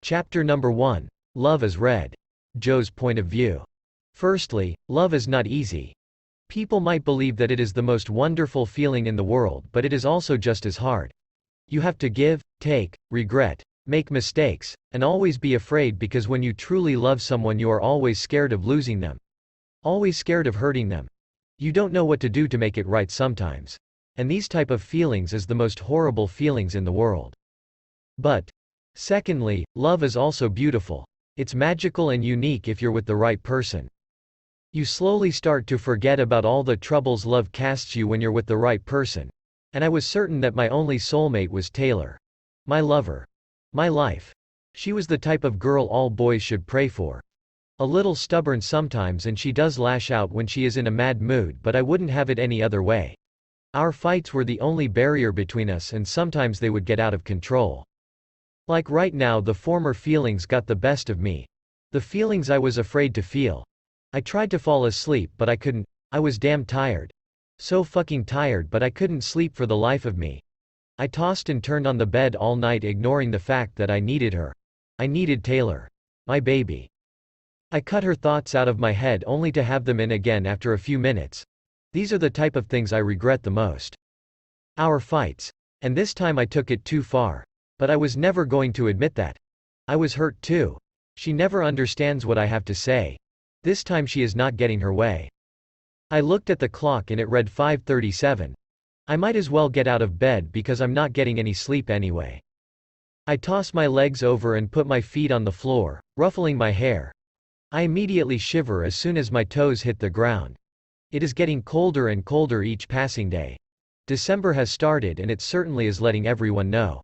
Chapter number 1. Love is Red. Joe's point of view. Firstly, love is not easy. People might believe that it is the most wonderful feeling in the world, but it is also just as hard. You have to give, take, regret, make mistakes, and always be afraid, because when you truly love someone you are always scared of losing them. Always scared of hurting them. You don't know what to do to make it right sometimes. And these type of feelings is the most horrible feelings in the world. But, secondly, love is also beautiful. It's magical and unique if you're with the right person. You slowly start to forget about all the troubles love casts you when you're with the right person. And I was certain that my only soulmate was Taylor. My lover. My life. She was the type of girl all boys should pray for. A little stubborn sometimes, and she does lash out when she is in a mad mood, but I wouldn't have it any other way. Our fights were the only barrier between us, and sometimes they would get out of control. Like right now, the former feelings got the best of me. The feelings I was afraid to feel. I tried to fall asleep, but I couldn't. I was damn tired. So fucking tired, but I couldn't sleep for the life of me. I tossed and turned on the bed all night, ignoring the fact that I needed her. I needed Taylor. My baby. I cut her thoughts out of my head only to have them in again after a few minutes. These are the type of things I regret the most. Our fights. And this time I took it too far. But I was never going to admit that. I was hurt too. She never understands what I have to say. This time she is not getting her way. I looked at the clock and it read 5:37. I might as well get out of bed because I'm not getting any sleep anyway. I toss my legs over and put my feet on the floor, ruffling my hair. I immediately shiver as soon as my toes hit the ground. It is getting colder and colder each passing day. December has started, and it certainly is letting everyone know.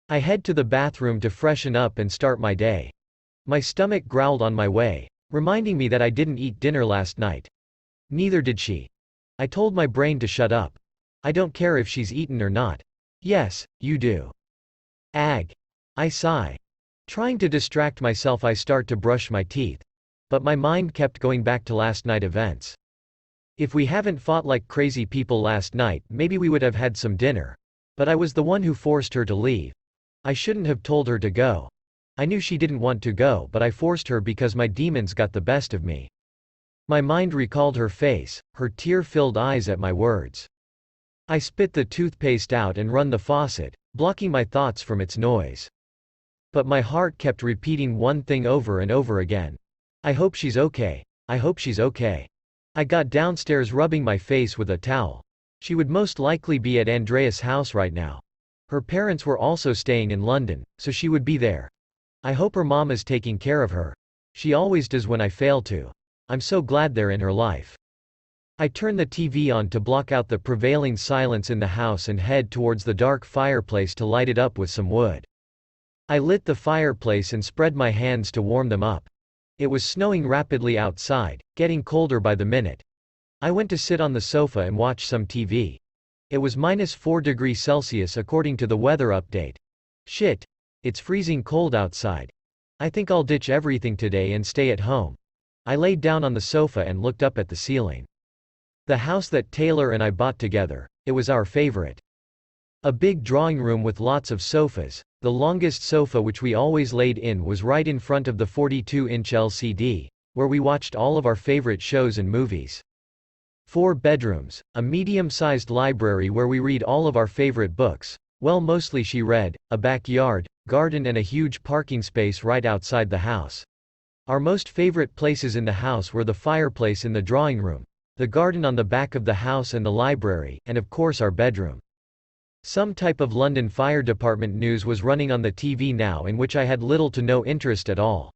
I head to the bathroom to freshen up and start my day. My stomach growled on my way, reminding me that I didn't eat dinner last night. Neither did she. I told my brain to shut up. I don't care if she's eaten or not. Yes, you do. Ag. I sigh. Trying to distract myself, I start to brush my teeth. But my mind kept going back to last night events. If we haven't fought like crazy people last night, maybe we would have had some dinner. But I was the one who forced her to leave. I shouldn't have told her to go. I knew she didn't want to go, but I forced her because my demons got the best of me. My mind recalled her face, her tear-filled eyes at my words. I spit the toothpaste out and run the faucet, blocking my thoughts from its noise. But my heart kept repeating one thing over and over again. I hope she's okay. I hope she's okay. I got downstairs rubbing my face with a towel. She would most likely be at Andreas' house right now. Her parents were also staying in London, so she would be there. I hope her mom is taking care of her. She always does when I fail to. I'm so glad they're in her life. I turn the TV on to block out the prevailing silence in the house and head towards the dark fireplace to light it up with some wood. I lit the fireplace and spread my hands to warm them up. It was snowing rapidly outside, getting colder by the minute. I went to sit on the sofa and watch some TV. It was -4 degrees Celsius according to the weather update. Shit. It's freezing cold outside. I think I'll ditch everything today and stay at home. I laid down on the sofa and looked up at the ceiling. The house that Taylor and I bought together, it was our favorite. A big drawing room with lots of sofas. The longest sofa which we always laid in was right in front of the 42-inch LCD, where we watched all of our favorite shows and movies. 4 bedrooms, a medium-sized library where we read all of our favorite books, well, mostly she read, a backyard, garden and a huge parking space right outside the house. Our most favorite places in the house were the fireplace in the drawing room, the garden on the back of the house and the library, and of course our bedroom. Some type of London Fire Department news was running on the TV now, in which I had little to no interest at all.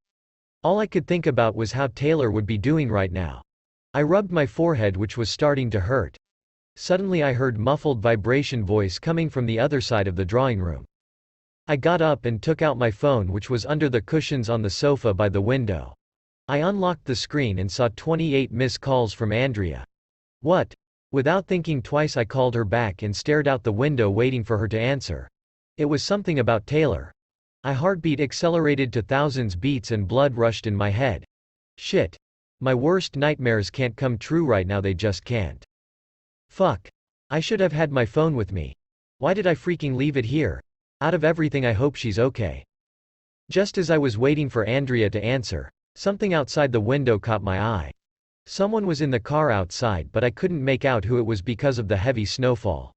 All I could think about was how Taylor would be doing right now. I rubbed my forehead, which was starting to hurt. Suddenly I heard muffled vibration voice coming from the other side of the drawing room. I got up and took out my phone, which was under the cushions on the sofa by the window. I unlocked the screen and saw 28 missed calls from Andrea. What? Without thinking twice I called her back and stared out the window waiting for her to answer. It was something about Taylor. My heartbeat accelerated to thousands beats and blood rushed in my head. Shit. My worst nightmares can't come true right now, they just can't. Fuck. I should have had my phone with me. Why did I freaking leave it here? Out of everything, I hope she's okay. Just as I was waiting for Andrea to answer, something outside the window caught my eye. Someone was in the car outside, but I couldn't make out who it was because of the heavy snowfall.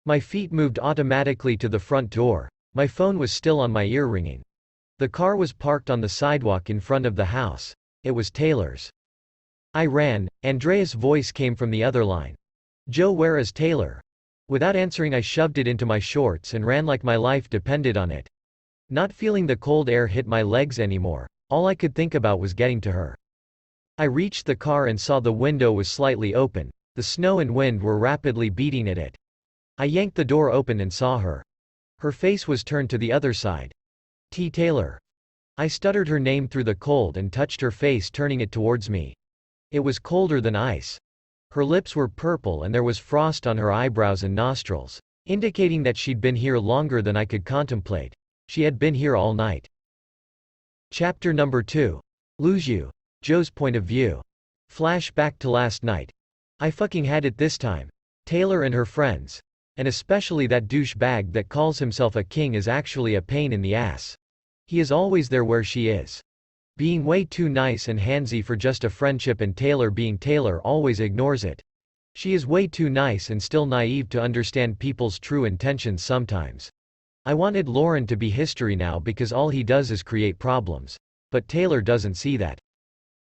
My feet moved automatically to the front door. My phone was still on my ear ringing. The car was parked on the sidewalk in front of the house. It was Taylor's. I ran. Andrea's voice came from the other line. "Joe, where is Taylor?" Without answering, I shoved it into my shorts and ran like my life depended on it. Not feeling the cold air hit my legs anymore. All I could think about was getting to her. I reached the car and saw the window was slightly open. The snow and wind were rapidly beating at it. I yanked the door open and saw her. Her face was turned to the other side. T. Taylor. I stuttered her name through the cold and touched her face, turning it towards me. It was colder than ice. Her lips were purple and there was frost on her eyebrows and nostrils, indicating that she'd been here longer than I could contemplate. She had been here all night. Chapter number 2. Lose You. Joe's point of view. Flash back to last night. I fucking had it this time. Taylor and her friends. And especially that douchebag that calls himself a king is actually a pain in the ass. He is always there where she is. Being way too nice and handsy for just a friendship, and Taylor being Taylor always ignores it. She is way too nice and still naive to understand people's true intentions sometimes. I wanted Lauren to be history now because all he does is create problems. But Taylor doesn't see that.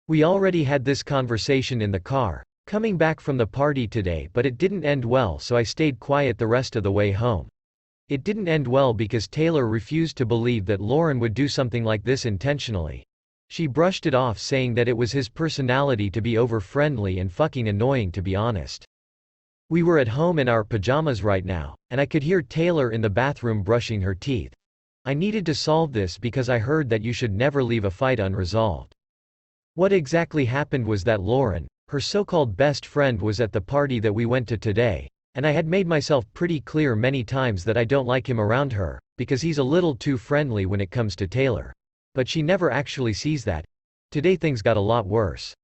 We already had this conversation in the car, coming back from the party today, but it didn't end well, so I stayed quiet the rest of the way home. It didn't end well because Taylor refused to believe that Lauren would do something like this intentionally. She brushed it off, saying that it was his personality to be over-friendly and fucking annoying, to be honest. We were at home in our pajamas right now, and I could hear Taylor in the bathroom brushing her teeth. I needed to solve this because I heard that you should never leave a fight unresolved. What exactly happened was that Lauren, her so-called best friend, was at the party that we went to today, and I had made myself pretty clear many times that I don't like him around her, because he's a little too friendly when it comes to Taylor. But she never actually sees that. Today things got a lot worse.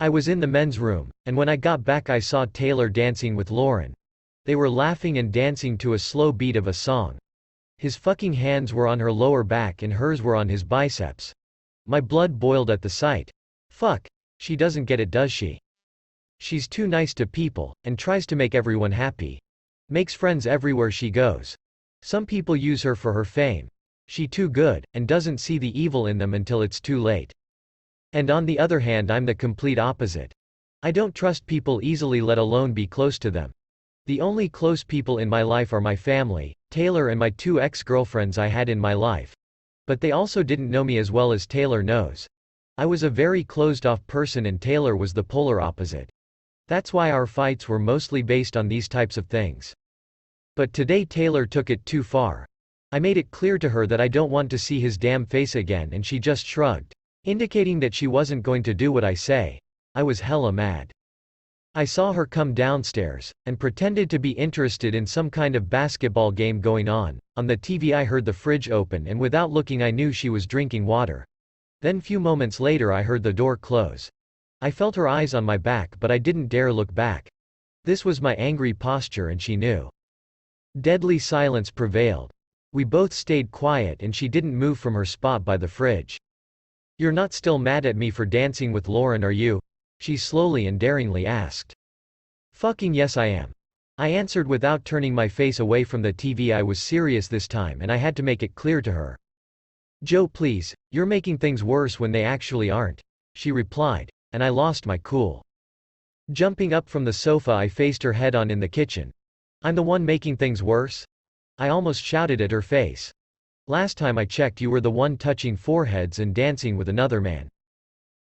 I was in the men's room, and when I got back I saw Taylor dancing with Lauren. They were laughing and dancing to a slow beat of a song. His fucking hands were on her lower back and hers were on his biceps. My blood boiled at the sight. Fuck. She doesn't get it, does she? She's too nice to people, and tries to make everyone happy. Makes friends everywhere she goes. Some people use her for her fame. She too good, and doesn't see the evil in them until it's too late. And on the other hand, I'm the complete opposite. I don't trust people easily, let alone be close to them. The only close people in my life are my family, Taylor and my 2 ex-girlfriends I had in my life. But they also didn't know me as well as Taylor knows. I was a very closed-off person and Taylor was the polar opposite. That's why our fights were mostly based on these types of things. But today Taylor took it too far. I made it clear to her that I don't want to see his damn face again, and she just shrugged, indicating that she wasn't going to do what I say. I was hella mad. I saw her come downstairs, and pretended to be interested in some kind of basketball game going on. On the TV I heard the fridge open, and without looking I knew she was drinking water. Then few moments later I heard the door close. I felt her eyes on my back, but I didn't dare look back. This was my angry posture and she knew. Deadly silence prevailed. We both stayed quiet and she didn't move from her spot by the fridge. "You're not still mad at me for dancing with Lauren, are you?" she slowly and daringly asked. "Fucking yes I am," I answered without turning my face away from the TV. I was serious this time and I had to make it clear to her. "Joe, please, you're making things worse when they actually aren't," she replied, and I lost my cool. Jumping up from the sofa I faced her head on in the kitchen. "I'm the one making things worse?" I almost shouted at her face. "Last time I checked you were the one touching foreheads and dancing with another man.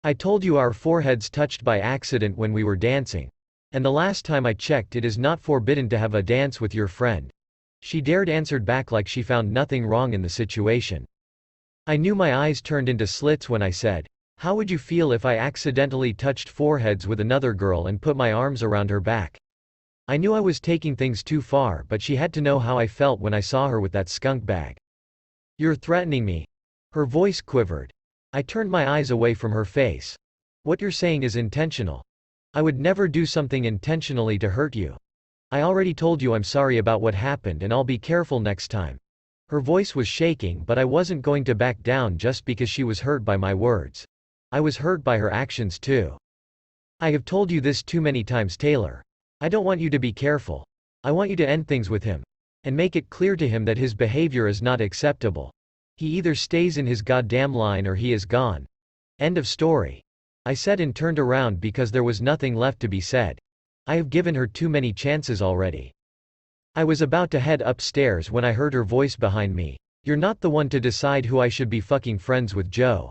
I told you our foreheads touched by accident when we were dancing. And the last time I checked it is not forbidden to have a dance with your friend." She dared answered back like she found nothing wrong in the situation. I knew my eyes turned into slits when I said, "How would you feel if I accidentally touched foreheads with another girl and put my arms around her back?" I knew I was taking things too far, but she had to know how I felt when I saw her with that skunk bag. "You're threatening me." Her voice quivered. I turned my eyes away from her face. "What you're saying is intentional. I would never do something intentionally to hurt you. I already told you I'm sorry about what happened and I'll be careful next time." Her voice was shaking, but I wasn't going to back down just because she was hurt by my words. I was hurt by her actions too. I have told you this too many times, Taylor. I don't want you to be careful. I want you to end things with him. And make it clear to him that his behavior is not acceptable. He either stays in his goddamn line or he is gone. End of story. I said and turned around because there was nothing left to be said. I have given her too many chances already. I was about to head upstairs when I heard her voice behind me. You're not the one to decide who I should be fucking friends with, Joe.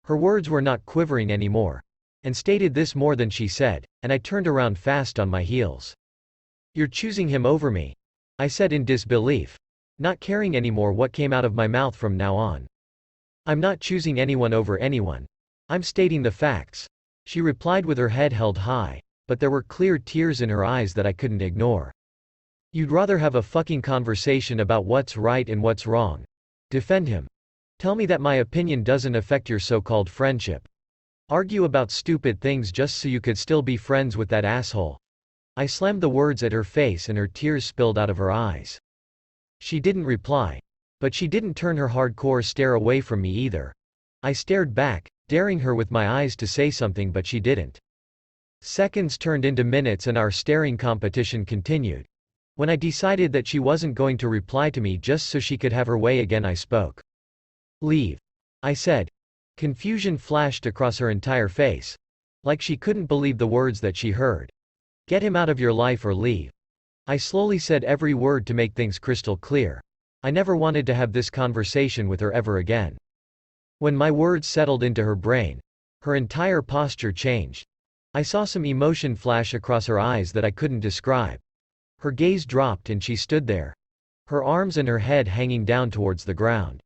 Her words were not quivering anymore. And stated this more than she said, and I turned around fast on my heels. You're choosing him over me, I said in disbelief, not caring anymore what came out of my mouth from now on. I'm not choosing anyone over anyone. I'm stating the facts, she replied with her head held high, but there were clear tears in her eyes that I couldn't ignore. You'd rather have a fucking conversation about what's right and what's wrong. Defend him. Tell me that my opinion doesn't affect your so-called friendship. Argue about stupid things just so you could still be friends with that asshole. I slammed the words at her face and her tears spilled out of her eyes. She didn't reply. But she didn't turn her hardcore stare away from me either. I stared back, daring her with my eyes to say something, but she didn't. Seconds turned into minutes and our staring competition continued. When I decided that she wasn't going to reply to me just so she could have her way again, I spoke. Leave, I said. Confusion flashed across her entire face. Like she couldn't believe the words that she heard. Get him out of your life or leave. I slowly said every word to make things crystal clear. I never wanted to have this conversation with her ever again. When my words settled into her brain, her entire posture changed. I saw some emotion flash across her eyes that I couldn't describe. Her gaze dropped and she stood there. Her arms and her head hanging down towards the ground.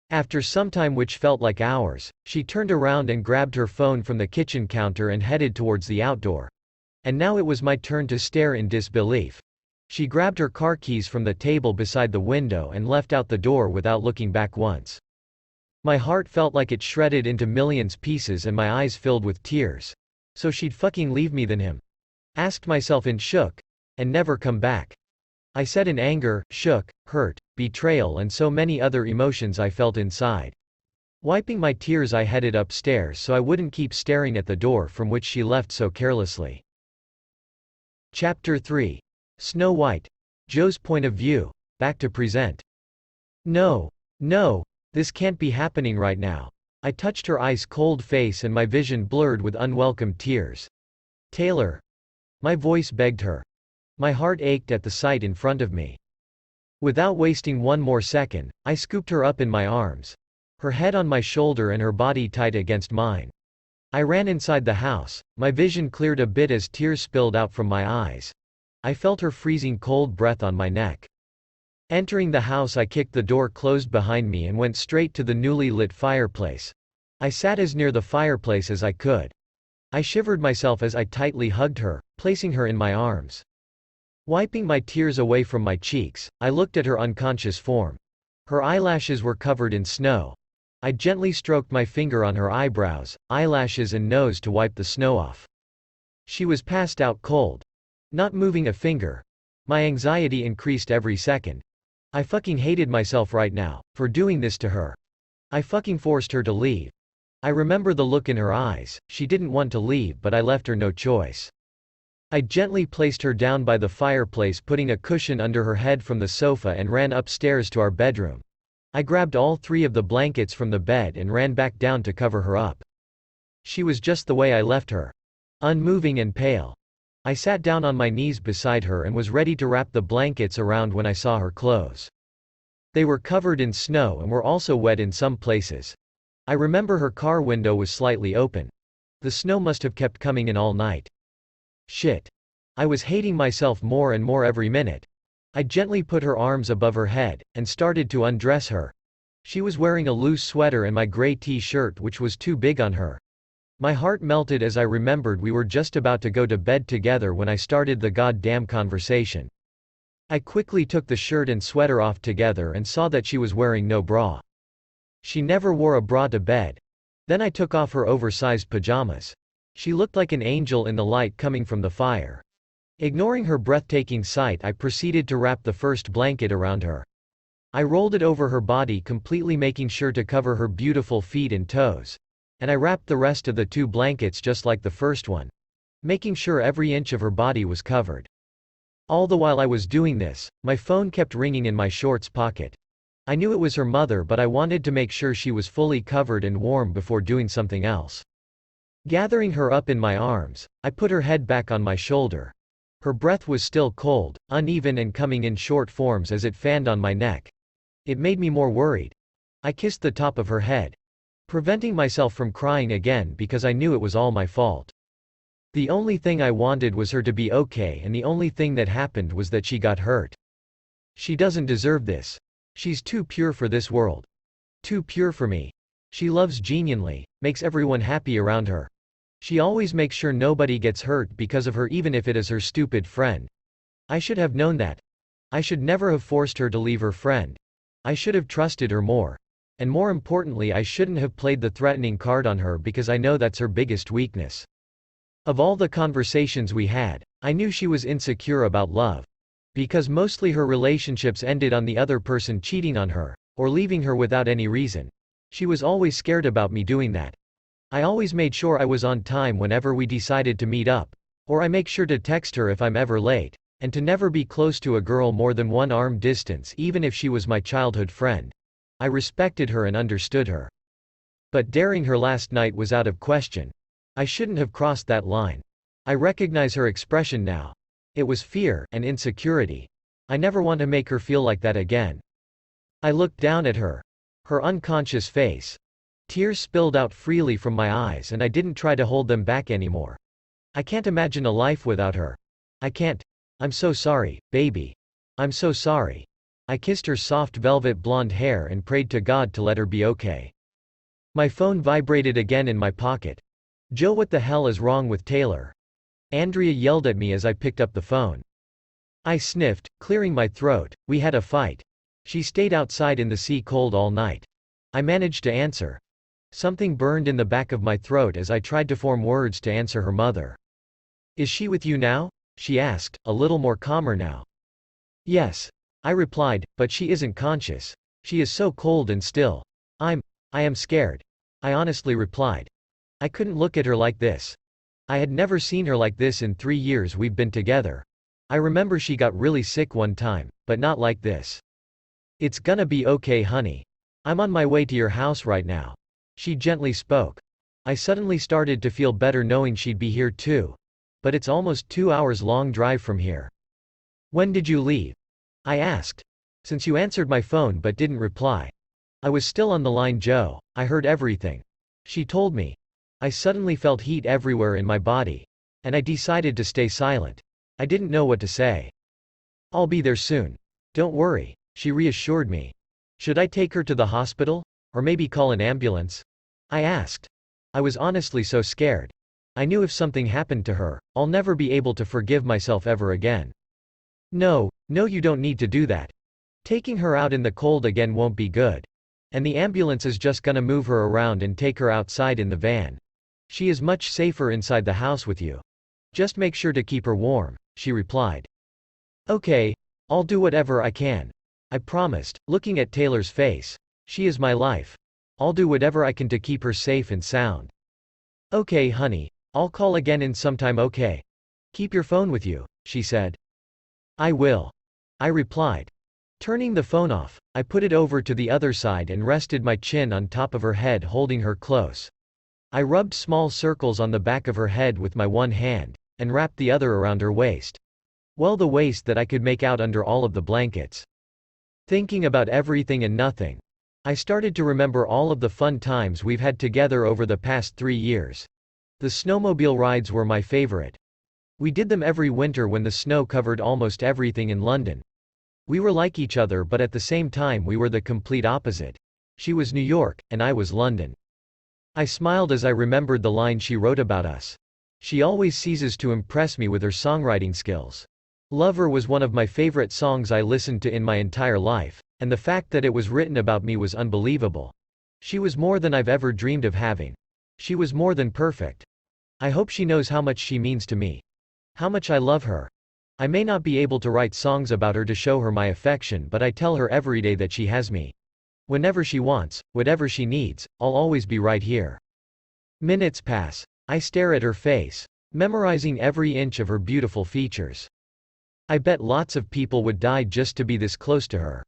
After some time, which felt like hours, she turned around and grabbed her phone from the kitchen counter and headed towards the outdoor. And now it was my turn to stare in disbelief. She grabbed her car keys from the table beside the window and left out the door without looking back once. My heart felt like it shredded into millions pieces and my eyes filled with tears. So she'd fucking leave me than him? Asked myself and shook. And never come back? I said in anger, shook, hurt, betrayal and so many other emotions I felt inside. Wiping my tears, I headed upstairs so I wouldn't keep staring at the door from which she left so carelessly. Chapter 3. Snow White. Joe's point of view. Back to present. No. No. This can't be happening right now. I touched her ice-cold face and my vision blurred with unwelcome tears. Taylor. My voice begged her. My heart ached at the sight in front of me. Without wasting one more second, I scooped her up in my arms. Her head on my shoulder and her body tight against mine. I ran inside the house, my vision cleared a bit as tears spilled out from my eyes. I felt her freezing cold breath on my neck. Entering the house, I kicked the door closed behind me and went straight to the newly lit fireplace. I sat as near the fireplace as I could. I shivered myself as I tightly hugged her, placing her in my arms. Wiping my tears away from my cheeks, I looked at her unconscious form. Her eyelashes were covered in snow. I gently stroked my finger on her eyebrows, eyelashes and nose to wipe the snow off. She was passed out cold. Not moving a finger. My anxiety increased every second. I fucking hated myself right now, for doing this to her. I fucking forced her to leave. I remember the look in her eyes. She didn't want to leave, but I left her no choice. I gently placed her down by the fireplace, putting a cushion under her head from the sofa, and ran upstairs to our bedroom. I grabbed all 3 of the blankets from the bed and ran back down to cover her up. She was just the way I left her. Unmoving and pale. I sat down on my knees beside her and was ready to wrap the blankets around when I saw her clothes. They were covered in snow and were also wet in some places. I remember her car window was slightly open. The snow must have kept coming in all night. Shit. I was hating myself more and more every minute. I gently put her arms above her head, and started to undress her. She was wearing a loose sweater and my gray t-shirt, which was too big on her. My heart melted as I remembered we were just about to go to bed together when I started the goddamn conversation. I quickly took the shirt and sweater off together and saw that she was wearing no bra. She never wore a bra to bed. Then I took off her oversized pajamas. She looked like an angel in the light coming from the fire. Ignoring her breathtaking sight, I proceeded to wrap the first blanket around her. I rolled it over her body, completely making sure to cover her beautiful feet and toes. And I wrapped the rest of the 2 blankets just like the first one, making sure every inch of her body was covered. All the while I was doing this, my phone kept ringing in my shorts pocket. I knew it was her mother, but I wanted to make sure she was fully covered and warm before doing something else. Gathering her up in my arms, I put her head back on my shoulder. Her breath was still cold, uneven and coming in short forms as it fanned on my neck. It made me more worried. I kissed the top of her head, preventing myself from crying again because I knew it was all my fault. The only thing I wanted was her to be okay, and the only thing that happened was that she got hurt. She doesn't deserve this. She's too pure for this world. Too pure for me. She loves genuinely, makes everyone happy around her. She always makes sure nobody gets hurt because of her, even if it is her stupid friend. I should have known that. I should never have forced her to leave her friend. I should have trusted her more. And more importantly, I shouldn't have played the threatening card on her because I know that's her biggest weakness. Of all the conversations we had, I knew she was insecure about love. Because mostly her relationships ended on the other person cheating on her, or leaving her without any reason. She was always scared about me doing that. I always made sure I was on time whenever we decided to meet up, or I make sure to text her if I'm ever late, and to never be close to a girl more than 1 arm distance, even if she was my childhood friend. I respected her and understood her. But daring her last night was out of question. I shouldn't have crossed that line. I recognize her expression now. It was fear and insecurity. I never want to make her feel like that again. I looked down at her. Her unconscious face. Tears spilled out freely from my eyes, and I didn't try to hold them back anymore. I can't imagine a life without her. I can't. I'm so sorry, baby. I'm so sorry. I kissed her soft velvet blonde hair and prayed to God to let her be okay. My phone vibrated again in my pocket. "Joe, what the hell is wrong with Taylor?" Andrea yelled at me as I picked up the phone. I sniffed, clearing my throat. "We had a fight. She stayed outside in the sea cold all night." I managed to answer. Something burned in the back of my throat as I tried to form words to answer her mother. "Is she with you now?" she asked, a little more calmer now. "Yes," I replied, "but she isn't conscious. She is so cold and still. I am scared," I honestly replied. I couldn't look at her like this. I had never seen her like this in 3 years we've been together. I remember she got really sick one time, but not like this. "It's gonna be okay, honey. I'm on my way to your house right now," she gently spoke. I suddenly started to feel better knowing she'd be here too. But it's almost 2 hours long drive from here. "When did you leave?" I asked. "Since you answered my phone but didn't reply." "I was still on the line, Joe. I heard everything," she told me. I suddenly felt heat everywhere in my body. And I decided to stay silent. I didn't know what to say. "I'll be there soon. Don't worry," she reassured me. "Should I take her to the hospital? Or maybe call an ambulance?" I asked. I was honestly so scared. I knew if something happened to her, I'll never be able to forgive myself ever again. No, you don't need to do that. Taking her out in the cold again won't be good. And the ambulance is just gonna move her around and take her outside in the van. She is much safer inside the house with you. Just make sure to keep her warm," she replied. "Okay, I'll do whatever I can," I promised, looking at Taylor's face. "She is my life. I'll do whatever I can to keep her safe and sound." "Okay, honey. I'll call again in some time, okay? Keep your phone with you," she said. "I will," I replied. Turning the phone off, I put it over to the other side and rested my chin on top of her head, holding her close. I rubbed small circles on the back of her head with my one hand, and wrapped the other around her waist. Well, the waist that I could make out under all of the blankets. Thinking about everything and nothing. I started to remember all of the fun times we've had together over the past 3 years. The snowmobile rides were my favorite. We did them every winter when the snow covered almost everything in London. We were like each other, but at the same time we were the complete opposite. She was New York, and I was London. I smiled as I remembered the line she wrote about us. "She always ceases to impress me with her songwriting skills." Lover was one of my favorite songs I listened to in my entire life, and the fact that it was written about me was unbelievable. She was more than I've ever dreamed of having. She was more than perfect. I hope she knows how much she means to me. How much I love her. I may not be able to write songs about her to show her my affection, but I tell her every day that she has me. Whenever she wants, whatever she needs, I'll always be right here. Minutes pass. I stare at her face, memorizing every inch of her beautiful features. I bet lots of people would die just to be this close to her.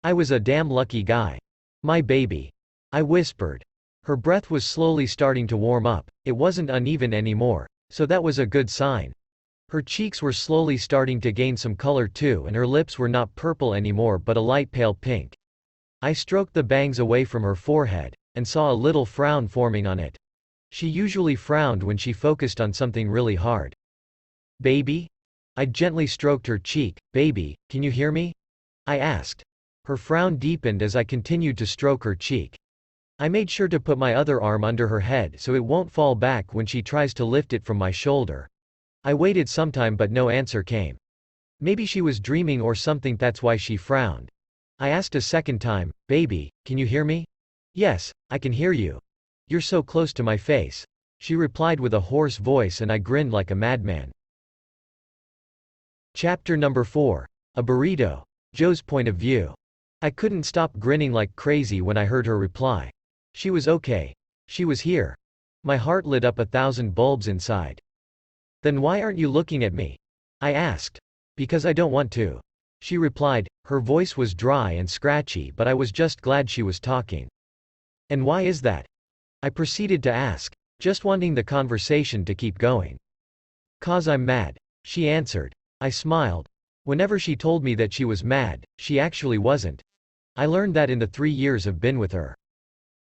I was a damn lucky guy. My baby. I whispered. Her breath was slowly starting to warm up. It wasn't uneven anymore, so that was a good sign. Her cheeks were slowly starting to gain some color too, and her lips were not purple anymore but a light pale pink. I stroked the bangs away from her forehead, and saw a little frown forming on it. She usually frowned when she focused on something really hard. Baby? I gently stroked her cheek. Baby, can you hear me? I asked. Her frown deepened as I continued to stroke her cheek. I made sure to put my other arm under her head so it won't fall back when she tries to lift it from my shoulder. I waited some time but no answer came. Maybe she was dreaming or something, that's why she frowned. I asked a second time, baby, can you hear me? Yes, I can hear you. You're so close to my face. She replied with a hoarse voice and I grinned like a madman. Chapter number 4. A burrito. Joe's point of view. I couldn't stop grinning like crazy when I heard her reply. She was okay. She was here. My heart lit up 1,000 bulbs inside. Then why aren't you looking at me? I asked. Because I don't want to. She replied. Her voice was dry and scratchy, but I was just glad she was talking. And why is that? I proceeded to ask, just wanting the conversation to keep going. 'Cause I'm mad, she answered. I smiled. Whenever she told me that she was mad, she actually wasn't. I learned that in the 3 years I've been with her.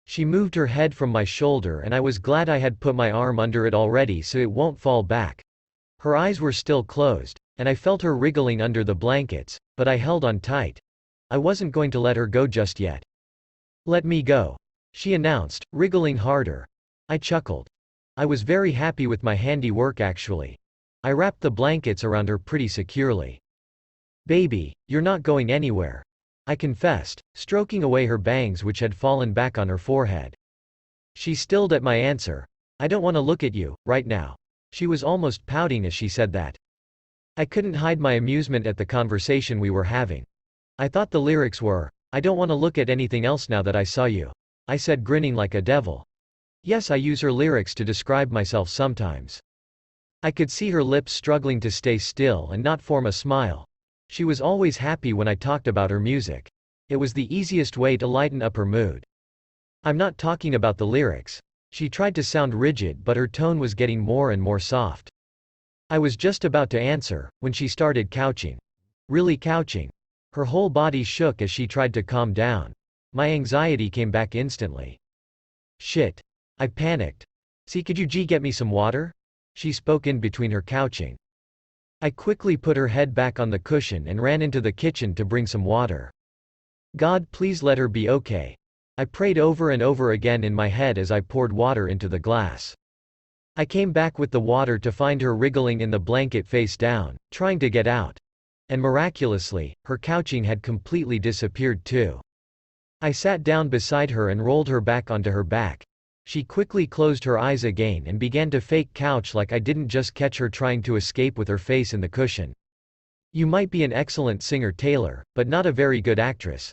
She moved her head from my shoulder and I was glad I had put my arm under it already so it won't fall back. Her eyes were still closed, and I felt her wriggling under the blankets, but I held on tight. I wasn't going to let her go just yet. Let me go, she announced, wriggling harder. I chuckled. I was very happy with my handiwork actually. I wrapped the blankets around her pretty securely. Baby, you're not going anywhere, I confessed, stroking away her bangs which had fallen back on her forehead. She stilled at my answer. I don't want to look at you, right now. She was almost pouting as she said that. I couldn't hide my amusement at the conversation we were having. I thought the lyrics were, I don't want to look at anything else now that I saw you. I said, grinning like a devil. Yes, I use her lyrics to describe myself sometimes. I could see her lips struggling to stay still and not form a smile. She was always happy when I talked about her music. It was the easiest way to lighten up her mood. I'm not talking about the lyrics. She tried to sound rigid but her tone was getting more and more soft. I was just about to answer, when she started couching. Really couching. Her whole body shook as she tried to calm down. My anxiety came back instantly. Shit. I panicked. See, could you get me some water? She spoke in between her couching. I quickly put her head back on the cushion and ran into the kitchen to bring some water. God, please let her be okay. I prayed over and over again in my head as I poured water into the glass. I came back with the water to find her wriggling in the blanket face down, trying to get out. And miraculously, her couching had completely disappeared too. I sat down beside her and rolled her back onto her back. She quickly closed her eyes again and began to fake couch like I didn't just catch her trying to escape with her face in the cushion. You might be an excellent singer, Taylor, but not a very good actress.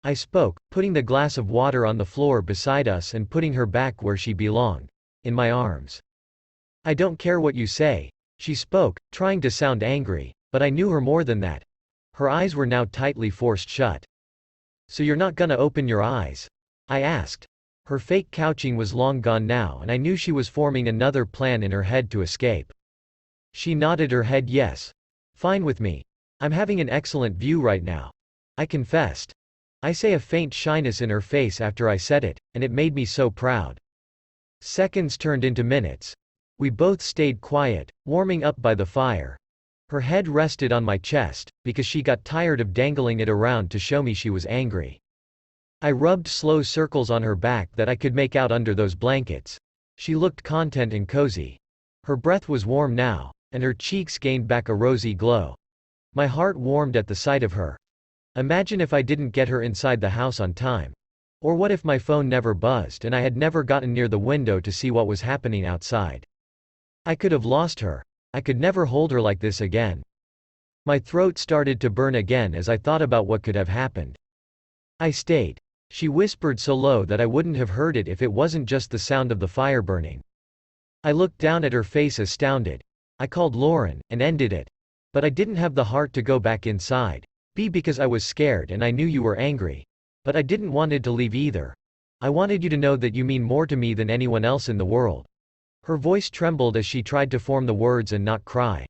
I spoke, putting the glass of water on the floor beside us and putting her back where she belonged, in my arms. I don't care what you say, she spoke, trying to sound angry, but I knew her more than that. Her eyes were now tightly forced shut. So you're not gonna open your eyes? I asked. Her fake couching was long gone now and I knew she was forming another plan in her head to escape. She nodded her head yes. Fine with me. I'm having an excellent view right now, I confessed. I say, a faint shyness in her face after I said it, and it made me so proud. Seconds turned into minutes. We both stayed quiet, warming up by the fire. Her head rested on my chest, because she got tired of dangling it around to show me she was angry. I rubbed slow circles on her back that I could make out under those blankets. She looked content and cozy. Her breath was warm now, and her cheeks gained back a rosy glow. My heart warmed at the sight of her. Imagine if I didn't get her inside the house on time. Or what if my phone never buzzed and I had never gotten near the window to see what was happening outside? I could have lost her. I could never hold her like this again. My throat started to burn again as I thought about what could have happened. I stayed. She whispered so low that I wouldn't have heard it if it wasn't just the sound of the fire burning. I looked down at her face astounded. I called Lauren, and ended it. But I didn't have the heart to go back inside. Because I was scared and I knew you were angry. But I didn't wanted to leave either. I wanted you to know that you mean more to me than anyone else in the world. Her voice trembled as she tried to form the words and not cry.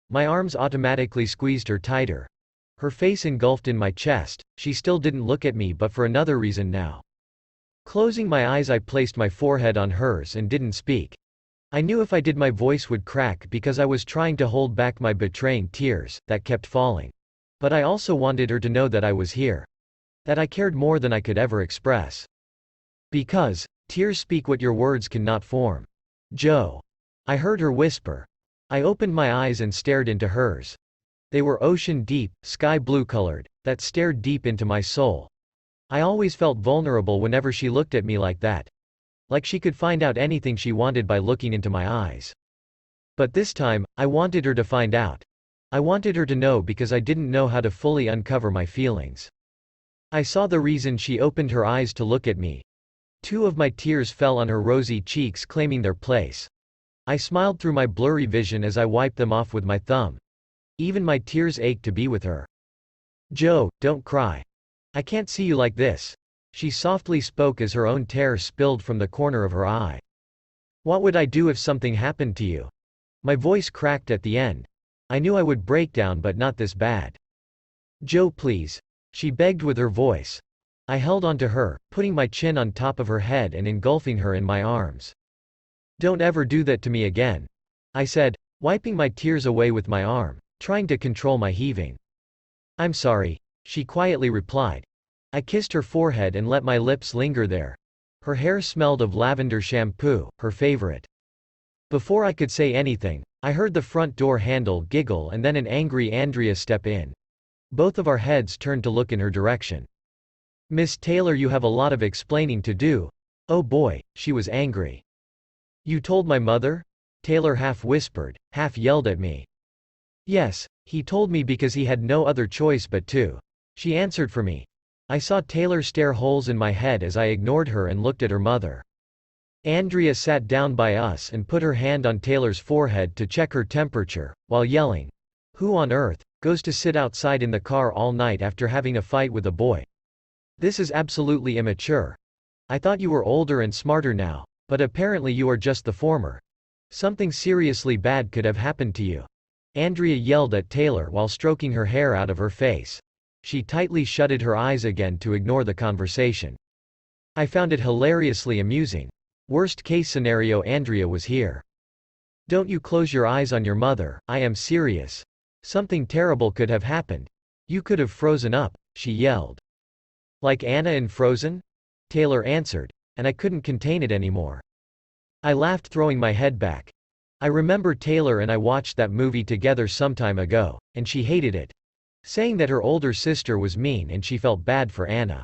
My arms automatically squeezed her tighter. Her face engulfed in my chest. She still didn't look at me, but for another reason now. Closing my eyes, I placed my forehead on hers and didn't speak. I knew if I did my voice would crack because I was trying to hold back my betraying tears that kept falling. But I also wanted her to know that I was here. That I cared more than I could ever express. Because tears speak what your words cannot form. Joe. I heard her whisper. I opened my eyes and stared into hers. They were ocean deep, sky blue colored, that stared deep into my soul. I always felt vulnerable whenever she looked at me like that. Like she could find out anything she wanted by looking into my eyes. But this time, I wanted her to find out. I wanted her to know because I didn't know how to fully uncover my feelings. I saw the reason she opened her eyes to look at me. 2 of my tears fell on her rosy cheeks, claiming their place. I smiled through my blurry vision as I wiped them off with my thumb. Even my tears ached to be with her. Joe, don't cry. I can't see you like this. She softly spoke as her own tears spilled from the corner of her eye. What would I do if something happened to you? My voice cracked at the end. I knew I would break down, but not this bad. Joe, please. She begged with her voice. I held onto her, putting my chin on top of her head and engulfing her in my arms. Don't ever do that to me again, I said, wiping my tears away with my arm, trying to control my heaving. I'm sorry, she quietly replied. I kissed her forehead and let my lips linger there. Her hair smelled of lavender shampoo, her favorite. Before I could say anything, I heard the front door handle giggle and then an angry Andrea step in. Both of our heads turned to look in her direction. Miss Taylor, you have a lot of explaining to do. Oh boy, she was angry. You told my mother? Taylor half whispered, half yelled at me. Yes, he told me because he had no other choice but to. She answered for me. I saw Taylor stare holes in my head as I ignored her and looked at her mother. Andrea sat down by us and put her hand on Taylor's forehead to check her temperature, while yelling, "Who on earth goes to sit outside in the car all night after having a fight with a boy? This is absolutely immature. I thought you were older and smarter now, but apparently you are just the former. Something seriously bad could have happened to you." Andrea yelled at Taylor while stroking her hair out of her face. She tightly shutted her eyes again to ignore the conversation. I found it hilariously amusing. Worst case scenario, Andrea was here. Don't you close your eyes on your mother, I am serious. Something terrible could have happened. You could have frozen up, she yelled. Like Anna in Frozen? Taylor answered, and I couldn't contain it anymore. I laughed, throwing my head back. I remember Taylor and I watched that movie together some time ago, and she hated it, saying that her older sister was mean and she felt bad for Anna.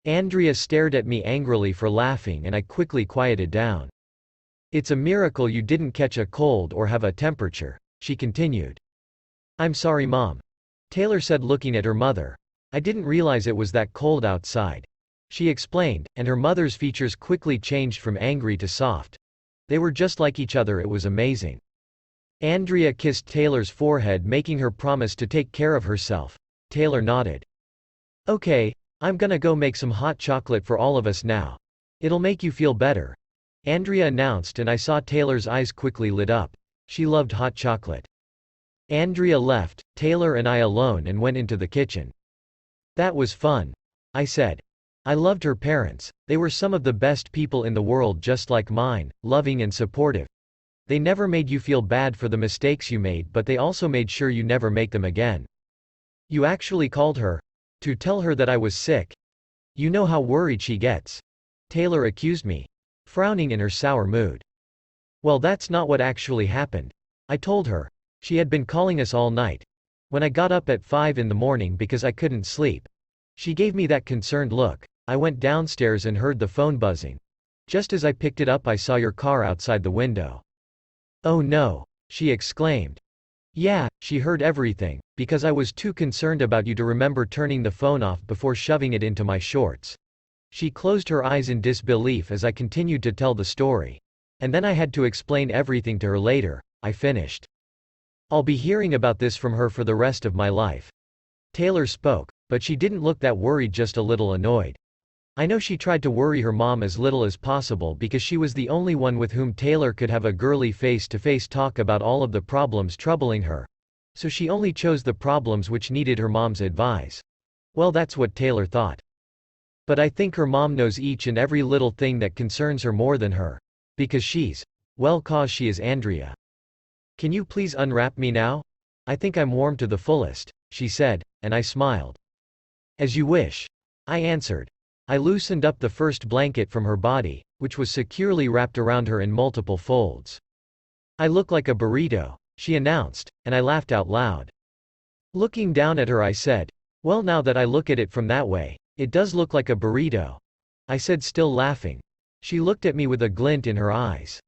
Andrea stared at me angrily for laughing and I quickly quieted down. It's a miracle you didn't catch a cold or have a temperature, she continued. I'm sorry, Mom. Taylor said, looking at her mother. I didn't realize it was that cold outside, she explained, and her mother's features quickly changed from angry to soft. They were just like each other, it was amazing. Andrea kissed Taylor's forehead, making her promise to take care of herself. Taylor nodded. Okay, I'm gonna go make some hot chocolate for all of us now. It'll make you feel better, Andrea announced, and I saw Taylor's eyes quickly lit up. She loved hot chocolate. Andrea left, Taylor and I alone, and went into the kitchen. That was fun, I said. I loved her parents. They were some of the best people in the world, just like mine, loving and supportive. They never made you feel bad for the mistakes you made, but they also made sure you never make them again. You actually called her to tell her that I was sick. You know how worried she gets, Taylor accused me, frowning in her sour mood. Well, that's not what actually happened, I told her. She had been calling us all night. When I got up at 5 in the morning because I couldn't sleep, she gave me that concerned look. I went downstairs and heard the phone buzzing. Just as I picked it up, I saw your car outside the window. Oh no, she exclaimed. Yeah, she heard everything, because I was too concerned about you to remember turning the phone off before shoving it into my shorts. She closed her eyes in disbelief as I continued to tell the story. And then I had to explain everything to her later, I finished. I'll be hearing about this from her for the rest of my life. Taylor spoke, but she didn't look that worried, just a little annoyed. I know she tried to worry her mom as little as possible because she was the only one with whom Taylor could have a girly face-to-face talk about all of the problems troubling her. So she only chose the problems which needed her mom's advice. Well, that's what Taylor thought. But I think her mom knows each and every little thing that concerns her more than her. Because she's, well, 'cause she is Andrea. Can you please unwrap me now? I think I'm warm to the fullest, she said, and I smiled. As you wish, I answered. I loosened up the first blanket from her body, which was securely wrapped around her in multiple folds. I look like a burrito, she announced, and I laughed out loud. Looking down at her, I said, well, now that I look at it from that way, it does look like a burrito, I said, still laughing. She looked at me with a glint in her eyes.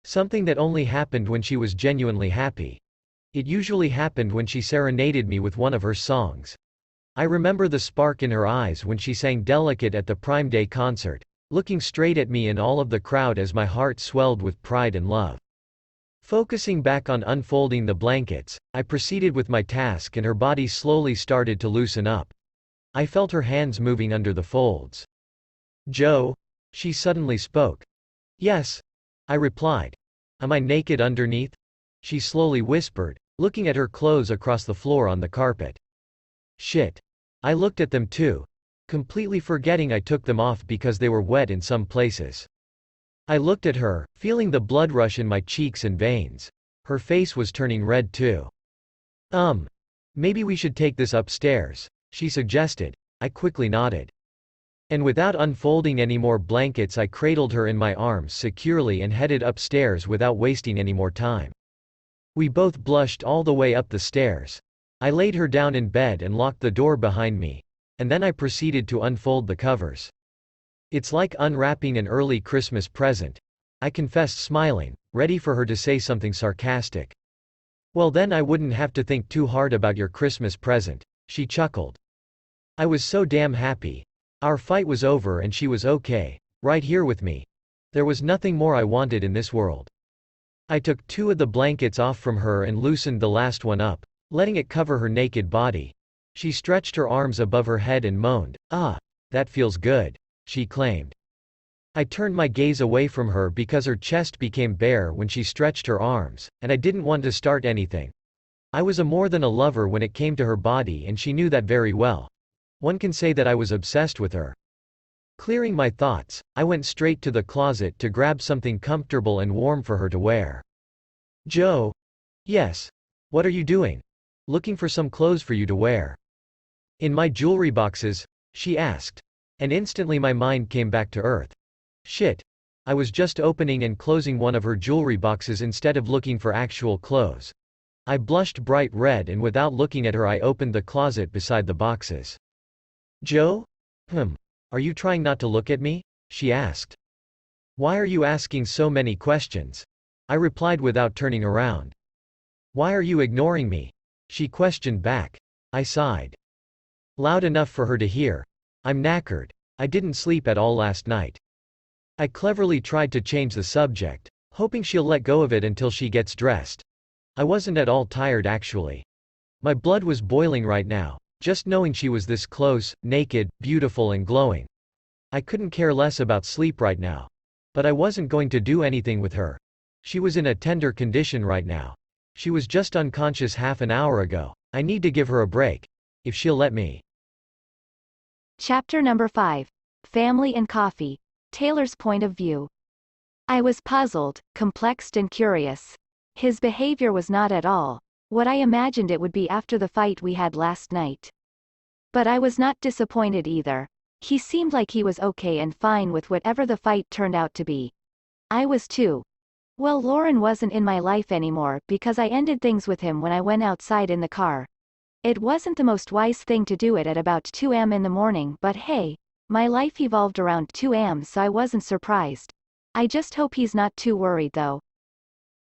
Something that only happened when she was genuinely happy. It usually happened when she serenaded me with one of her songs. I remember the spark in her eyes when she sang Delicate at the Prime Day concert, looking straight at me and all of the crowd as my heart swelled with pride and love. Focusing back on unfolding the blankets, I proceeded with my task and her body slowly started to loosen up. I felt her hands moving under the folds. Joe? She suddenly spoke. Yes, I replied. Am I naked underneath? She slowly whispered, looking at her clothes across the floor on the carpet. Shit. I looked at them too, completely forgetting I took them off because they were wet in some places. I looked at her, feeling the blood rush in my cheeks and veins. Her face was turning red too. Maybe we should take this upstairs, she suggested. I quickly nodded. And without unfolding any more blankets, I cradled her in my arms securely and headed upstairs without wasting any more time. We both blushed all the way up the stairs. I laid her down in bed and locked the door behind me, and then I proceeded to unfold the covers. It's like unwrapping an early Christmas present, I confessed, smiling, ready for her to say something sarcastic. Well, then I wouldn't have to think too hard about your Christmas present, she chuckled. I was so damn happy. Our fight was over and she was okay, right here with me. There was nothing more I wanted in this world. I took 2 of the blankets off from her and loosened the last one up, letting it cover her naked body. She stretched her arms above her head and moaned. Ah, that feels good, she claimed. I turned my gaze away from her because her chest became bare when she stretched her arms, and I didn't want to start anything. I was more than a lover when it came to her body, and she knew that very well. One can say that I was obsessed with her. Clearing my thoughts, I went straight to the closet to grab something comfortable and warm for her to wear. Joe? Yes. What are you doing? Looking for some clothes for you to wear. In my jewelry boxes? She asked. And instantly my mind came back to earth. Shit. I was just opening and closing one of her jewelry boxes instead of looking for actual clothes. I blushed bright red, and without looking at her I opened the closet beside the boxes. Joe? Are you trying not to look at me? She asked. Why are you asking so many questions? I replied without turning around. Why are you ignoring me? She questioned back. I sighed. Loud enough for her to hear. I'm knackered. I didn't sleep at all last night. I cleverly tried to change the subject, hoping she'll let go of it until she gets dressed. I wasn't at all tired actually. My blood was boiling right now, just knowing she was this close, naked, beautiful and glowing. I couldn't care less about sleep right now. But I wasn't going to do anything with her. She was in a tender condition right now. She was just unconscious half an hour ago. I need to give her a break. If she'll let me. Chapter number 5. Family and Coffee. Taylor's point of view. I was puzzled, complexed and curious. His behavior was not at all what I imagined it would be after the fight we had last night. But I was not disappointed either. He seemed like he was okay and fine with whatever the fight turned out to be. I was too. Well, Lauren wasn't in my life anymore because I ended things with him when I went outside in the car. It wasn't the most wise thing to do it at about 2 a.m. in the morning, but hey, my life evolved around 2 a.m. so I wasn't surprised. I just hope he's not too worried though.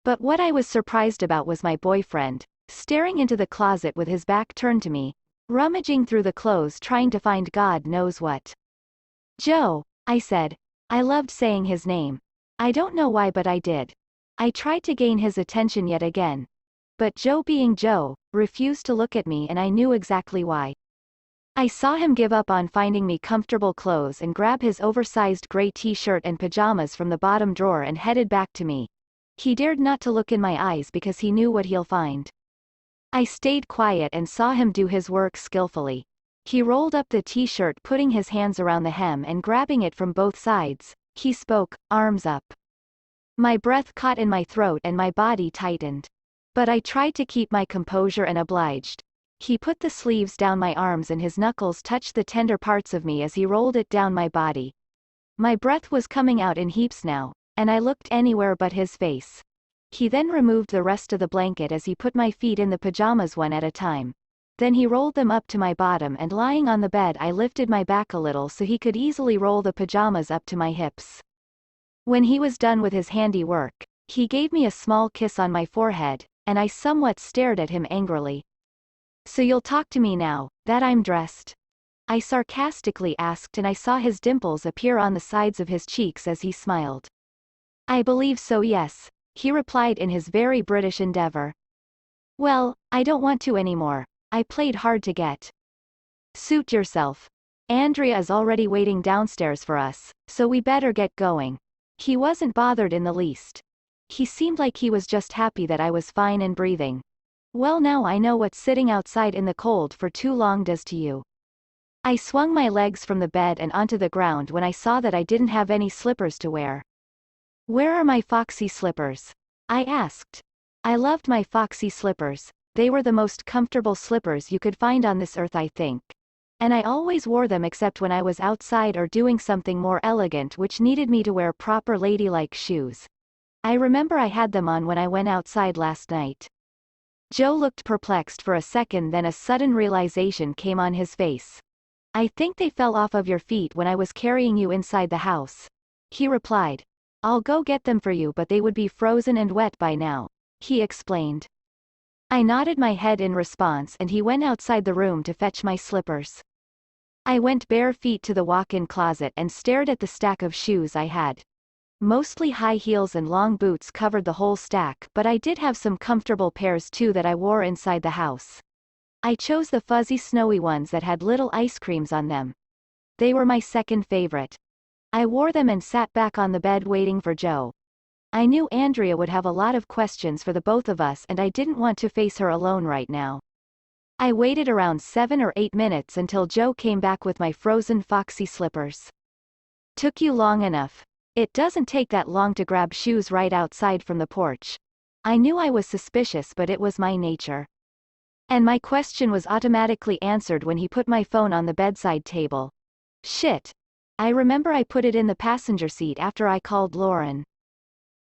But what I was surprised about was my boyfriend. staring into the closet with his back turned to me, rummaging through the clothes trying to find God knows what. Joe, I said. I loved saying his name. I don't know why, but I did. I tried to gain his attention yet again. But Joe, being Joe, refused to look at me, and I knew exactly why. I saw him give up on finding me comfortable clothes and grab his oversized gray t-shirt and pajamas from the bottom drawer and headed back to me. He dared not to look in my eyes because he knew what he'll find. I stayed quiet and saw him do his work skillfully. He rolled up the t-shirt, putting his hands around the hem and grabbing it from both sides. He spoke, arms up. My breath caught in my throat and my body tightened. But I tried to keep my composure and obliged. He put the sleeves down my arms and his knuckles touched the tender parts of me as he rolled it down my body. My breath was coming out in heaps now, and I looked anywhere but his face. He then removed the rest of the blanket as he put my feet in the pajamas one at a time. Then he rolled them up to my bottom, and lying on the bed I lifted my back a little so he could easily roll the pajamas up to my hips. When he was done with his handiwork, he gave me a small kiss on my forehead, and I somewhat stared at him angrily. So you'll talk to me now, that I'm dressed? I sarcastically asked, and I saw his dimples appear on the sides of his cheeks as he smiled. I believe so, yes, he replied in his very British endeavor. Well, I don't want to anymore. I played hard to get. Suit yourself. Andrea is already waiting downstairs for us, so we better get going. He wasn't bothered in the least. He seemed like he was just happy that I was fine and breathing. Well, now I know what sitting outside in the cold for too long does to you. I swung my legs from the bed and onto the ground when I saw that I didn't have any slippers to wear. Where are my foxy slippers? I asked. I loved my foxy slippers. They were the most comfortable slippers you could find on this earth, I think. And I always wore them except when I was outside or doing something more elegant which needed me to wear proper ladylike shoes. I remember I had them on when I went outside last night. Joe looked perplexed for a second, then a sudden realization came on his face. I think they fell off of your feet when I was carrying you inside the house. He replied. I'll go get them for you, but they would be frozen and wet by now, he explained. I nodded my head in response, and he went outside the room to fetch my slippers. I went bare feet to the walk-in closet and stared at the stack of shoes I had. Mostly high heels and long boots covered the whole stack, but I did have some comfortable pairs too that I wore inside the house. I chose the fuzzy snowy ones that had little ice creams on them. They were my second favorite. I wore them and sat back on the bed waiting for Joe. I knew Andrea would have a lot of questions for the both of us, and I didn't want to face her alone right now. I waited around 7 or 8 minutes until Joe came back with my frozen foxy slippers. Took you long enough. It doesn't take that long to grab shoes right outside from the porch. I knew I was suspicious, but it was my nature. And my question was automatically answered when he put my phone on the bedside table. Shit. I remember I put it in the passenger seat after I called Lauren.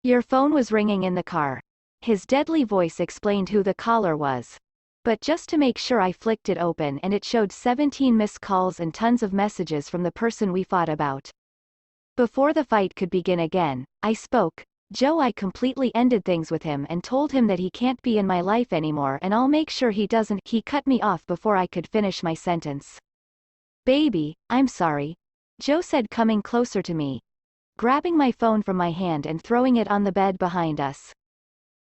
Your phone was ringing in the car. His deadly voice explained who the caller was. But just to make sure, I flicked it open and it showed 17 missed calls and tons of messages from the person we fought about. Before the fight could begin again, I spoke. Joe, I completely ended things with him and told him that he can't be in my life anymore, and I'll make sure he doesn't. He cut me off before I could finish my sentence. Baby, I'm sorry, Joe said, coming closer to me, grabbing my phone from my hand and throwing it on the bed behind us.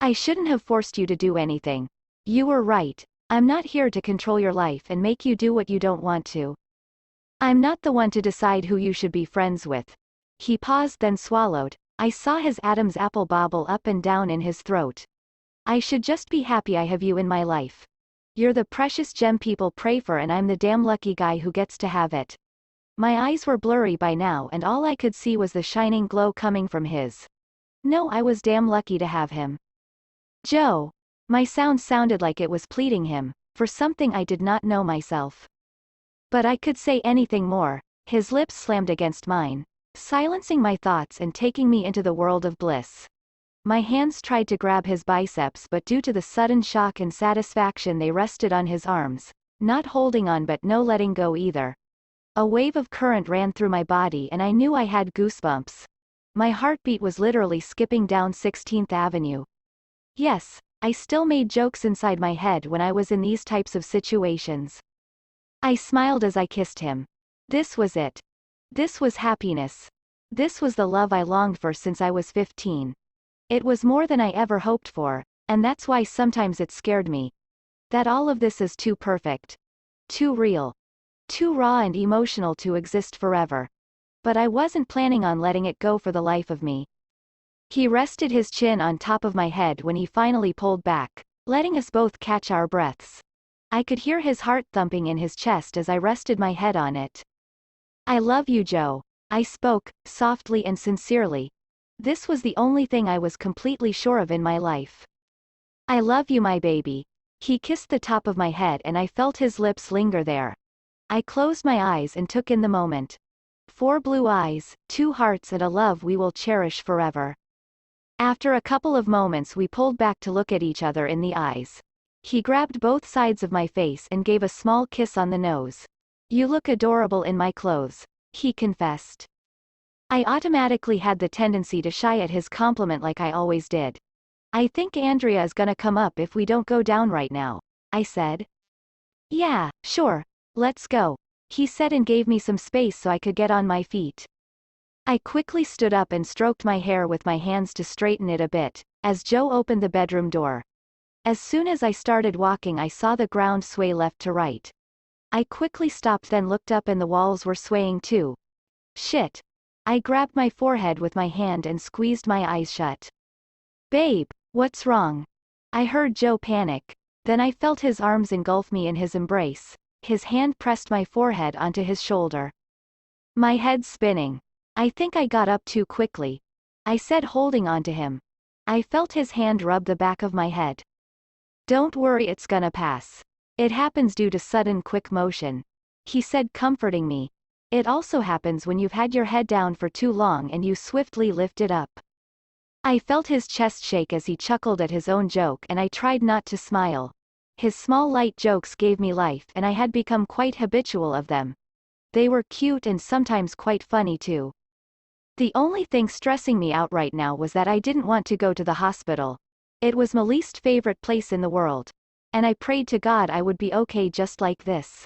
I shouldn't have forced you to do anything. You were right. I'm not here to control your life and make you do what you don't want to. I'm not the one to decide who you should be friends with. He paused, then swallowed. I saw his Adam's apple bobble up and down in his throat. I should just be happy I have you in my life. You're the precious gem people pray for, and I'm the damn lucky guy who gets to have it. My eyes were blurry by now, and all I could see was the shining glow coming from his. No, I was damn lucky to have him. Joe. My sound sounded like it was pleading him, for something I did not know myself. But I could say anything more. His lips slammed against mine, silencing my thoughts and taking me into the world of bliss. My hands tried to grab his biceps, but due to the sudden shock and satisfaction they rested on his arms, not holding on but no letting go either. A wave of current ran through my body and I knew I had goosebumps. My heartbeat was literally skipping down 16th Avenue. Yes, I still made jokes inside my head when I was in these types of situations. I smiled as I kissed him. This was it. This was happiness. This was the love I longed for since I was 15. It was more than I ever hoped for, and that's why sometimes it scared me. That all of this is too perfect. Too real. Too raw and emotional to exist forever. But I wasn't planning on letting it go for the life of me. He rested his chin on top of my head when he finally pulled back, letting us both catch our breaths. I could hear his heart thumping in his chest as I rested my head on it. I love you, Joe. I spoke, softly and sincerely. This was the only thing I was completely sure of in my life. I love you, my baby. He kissed the top of my head and I felt his lips linger there. I closed my eyes and took in the moment. 4 blue eyes, 2 hearts and a love we will cherish forever. After a couple of moments we pulled back to look at each other in the eyes. He grabbed both sides of my face and gave a small kiss on the nose. You look adorable in my clothes, he confessed. I automatically had the tendency to shy at his compliment like I always did. I think Andrea is gonna come up if we don't go down right now, I said. Yeah, sure, let's go, he said and gave me some space so I could get on my feet. I quickly stood up and stroked my hair with my hands to straighten it a bit, as Joe opened the bedroom door. As soon as I started walking I saw the ground sway left to right. I quickly stopped then looked up and the walls were swaying too. Shit. I grabbed my forehead with my hand and squeezed my eyes shut. Babe, what's wrong? I heard Joe panic. Then I felt his arms engulf me in his embrace. His hand pressed my forehead onto his shoulder. My head spinning. I think I got up too quickly, I said, holding onto him. I felt his hand rub the back of my head. Don't worry, it's gonna pass. It happens due to sudden quick motion, he said, comforting me. It also happens when you've had your head down for too long and you swiftly lift it up. I felt his chest shake as he chuckled at his own joke and I tried not to smile. His small light jokes gave me life and I had become quite habitual of them. They were cute and sometimes quite funny too. The only thing stressing me out right now was that I didn't want to go to the hospital. It was my least favorite place in the world. And I prayed to God I would be okay just like this.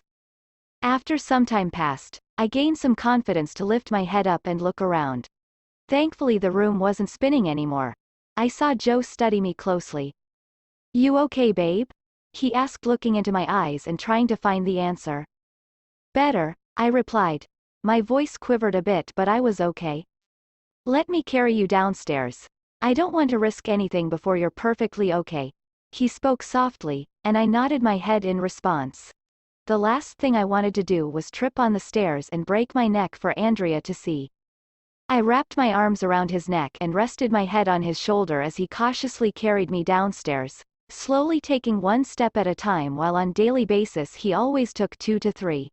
After some time passed, I gained some confidence to lift my head up and look around. Thankfully the room wasn't spinning anymore. I saw Joe study me closely. You okay, babe? He asked, looking into my eyes and trying to find the answer. Better, I replied. My voice quivered a bit but I was okay. Let me carry you downstairs. I don't want to risk anything before you're perfectly okay. He spoke softly, and I nodded my head in response. The last thing I wanted to do was trip on the stairs and break my neck for Andrea to see. I wrapped my arms around his neck and rested my head on his shoulder as he cautiously carried me downstairs, slowly taking one step at a time while on daily basis he always took 2 to 3.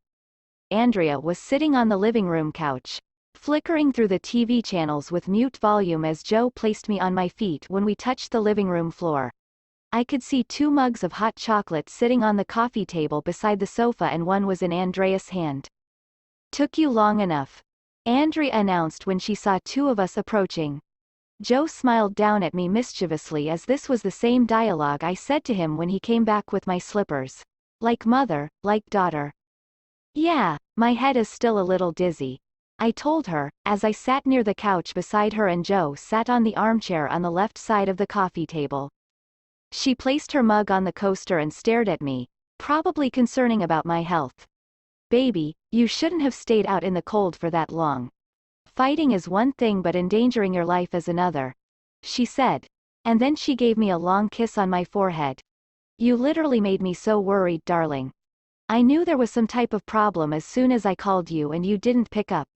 Andrea was sitting on the living room couch, flickering through the TV channels with mute volume as Joe placed me on my feet when we touched the living room floor. I could see 2 mugs of hot chocolate sitting on the coffee table beside the sofa and one was in Andrea's hand. Took you long enough, Andrea announced when she saw 2 of us approaching. Joe smiled down at me mischievously as this was the same dialogue I said to him when he came back with my slippers. Like mother, like daughter. Yeah, my head is still a little dizzy, I told her, as I sat near the couch beside her and Joe sat on the armchair on the left side of the coffee table. She placed her mug on the coaster and stared at me, probably concerning about my health. Baby, you shouldn't have stayed out in the cold for that long. Fighting is one thing but endangering your life is another, she said. And then she gave me a long kiss on my forehead. You literally made me so worried, darling. I knew there was some type of problem as soon as I called you and you didn't pick up.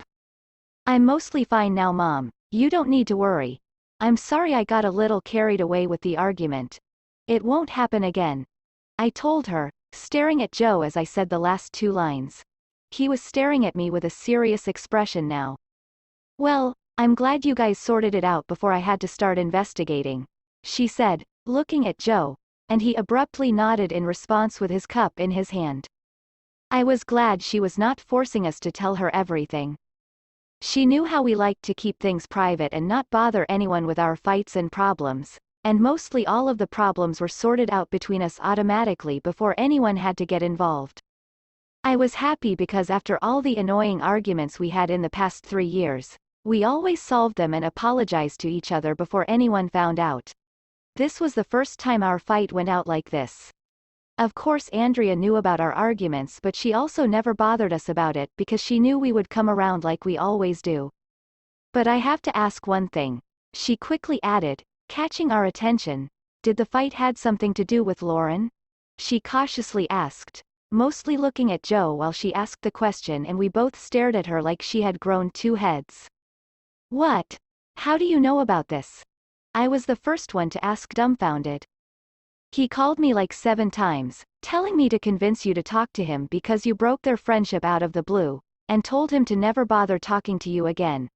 I'm mostly fine now, Mom. You don't need to worry. I'm sorry I got a little carried away with the argument. It won't happen again, I told her, staring at Joe as I said the last 2 lines. He was staring at me with a serious expression now. Well, I'm glad you guys sorted it out before I had to start investigating, she said, looking at Joe, and he abruptly nodded in response with his cup in his hand. I was glad she was not forcing us to tell her everything. She knew how we liked to keep things private and not bother anyone with our fights and problems, and mostly all of the problems were sorted out between us automatically before anyone had to get involved. I was happy because after all the annoying arguments we had in the past 3 years, we always solved them and apologized to each other before anyone found out. This was the first time our fight went out like this. Of course Andrea knew about our arguments, but she also never bothered us about it because she knew we would come around like we always do. But I have to ask one thing, she quickly added, catching our attention. Did the fight had something to do with Lauren? She cautiously asked, mostly looking at Joe while she asked the question, and we both stared at her like she had grown 2 heads. What? How do you know about this? I was the first one to ask, dumbfounded. He called me like 7 times, telling me to convince you to talk to him because you broke their friendship out of the blue, and told him to never bother talking to you again.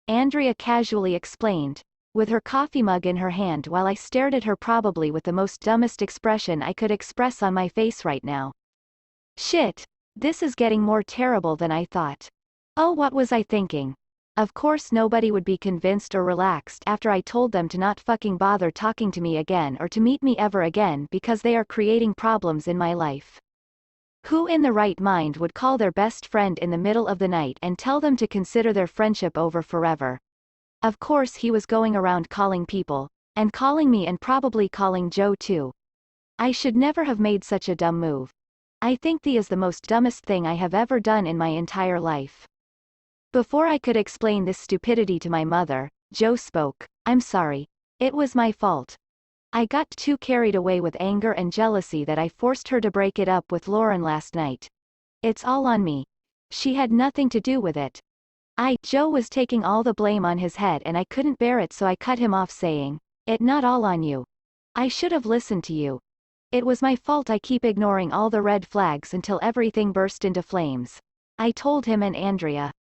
Andrea casually explained, with her coffee mug in her hand while I stared at her probably with the most dumbest expression I could express on my face right now. Shit. This is getting more terrible than I thought. Oh, what was I thinking? Of course nobody would be convinced or relaxed after I told them to not fucking bother talking to me again or to meet me ever again because they are creating problems in my life. Who in the right mind would call their best friend in the middle of the night and tell them to consider their friendship over forever? Of course he was going around calling people, and calling me and probably calling Joe too. I should never have made such a dumb move. I think this is the most dumbest thing I have ever done in my entire life. Before I could explain this stupidity to my mother, Joe spoke. I'm sorry. It was my fault. I got too carried away with anger and jealousy that I forced her to break it up with Lauren last night. It's all on me. She had nothing to do with it. Joe was taking all the blame on his head and I couldn't bear it, so I cut him off saying, "It not all on you. I should have listened to you. It was my fault, I keep ignoring all the red flags until everything burst into flames." I told him and Andrea.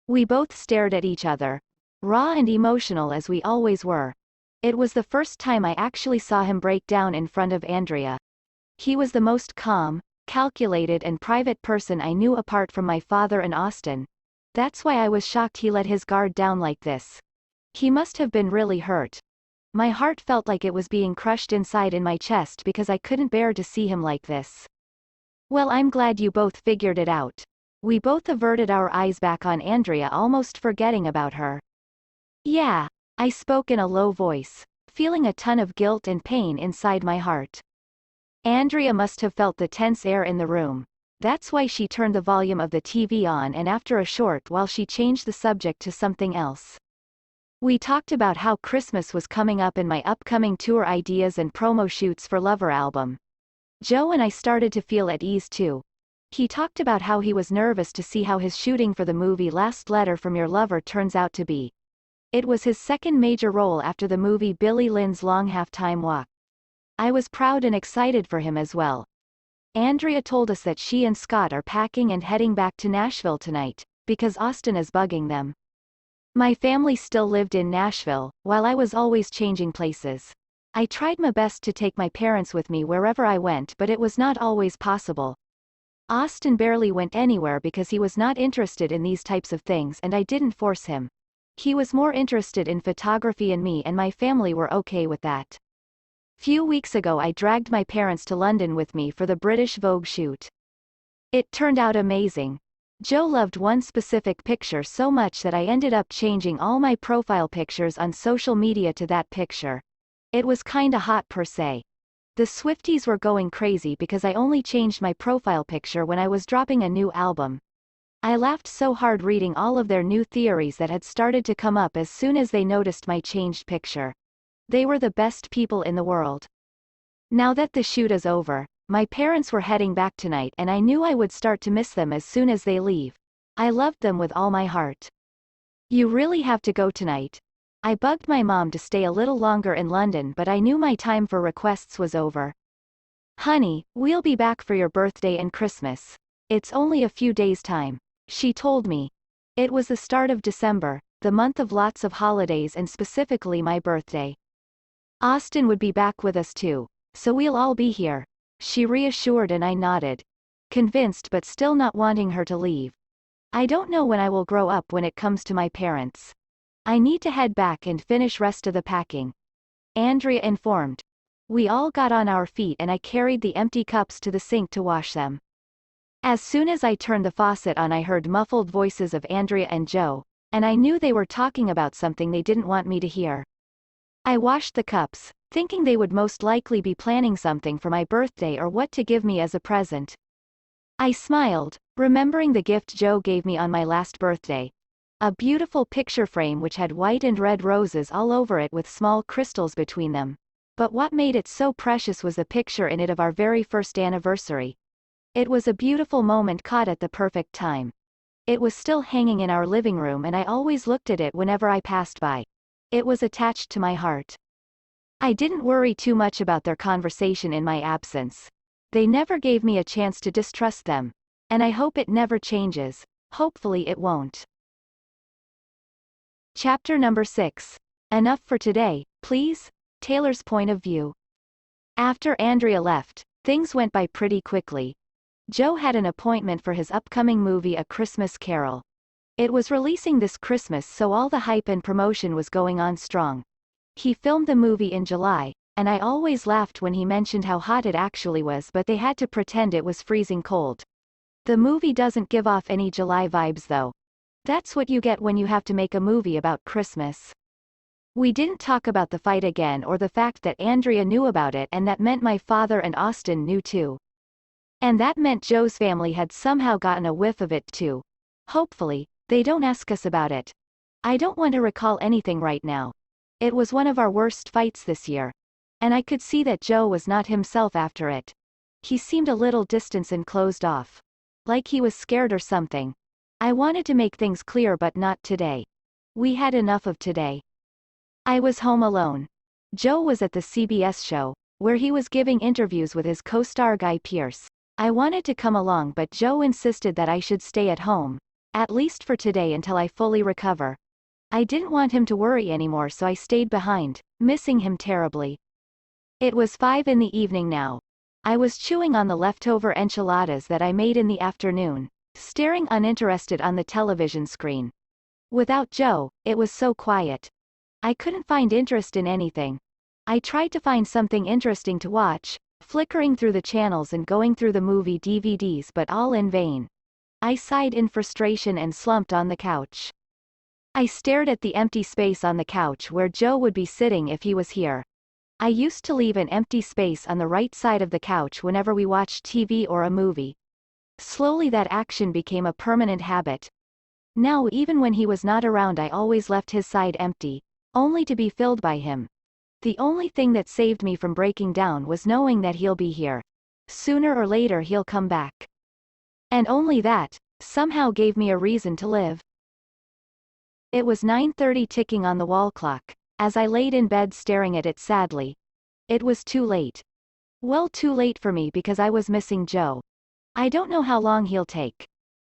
We both stared at each other, raw and emotional as we always were. It was the first time I actually saw him break down in front of Andrea. He was the most calm, calculated and private person I knew apart from my father and Austin. That's why I was shocked he let his guard down like this. He must have been really hurt. My heart felt like it was being crushed inside in my chest because I couldn't bear to see him like this. Well, I'm glad you both figured it out. We both averted our eyes back on Andrea, almost forgetting about her. Yeah, I spoke in a low voice, feeling a ton of guilt and pain inside my heart. Andrea must have felt the tense air in the room. That's why she turned the volume of the TV on, and after a short while she changed the subject to something else. We talked about how Christmas was coming up and my upcoming tour ideas and promo shoots for Lover album. Joe and I started to feel at ease too. He talked about how he was nervous to see how his shooting for the movie Last Letter from Your Lover turns out to be. It was his second major role after the movie Billy Lynn's Long Half-Time Walk. I was proud and excited for him as well. Andrea told us that she and Scott are packing and heading back to Nashville tonight, because Austin is bugging them. My family still lived in Nashville, while I was always changing places. I tried my best to take my parents with me wherever I went, but it was not always possible. Austin barely went anywhere because he was not interested in these types of things, and I didn't force him. He was more interested in photography, and me and my family were okay with that. Few weeks ago I dragged my parents to London with me for the British Vogue shoot. It turned out amazing. Joe loved one specific picture so much that I ended up changing all my profile pictures on social media to that picture. It was kinda hot per se. The Swifties were going crazy because I only changed my profile picture when I was dropping a new album. I laughed so hard reading all of their new theories that had started to come up as soon as they noticed my changed picture. They were the best people in the world. Now that the shoot is over, my parents were heading back tonight and I knew I would start to miss them as soon as they leave. I loved them with all my heart. You really have to go tonight. I bugged my mom to stay a little longer in London, but I knew my time for requests was over. Honey, we'll be back for your birthday and Christmas. It's only a few days' time, she told me. It was the start of December, the month of lots of holidays and specifically my birthday. Austin would be back with us too, so we'll all be here, she reassured, and I nodded. Convinced but still not wanting her to leave. I don't know when I will grow up when it comes to my parents. I need to head back and finish rest of the packing. Andrea informed. We all got on our feet and I carried the empty cups to the sink to wash them. As soon as I turned the faucet on, I heard muffled voices of Andrea and Joe, and I knew they were talking about something they didn't want me to hear. I washed the cups, thinking they would most likely be planning something for my birthday or what to give me as a present. I smiled, remembering the gift Joe gave me on my last birthday. A beautiful picture frame which had white and red roses all over it with small crystals between them. But what made it so precious was the picture in it of our very first anniversary. It was a beautiful moment caught at the perfect time. It was still hanging in our living room and I always looked at it whenever I passed by. It was attached to my heart. I didn't worry too much about their conversation in my absence. They never gave me a chance to distrust them. And I hope it never changes. Hopefully it won't. Chapter number 6. Enough for today, please? Taylor's point of view. After Andrea left, things went by pretty quickly. Joe had an appointment for his upcoming movie A Christmas Carol. It was releasing this Christmas, so all the hype and promotion was going on strong. He filmed the movie in July, and I always laughed when he mentioned how hot it actually was, but they had to pretend it was freezing cold. The movie doesn't give off any July vibes though. That's what you get when you have to make a movie about Christmas. We didn't talk about the fight again or the fact that Andrea knew about it, and that meant my father and Austin knew too. And that meant Joe's family had somehow gotten a whiff of it too. Hopefully, they don't ask us about it. I don't want to recall anything right now. It was one of our worst fights this year. And I could see that Joe was not himself after it. He seemed a little distant and closed off. Like he was scared or something. I wanted to make things clear, but not today. We had enough of today. I was home alone. Joe was at the CBS show, where he was giving interviews with his co-star Guy Pearce. I wanted to come along, but Joe insisted that I should stay at home, at least for today until I fully recover. I didn't want him to worry anymore, so I stayed behind, missing him terribly. It was 5 in the evening now. I was chewing on the leftover enchiladas that I made in the afternoon, staring uninterested on the television screen. Without Joe, it was so quiet. I couldn't find interest in anything. I tried to find something interesting to watch, flickering through the channels and going through the movie DVDs, but all in vain. I sighed in frustration and slumped on the couch. I stared at the empty space on the couch where Joe would be sitting if he was here. I used to leave an empty space on the right side of the couch whenever we watched TV or a movie. Slowly that action became a permanent habit. Now even when he was not around, I always left his side empty, only to be filled by him. The only thing that saved me from breaking down was knowing that he'll be here. Sooner or later he'll come back. And only that, somehow gave me a reason to live. It was 9:30 ticking on the wall clock, as I laid in bed staring at it sadly. It was too late. Well, too late for me because I was missing Joe. I don't know how long he'll take.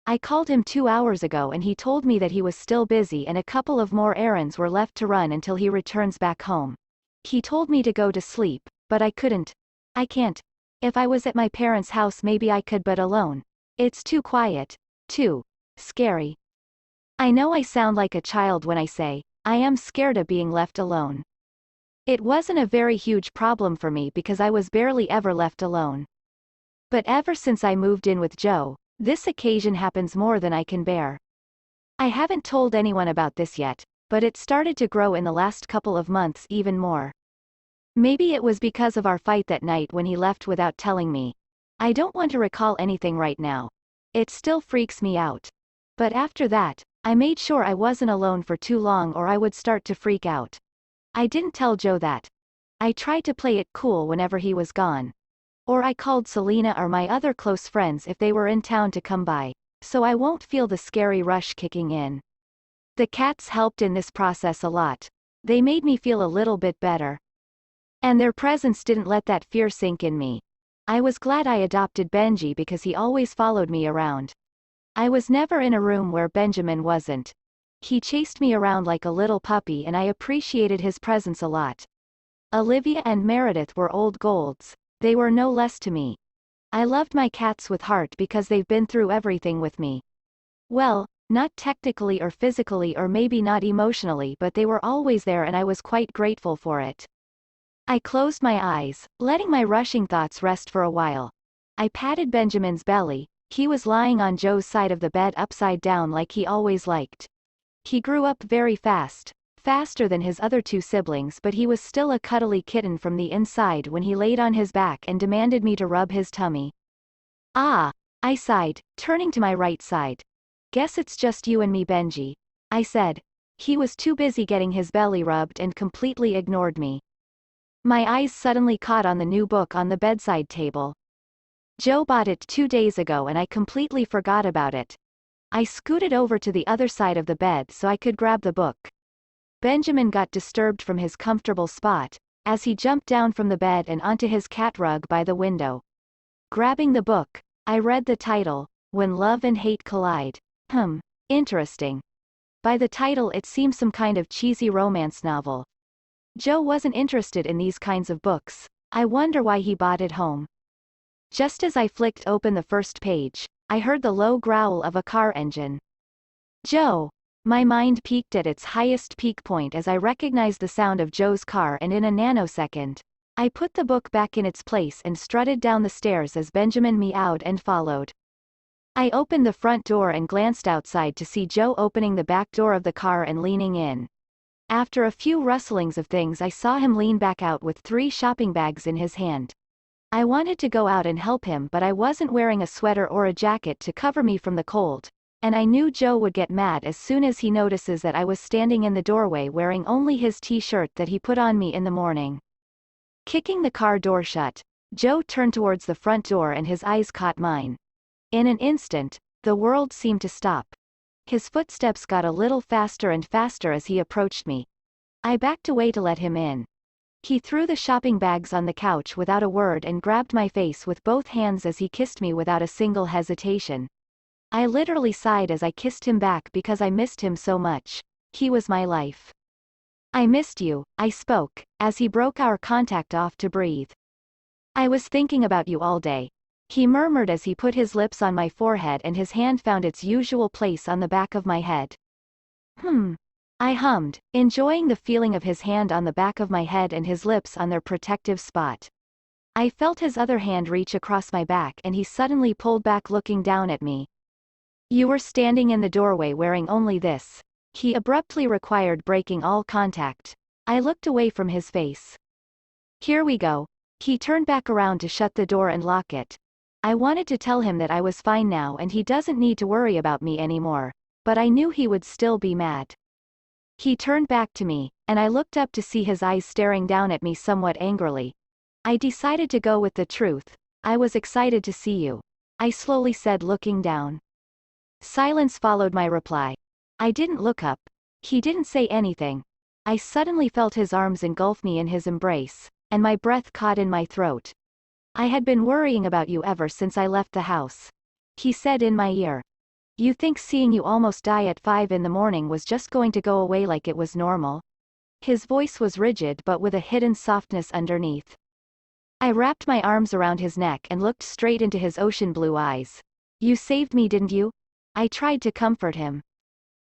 I called him 2 hours ago and he told me that he was still busy and a couple of more errands were left to run until he returns back home. He told me to go to sleep, but I couldn't. I can't. If I was at my parents' house maybe I could, but alone. It's too quiet. Too scary. I know I sound like a child when I say, I am scared of being left alone. It wasn't a very huge problem for me because I was barely ever left alone. But ever since I moved in with Joe, this occasion happens more than I can bear. I haven't told anyone about this yet, but it started to grow in the last couple of months even more. Maybe it was because of our fight that night when he left without telling me. I don't want to recall anything right now. It still freaks me out. But after that, I made sure I wasn't alone for too long or I would start to freak out. I didn't tell Joe that. I tried to play it cool whenever he was gone. Or I called Selena or my other close friends if they were in town to come by, so I won't feel the scary rush kicking in. The cats helped in this process a lot. They made me feel a little bit better. And their presence didn't let that fear sink in me. I was glad I adopted Benji because he always followed me around. I was never in a room where Benjamin wasn't. He chased me around like a little puppy and I appreciated his presence a lot. Olivia and Meredith were old golds. They were no less to me. I loved my cats with heart because they've been through everything with me. Well, not technically or physically or maybe not emotionally, but they were always there and I was quite grateful for it. I closed my eyes, letting my rushing thoughts rest for a while. I patted Benjamin's belly. He was lying on Joe's side of the bed upside down like he always liked. He grew up very fast, faster than his other two siblings, but he was still a cuddly kitten from the inside when he laid on his back and demanded me to rub his tummy. Ah, I sighed, turning to my right side. Guess it's just you and me, Benji, I said. He was too busy getting his belly rubbed and completely ignored me. My eyes suddenly caught on the new book on the bedside table. Joe bought it 2 days ago and I completely forgot about it. I scooted over to the other side of the bed so I could grab the book. Benjamin got disturbed from his comfortable spot, as he jumped down from the bed and onto his cat rug by the window. Grabbing the book, I read the title, When Love and Hate Collide. Interesting. By the title it seemed some kind of cheesy romance novel. Joe wasn't interested in these kinds of books. I wonder why he bought it home. Just as I flicked open the first page, I heard the low growl of a car engine. Joe! My mind peaked at its highest peak point as I recognized the sound of Joe's car, and in a nanosecond, I put the book back in its place and strutted down the stairs as Benjamin meowed and followed. I opened the front door and glanced outside to see Joe opening the back door of the car and leaning in. After a few rustlings of things, I saw him lean back out with 3 shopping bags in his hand. I wanted to go out and help him, but I wasn't wearing a sweater or a jacket to cover me from the cold, and I knew Joe would get mad as soon as he notices that I was standing in the doorway wearing only his t-shirt that he put on me in the morning. Kicking the car door shut, Joe turned towards the front door and his eyes caught mine. In an instant, the world seemed to stop. His footsteps got a little faster and faster as he approached me. I backed away to let him in. He threw the shopping bags on the couch without a word and grabbed my face with both hands as he kissed me without a single hesitation. I literally sighed as I kissed him back because I missed him so much. He was my life. I missed you, I spoke, as he broke our contact off to breathe. I was thinking about you all day, he murmured as he put his lips on my forehead and his hand found its usual place on the back of my head. I hummed, enjoying the feeling of his hand on the back of my head and his lips on their protective spot. I felt his other hand reach across my back and he suddenly pulled back, looking down at me. You were standing in the doorway wearing only this, he abruptly required, breaking all contact. I looked away from his face. Here we go. He turned back around to shut the door and lock it. I wanted to tell him that I was fine now and he doesn't need to worry about me anymore, but I knew he would still be mad. He turned back to me, and I looked up to see his eyes staring down at me somewhat angrily. I decided to go with the truth. I was excited to see you, I slowly said, looking down. Silence followed my reply. I didn't look up. He didn't say anything. I suddenly felt his arms engulf me in his embrace, and my breath caught in my throat. I had been worrying about you ever since I left the house, he said in my ear. You think seeing you almost die at 5 in the morning was just going to go away like it was normal? His voice was rigid but with a hidden softness underneath. I wrapped my arms around his neck and looked straight into his ocean blue eyes. You saved me, didn't you? I tried to comfort him.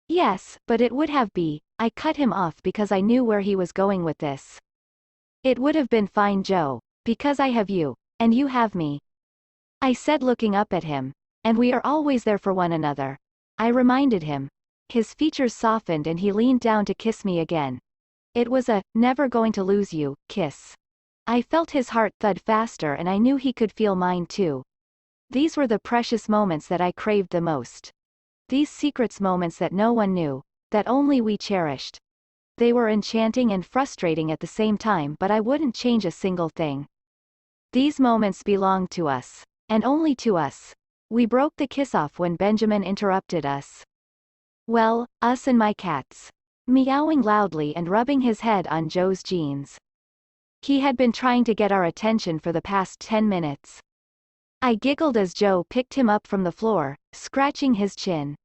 Yes, but it would have been. I cut him off because I knew where he was going with this. It would have been fine, Joe, because I have you, and you have me, I said, looking up at him. And we are always there for one another, I reminded him. His features softened and he leaned down to kiss me again. It was a never going to lose you kiss. I felt his heart thud faster and I knew he could feel mine too. These were the precious moments that I craved the most. These secrets, moments that no one knew, that only we cherished. They were enchanting and frustrating at the same time, but I wouldn't change a single thing. These moments belonged to us, and only to us. We broke the kiss off when Benjamin interrupted us. Well, us and my cats. Meowing loudly and rubbing his head on Joe's jeans. He had been trying to get our attention for the past 10 minutes. I giggled as Joe picked him up from the floor, scratching his chin.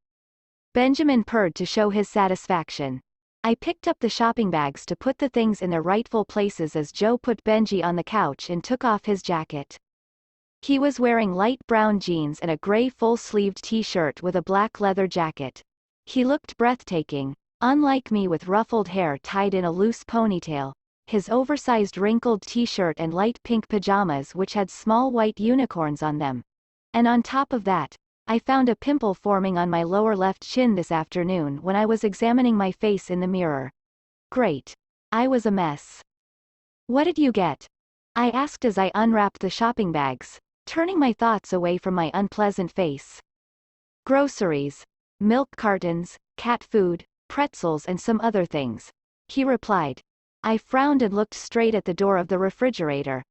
Benjamin purred to show his satisfaction. I picked up the shopping bags to put the things in their rightful places as Joe put Benji on the couch and took off his jacket. He was wearing light brown jeans and a gray full-sleeved t-shirt with a black leather jacket. He looked breathtaking, unlike me, with ruffled hair tied in a loose ponytail. his oversized wrinkled t-shirt and light pink pajamas which had small white unicorns on them. And on top of that, I found a pimple forming on my lower left chin this afternoon when I was examining my face in the mirror. Great. I was a mess. What did you get? I asked as I unwrapped the shopping bags, turning my thoughts away from my unpleasant face. Groceries. Milk cartons, cat food, pretzels and some other things, he replied. I frowned and looked straight at the door of the refrigerator.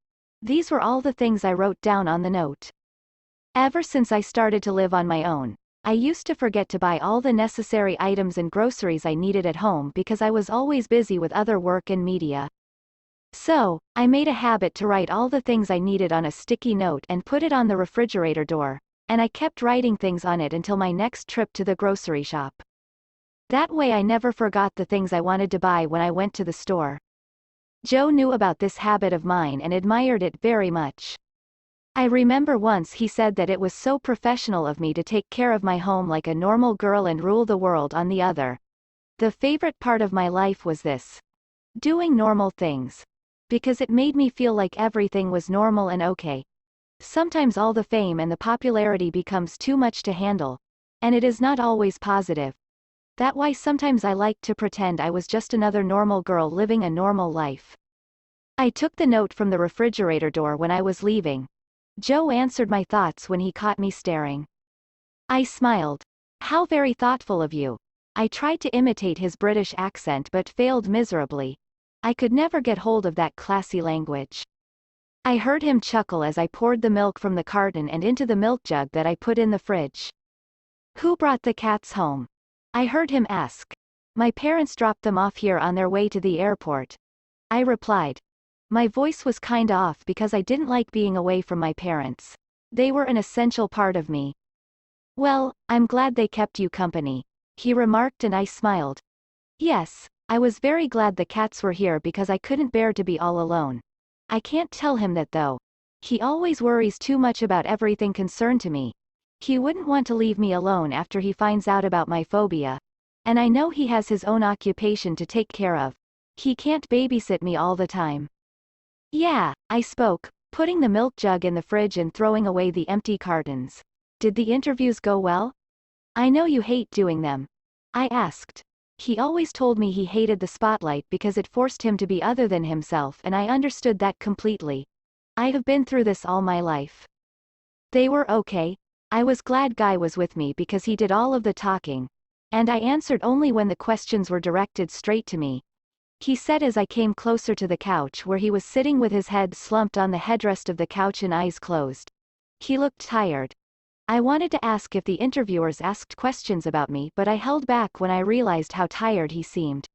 These were all the things I wrote down on the note. Ever since I started to live on my own, I used to forget to buy all the necessary items and groceries I needed at home because I was always busy with other work and media. So, I made a habit to write all the things I needed on a sticky note and put it on the refrigerator door, and I kept writing things on it until my next trip to the grocery shop. That way I never forgot the things I wanted to buy when I went to the store. Joe knew about this habit of mine and admired it very much. I remember once he said that it was so professional of me to take care of my home like a normal girl and rule the world on the other. The favorite part of my life was this. Doing normal things. Because it made me feel like everything was normal and okay. Sometimes all the fame and the popularity becomes too much to handle. And it is not always positive. That's why sometimes I liked to pretend I was just another normal girl living a normal life. I took the note from the refrigerator door when I was leaving. Joe answered my thoughts when he caught me staring. I smiled. How very thoughtful of you. I tried to imitate his British accent but failed miserably. I could never get hold of that classy language. I heard him chuckle as I poured the milk from the carton and into the milk jug that I put in the fridge. Who brought the cats home? I heard him ask. My parents dropped them off here on their way to the airport. I replied. My voice was kinda off because I didn't like being away from my parents. They were an essential part of me. Well, I'm glad they kept you company, he remarked, and I smiled. Yes, I was very glad the cats were here because I couldn't bear to be all alone. I can't tell him that though. He always worries too much about everything concerned to me. He wouldn't want to leave me alone after he finds out about my phobia. And I know he has his own occupation to take care of. He can't babysit me all the time. Yeah, I spoke, putting the milk jug in the fridge and throwing away the empty cartons. Did the interviews go well? I know you hate doing them. I asked. He always told me he hated the spotlight because it forced him to be other than himself, and I understood that completely. I have been through this all my life. They were okay. I was glad Guy was with me because he did all of the talking. And I answered only when the questions were directed straight to me. He said as I came closer to the couch where he was sitting with his head slumped on the headrest of the couch and eyes closed. He looked tired. I wanted to ask if the interviewers asked questions about me, but I held back when I realized how tired he seemed.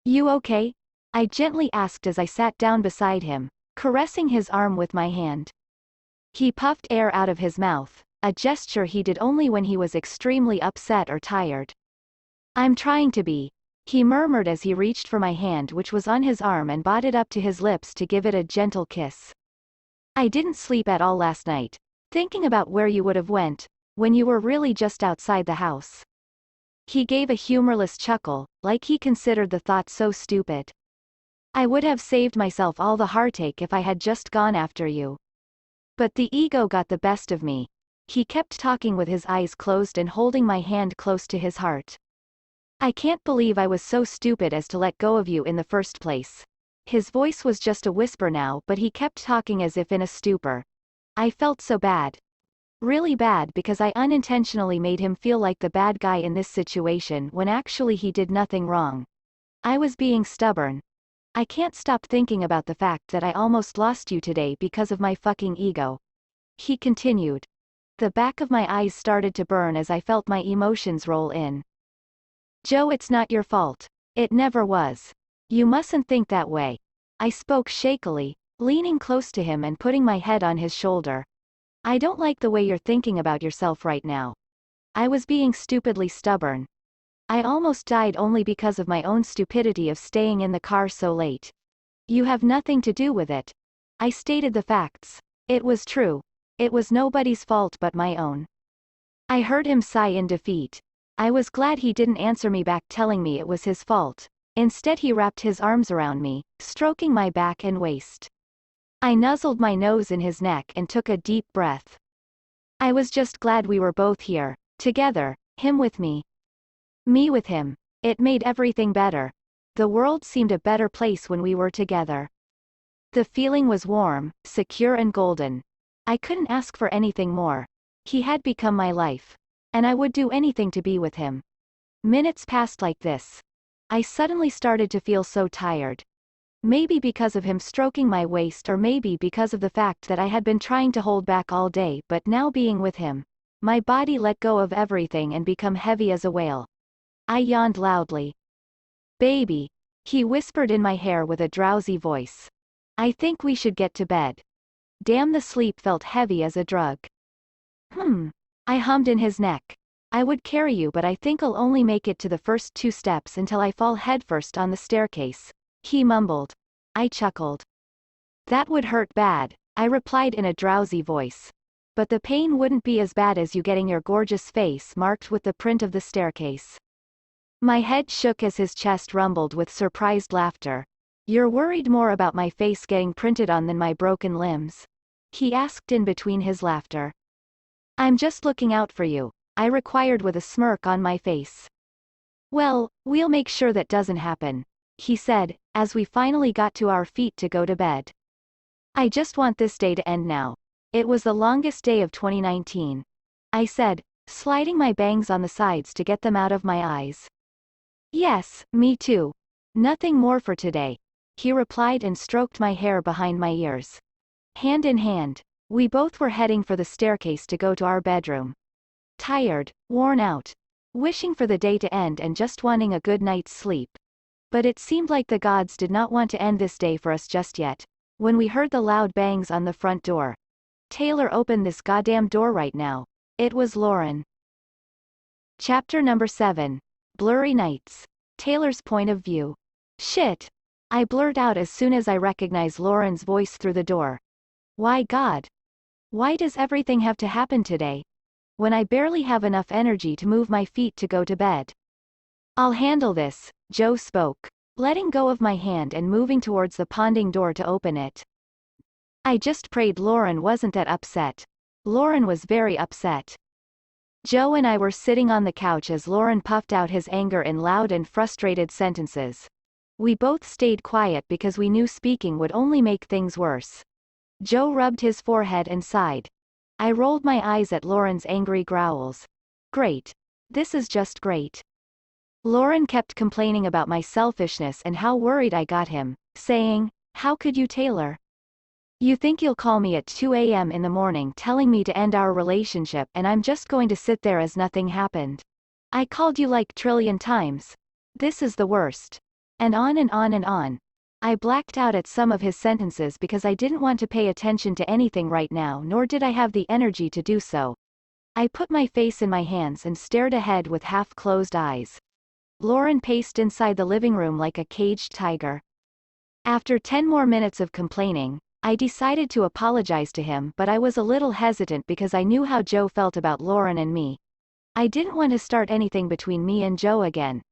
You okay? I gently asked as I sat down beside him, caressing his arm with my hand. He puffed air out of his mouth, a gesture he did only when he was extremely upset or tired. I'm trying to be, he murmured as he reached for my hand which was on his arm and brought it up to his lips to give it a gentle kiss. I didn't sleep at all last night, thinking about where you would have went, when you were really just outside the house. He gave a humorless chuckle, like he considered the thought so stupid. I would have saved myself all the heartache if I had just gone after you. But the ego got the best of me. He kept talking with his eyes closed and holding my hand close to his heart. I can't believe I was so stupid as to let go of you in the first place. His voice was just a whisper now, but he kept talking as if in a stupor. I felt so bad. Really bad, because I unintentionally made him feel like the bad guy in this situation when actually he did nothing wrong. I was being stubborn. I can't stop thinking about the fact that I almost lost you today because of my fucking ego. He continued. The back of my eyes started to burn as I felt my emotions roll in. Joe, it's not your fault. It never was. You mustn't think that way. I spoke shakily, leaning close to him and putting my head on his shoulder. I don't like the way you're thinking about yourself right now. I was being stupidly stubborn. I almost died only because of my own stupidity of staying in the car so late. You have nothing to do with it. I stated the facts. It was true. It was nobody's fault but my own. I heard him sigh in defeat. I was glad he didn't answer me back telling me it was his fault. Instead he wrapped his arms around me, stroking my back and waist. I nuzzled my nose in his neck and took a deep breath. I was just glad we were both here, together, him with me with him. It made everything better. The world seemed a better place when we were together. The feeling was warm, secure and golden. I couldn't ask for anything more. He had become my life. And I would do anything to be with him. Minutes passed like this. I suddenly started to feel so tired. Maybe because of him stroking my waist, or maybe because of the fact that I had been trying to hold back all day, but now being with him, my body let go of everything and become heavy as a whale. I yawned loudly. Baby, he whispered in my hair with a drowsy voice. I think we should get to bed. Damn, the sleep felt heavy as a drug. I hummed in his neck. I would carry you, but I think I'll only make it to the first 2 steps until I fall headfirst on the staircase, he mumbled. I chuckled. That would hurt bad, I replied in a drowsy voice. But the pain wouldn't be as bad as you getting your gorgeous face marked with the print of the staircase. My head shook as his chest rumbled with surprised laughter. You're worried more about my face getting printed on than my broken limbs? He asked in between his laughter. I'm just looking out for you, I required with a smirk on my face. Well, we'll make sure that doesn't happen, he said, as we finally got to our feet to go to bed. I just want this day to end now. It was the longest day of 2019. I said, sliding my bangs on the sides to get them out of my eyes. Yes, me too. Nothing more for today, he replied and stroked my hair behind my ears. Hand in hand, we both were heading for the staircase to go to our bedroom. Tired, worn out, wishing for the day to end and just wanting a good night's sleep. But it seemed like the gods did not want to end this day for us just yet, when we heard the loud bangs on the front door. Taylor, open this goddamn door right now. It was Lauren. Chapter number 7. Blurry Nights. Taylor's point of view. Shit, I blurted out as soon as I recognized Lauren's voice through the door. Why God? Why does everything have to happen today? When I barely have enough energy to move my feet to go to bed. I'll handle this, Joe spoke, letting go of my hand and moving towards the ponding door to open it. I just prayed Lauren wasn't that upset. Lauren was very upset. Joe and I were sitting on the couch as Lauren puffed out his anger in loud and frustrated sentences. We both stayed quiet because we knew speaking would only make things worse. Joe rubbed his forehead and sighed. I rolled my eyes at Lauren's angry growls. Great. This is just great. Lauren kept complaining about my selfishness and how worried I got him, saying, how could you, Taylor? You think you'll call me at 2 a.m. in the morning telling me to end our relationship and I'm just going to sit there as nothing happened? I called you like trillion times. This is the worst. And on and on and on. I blacked out at some of his sentences because I didn't want to pay attention to anything right now, nor did I have the energy to do so. I put my face in my hands and stared ahead with half-closed eyes. Lauren paced inside the living room like a caged tiger. After 10 more minutes of complaining, I decided to apologize to him, but I was a little hesitant because I knew how Joe felt about Lauren and me. I didn't want to start anything between me and Joe again.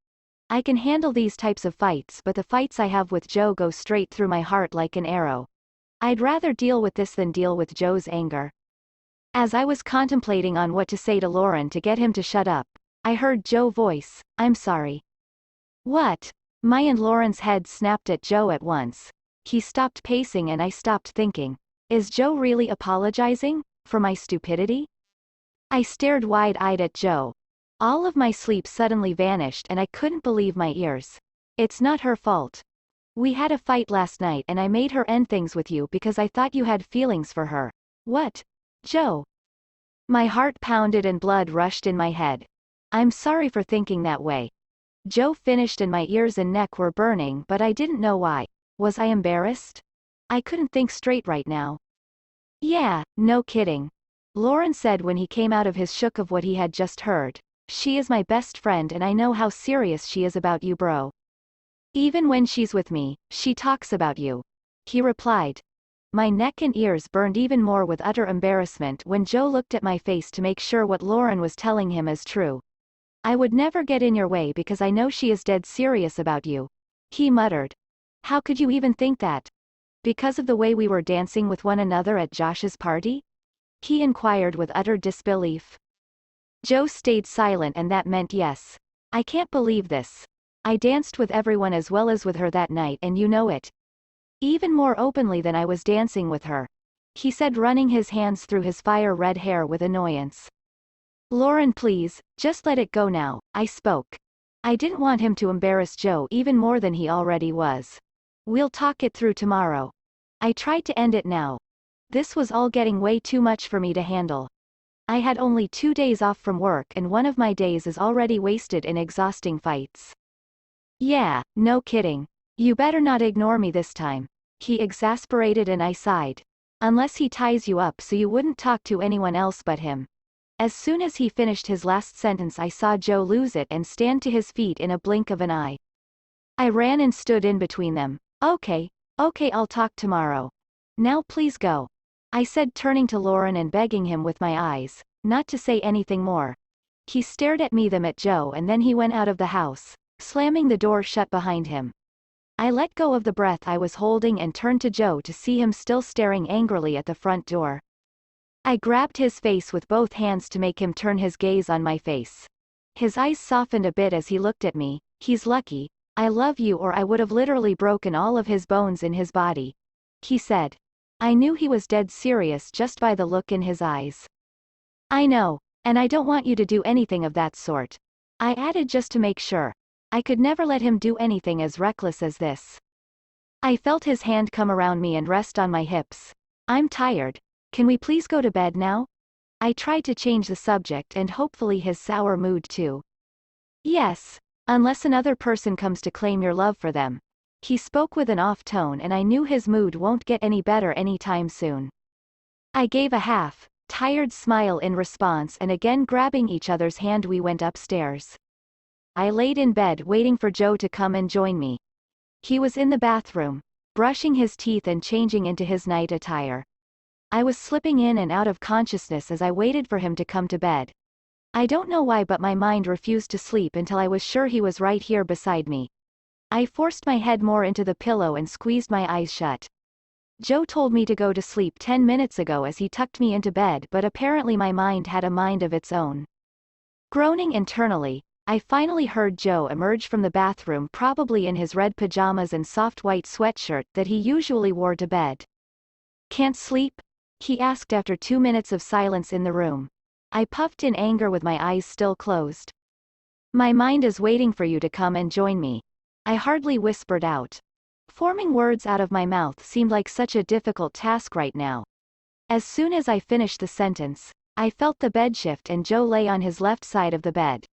I can handle these types of fights, but the fights I have with Joe go straight through my heart like an arrow. I'd rather deal with this than deal with Joe's anger. As I was contemplating on what to say to Lauren to get him to shut up, I heard Joe's voice. I'm sorry. What? My and Lauren's head snapped at Joe at once. He stopped pacing and I stopped thinking. Is Joe really apologizing for my stupidity? I stared wide-eyed at Joe. All of my sleep suddenly vanished and I couldn't believe my ears. It's not her fault. We had a fight last night and I made her end things with you because I thought you had feelings for her. What? Joe? My heart pounded and blood rushed in my head. I'm sorry for thinking that way. Joe finished and my ears and neck were burning, but I didn't know why. Was I embarrassed? I couldn't think straight right now. Yeah, no kidding. Lauren said when he came out of his shock of what he had just heard. She is my best friend and I know how serious she is about you, bro. Even when she's with me, she talks about you. He replied. My neck and ears burned even more with utter embarrassment when Joe looked at my face to make sure what Lauren was telling him is true. I would never get in your way because I know she is dead serious about you. He muttered. How could you even think that? Because of the way we were dancing with one another at Josh's party? He inquired with utter disbelief. Joe stayed silent, and that meant yes. I can't believe this. I danced with everyone as well as with her that night, and you know it. Even more openly than I was dancing with her. He said, running his hands through his fire-red hair with annoyance. Lauren, please, just let it go now, I spoke. I didn't want him to embarrass Joe even more than he already was. We'll talk it through tomorrow. I tried to end it now. This was all getting way too much for me to handle. I had only 2 days off from work, and one of my days is already wasted in exhausting fights. Yeah, no kidding. You better not ignore me this time. He exasperated, and I sighed. Unless he ties you up so you wouldn't talk to anyone else but him. As soon as he finished his last sentence, I saw Joe lose it and stand to his feet in a blink of an eye. I ran and stood in between them. Okay, I'll talk tomorrow. Now please go. I said, turning to Lauren and begging him with my eyes not to say anything more. He stared at me, then at Joe, and then he went out of the house, slamming the door shut behind him. I let go of the breath I was holding and turned to Joe to see him still staring angrily at the front door. I grabbed his face with both hands to make him turn his gaze on my face. His eyes softened a bit as he looked at me. He's lucky. I love you, or I would have literally broken all of his bones in his body. He said. I knew he was dead serious just by the look in his eyes. I know, and I don't want you to do anything of that sort. I added, just to make sure. I could never let him do anything as reckless as this. I felt his hand come around me and rest on my hips. I'm tired. Can we please go to bed now? I tried to change the subject, and hopefully his sour mood too. Yes. Unless another person comes to claim your love for them. He spoke with an off tone, and I knew his mood won't get any better anytime soon. I gave a half-tired smile in response, and again grabbing each other's hand we went upstairs. I laid in bed waiting for Joe to come and join me. He was in the bathroom, brushing his teeth and changing into his night attire. I was slipping in and out of consciousness as I waited for him to come to bed. I don't know why, but my mind refused to sleep until I was sure he was right here beside me. I forced my head more into the pillow and squeezed my eyes shut. Joe told me to go to sleep 10 minutes ago as he tucked me into bed, but apparently my mind had a mind of its own. Groaning internally, I finally heard Joe emerge from the bathroom, probably in his red pajamas and soft white sweatshirt that he usually wore to bed. Can't sleep? He asked after 2 minutes of silence in the room. I puffed in anger with my eyes still closed. My mind is waiting for you to come and join me. I hardly whispered out. Forming words out of my mouth seemed like such a difficult task right now. As soon as I finished the sentence, I felt the bed shift and Joe lay on his left side of the bed.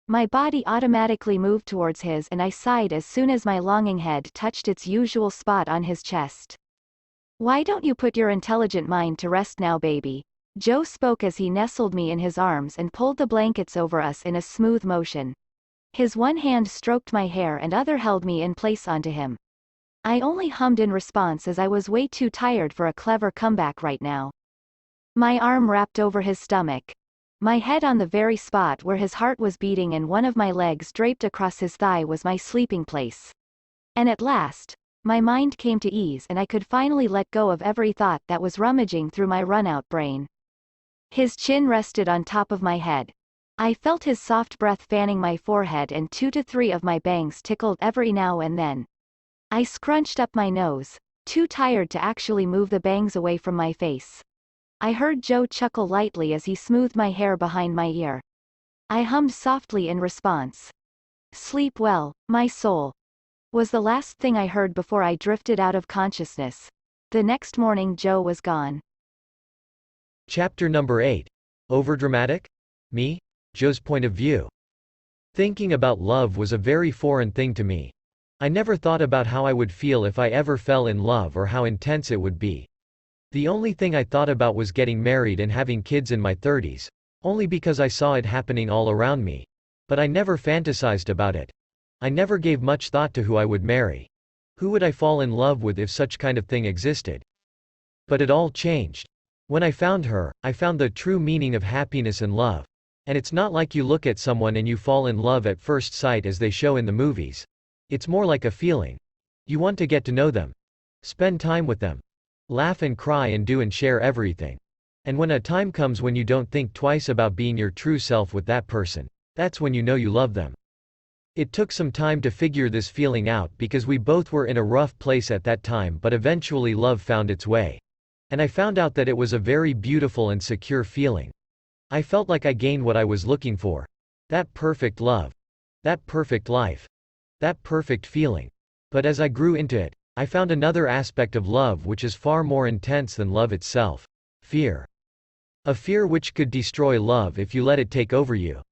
My body automatically moved towards his, and I sighed as soon as my longing head touched its usual spot on his chest. Why don't you put your intelligent mind to rest now, baby? Joe spoke as he nestled me in his arms and pulled the blankets over us in a smooth motion. His one hand stroked my hair and other held me in place onto him. I only hummed in response as I was way too tired for a clever comeback right now. My arm wrapped over his stomach. My head on the very spot where his heart was beating, and one of my legs draped across his thigh was my sleeping place. And at last, my mind came to ease and I could finally let go of every thought that was rummaging through my run-out brain. His chin rested on top of my head. I felt his soft breath fanning my forehead, and 2 to 3 of my bangs tickled every now and then. I scrunched up my nose, too tired to actually move the bangs away from my face. I heard Joe chuckle lightly as he smoothed my hair behind my ear. I hummed softly in response. Sleep well, my soul, was the last thing I heard before I drifted out of consciousness. The next morning Joe was gone. Chapter number 8. Overdramatic? Me? Joe's point of view. Thinking about love was a very foreign thing to me. I never thought about how I would feel if I ever fell in love or how intense it would be. The only thing I thought about was getting married and having kids in my 30s, only because I saw it happening all around me. But I never fantasized about it. I never gave much thought to who I would marry. Who would I fall in love with if such kind of thing existed? But it all changed. When I found her, I found the true meaning of happiness and love. And it's not like you look at someone and you fall in love at first sight as they show in the movies. It's more like a feeling. You want to get to know them. Spend time with them. Laugh and cry and do and share everything. And when a time comes when you don't think twice about being your true self with that person, that's when you know you love them. It took some time to figure this feeling out because we both were in a rough place at that time, but eventually love found its way. And I found out that it was a very beautiful and secure feeling. I felt like I gained what I was looking for. That perfect love. That perfect life. That perfect feeling. But as I grew into it, I found another aspect of love which is far more intense than love itself. Fear. A fear which could destroy love if you let it take over you.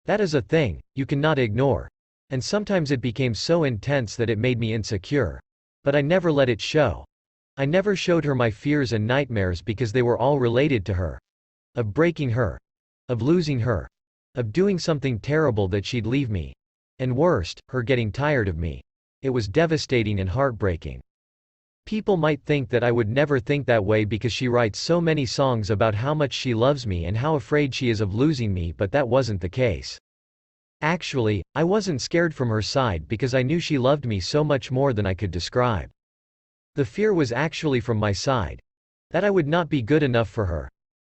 That is a thing you cannot ignore. And sometimes it became so intense that it made me insecure. But I never let it show. I never showed her my fears and nightmares because they were all related to her. Of breaking her. Of losing her. Of doing something terrible that she'd leave me. And worst, her getting tired of me. It was devastating and heartbreaking. People might think that I would never think that way because she writes so many songs about how much she loves me and how afraid she is of losing me, but that wasn't the case. Actually, I wasn't scared from her side because I knew she loved me so much more than I could describe. The fear was actually from my side. That I would not be good enough for her.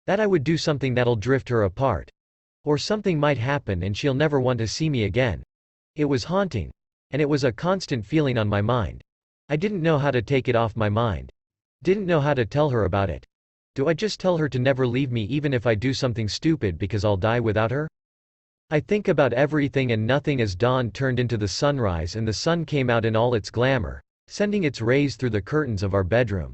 That I would do something that'll drift her apart. Or something might happen and she'll never want to see me again. It was haunting. And it was a constant feeling on my mind. I didn't know how to take it off my mind. Didn't know how to tell her about it. Do I just tell her to never leave me even if I do something stupid because I'll die without her? I think about everything and nothing as dawn turned into the sunrise and the sun came out in all its glamour, sending its rays through the curtains of our bedroom.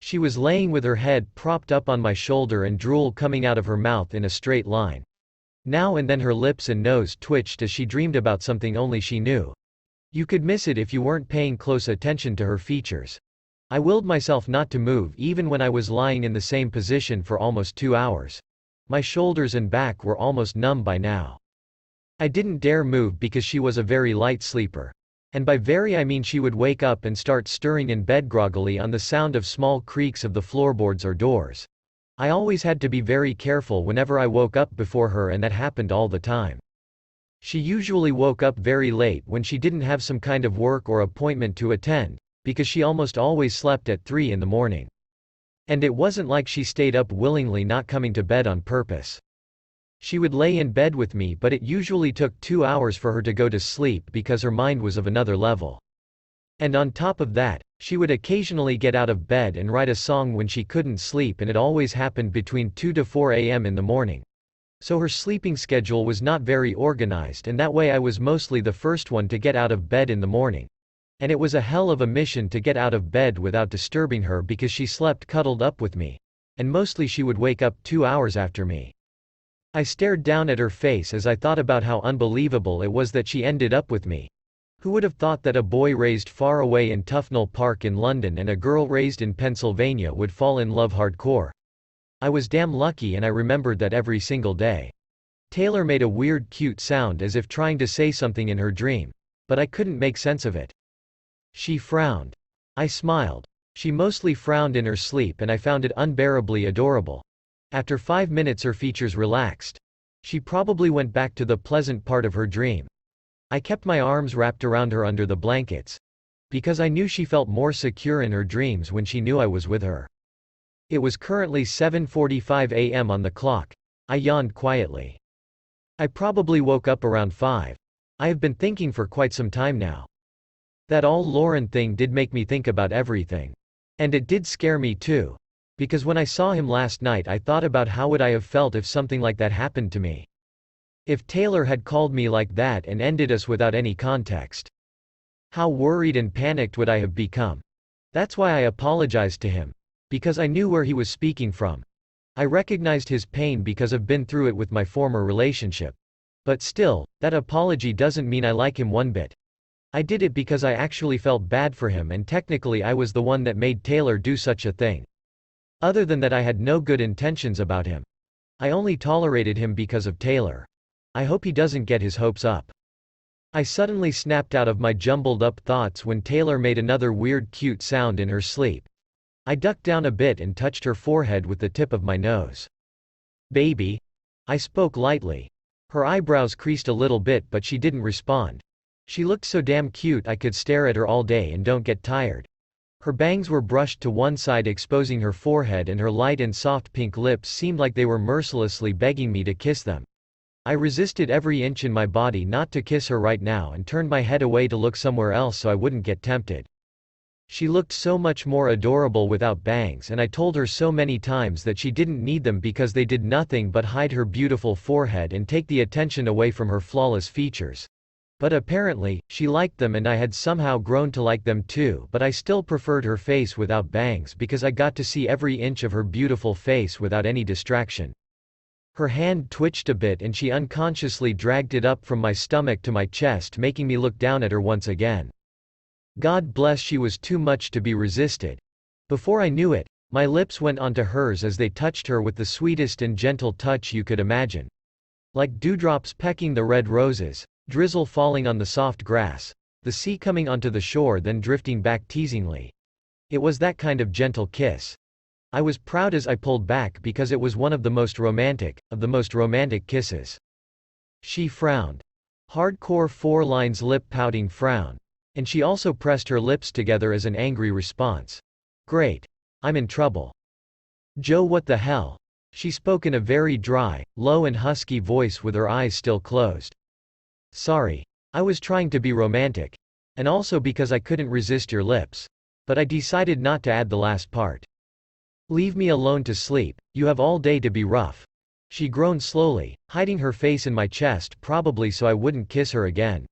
She was laying with her head propped up on my shoulder and drool coming out of her mouth in a straight line. Now and then her lips and nose twitched as she dreamed about something only she knew. You could miss it if you weren't paying close attention to her features. I willed myself not to move even when I was lying in the same position for almost 2 hours. My shoulders and back were almost numb by now. I didn't dare move because she was a very light sleeper. And by very I mean she would wake up and start stirring in bed groggily on the sound of small creaks of the floorboards or doors. I always had to be very careful whenever I woke up before her, and that happened all the time. She usually woke up very late when she didn't have some kind of work or appointment to attend, because she almost always slept at 3 in the morning. And it wasn't like she stayed up willingly not coming to bed on purpose. She would lay in bed with me, but it usually took 2 hours for her to go to sleep because her mind was of another level. And on top of that, she would occasionally get out of bed and write a song when she couldn't sleep, and it always happened between 2 to 4 a.m. in the morning. So her sleeping schedule was not very organized, and that way I was mostly the first one to get out of bed in the morning. And it was a hell of a mission to get out of bed without disturbing her because she slept cuddled up with me. And mostly she would wake up 2 hours after me. I stared down at her face as I thought about how unbelievable it was that she ended up with me. Who would have thought that a boy raised far away in Tufnell Park in London and a girl raised in Pennsylvania would fall in love hardcore? I was damn lucky, and I remembered that every single day. Taylor made a weird cute sound as if trying to say something in her dream. But I couldn't make sense of it. She frowned. I smiled. She mostly frowned in her sleep, and I found it unbearably adorable. After 5 minutes her features relaxed. She probably went back to the pleasant part of her dream. I kept my arms wrapped around her under the blankets. Because I knew she felt more secure in her dreams when she knew I was with her. It was currently 7:45 a.m. on the clock. I yawned quietly. I probably woke up around 5. I have been thinking for quite some time now. That all Lauren thing did make me think about everything. And it did scare me too. Because when I saw him last night I thought about how would I have felt if something like that happened to me. If Taylor had called me like that and ended us without any context. How worried and panicked would I have become? That's why I apologized to him. Because I knew where he was speaking from. I recognized his pain because I've been through it with my former relationship. But still, that apology doesn't mean I like him one bit. I did it because I actually felt bad for him, and technically I was the one that made Taylor do such a thing. Other than that, I had no good intentions about him. I only tolerated him because of Taylor. I hope he doesn't get his hopes up. I suddenly snapped out of my jumbled up thoughts when Taylor made another weird cute sound in her sleep. I ducked down a bit and touched her forehead with the tip of my nose. "Baby?" I spoke lightly. Her eyebrows creased a little bit, but she didn't respond. She looked so damn cute I could stare at her all day and don't get tired. Her bangs were brushed to one side exposing her forehead, and her light and soft pink lips seemed like they were mercilessly begging me to kiss them. I resisted every inch in my body not to kiss her right now and turned my head away to look somewhere else so I wouldn't get tempted. She looked so much more adorable without bangs, and I told her so many times that she didn't need them because they did nothing but hide her beautiful forehead and take the attention away from her flawless features. But apparently, she liked them, and I had somehow grown to like them too, but I still preferred her face without bangs because I got to see every inch of her beautiful face without any distraction. Her hand twitched a bit and she unconsciously dragged it up from my stomach to my chest, making me look down at her once again. God bless, she was too much to be resisted. Before I knew it, my lips went onto hers as they touched her with the sweetest and gentle touch you could imagine. Like dewdrops pecking the red roses, drizzle falling on the soft grass, the sea coming onto the shore then drifting back teasingly. It was that kind of gentle kiss. I was proud as I pulled back because it was one of the most romantic kisses. She frowned. Hardcore 4 lines lip pouting frown. And she also pressed her lips together as an angry response. Great. I'm in trouble. Joe, what the hell? She spoke in a very dry, low and husky voice with her eyes still closed. Sorry. I was trying to be romantic. And also because I couldn't resist your lips. But I decided not to add the last part. Leave me alone to sleep, you have all day to be rough. She groaned slowly, hiding her face in my chest probably so I wouldn't kiss her again.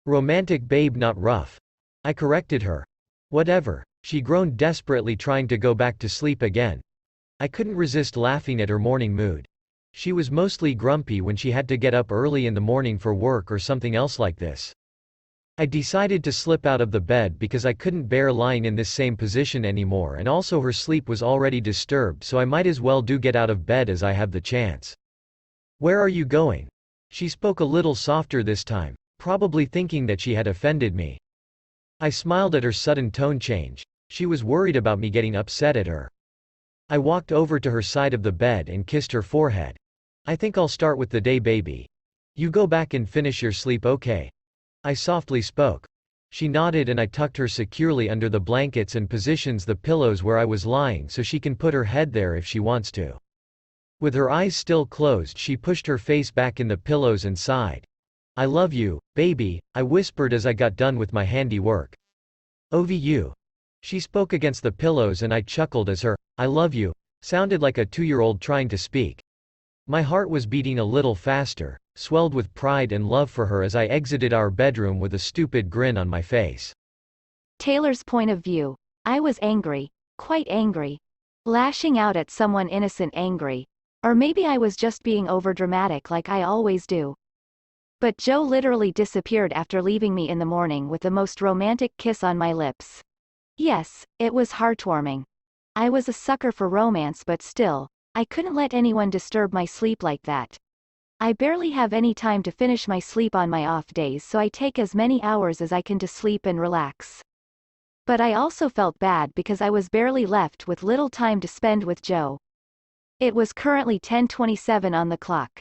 Romantic babe, not rough. I corrected her. Whatever. She groaned desperately, trying to go back to sleep again. I couldn't resist laughing at her morning mood. She was mostly grumpy when she had to get up early in the morning for work or something else like this. I decided to slip out of the bed because I couldn't bear lying in this same position anymore, and also her sleep was already disturbed, so I might as well get out of bed as I have the chance. Where are you going? She spoke a little softer this time, probably thinking that she had offended me. I smiled at her sudden tone change. She was worried about me getting upset at her. I walked over to her side of the bed and kissed her forehead. I think I'll start with the day, baby. You go back and finish your sleep, okay? I softly spoke. She nodded and I tucked her securely under the blankets and positions the pillows where I was lying so she can put her head there if she wants to. With her eyes still closed, she pushed her face back in the pillows and sighed. I love you, baby, I whispered as I got done with my handiwork. OVU. She spoke against the pillows and I chuckled as her, I love you, sounded like a 2-year-old trying to speak. My heart was beating a little faster, swelled with pride and love for her as I exited our bedroom with a stupid grin on my face. Taylor's point of view. I was angry. Quite angry. Lashing out at someone innocent angry. Or maybe I was just being overdramatic like I always do. But Joe literally disappeared after leaving me in the morning with the most romantic kiss on my lips. Yes, it was heartwarming. I was a sucker for romance, but still, I couldn't let anyone disturb my sleep like that. I barely have any time to finish my sleep on my off days, so I take as many hours as I can to sleep and relax. But I also felt bad because I was barely left with little time to spend with Joe. It was currently 10:27 on the clock.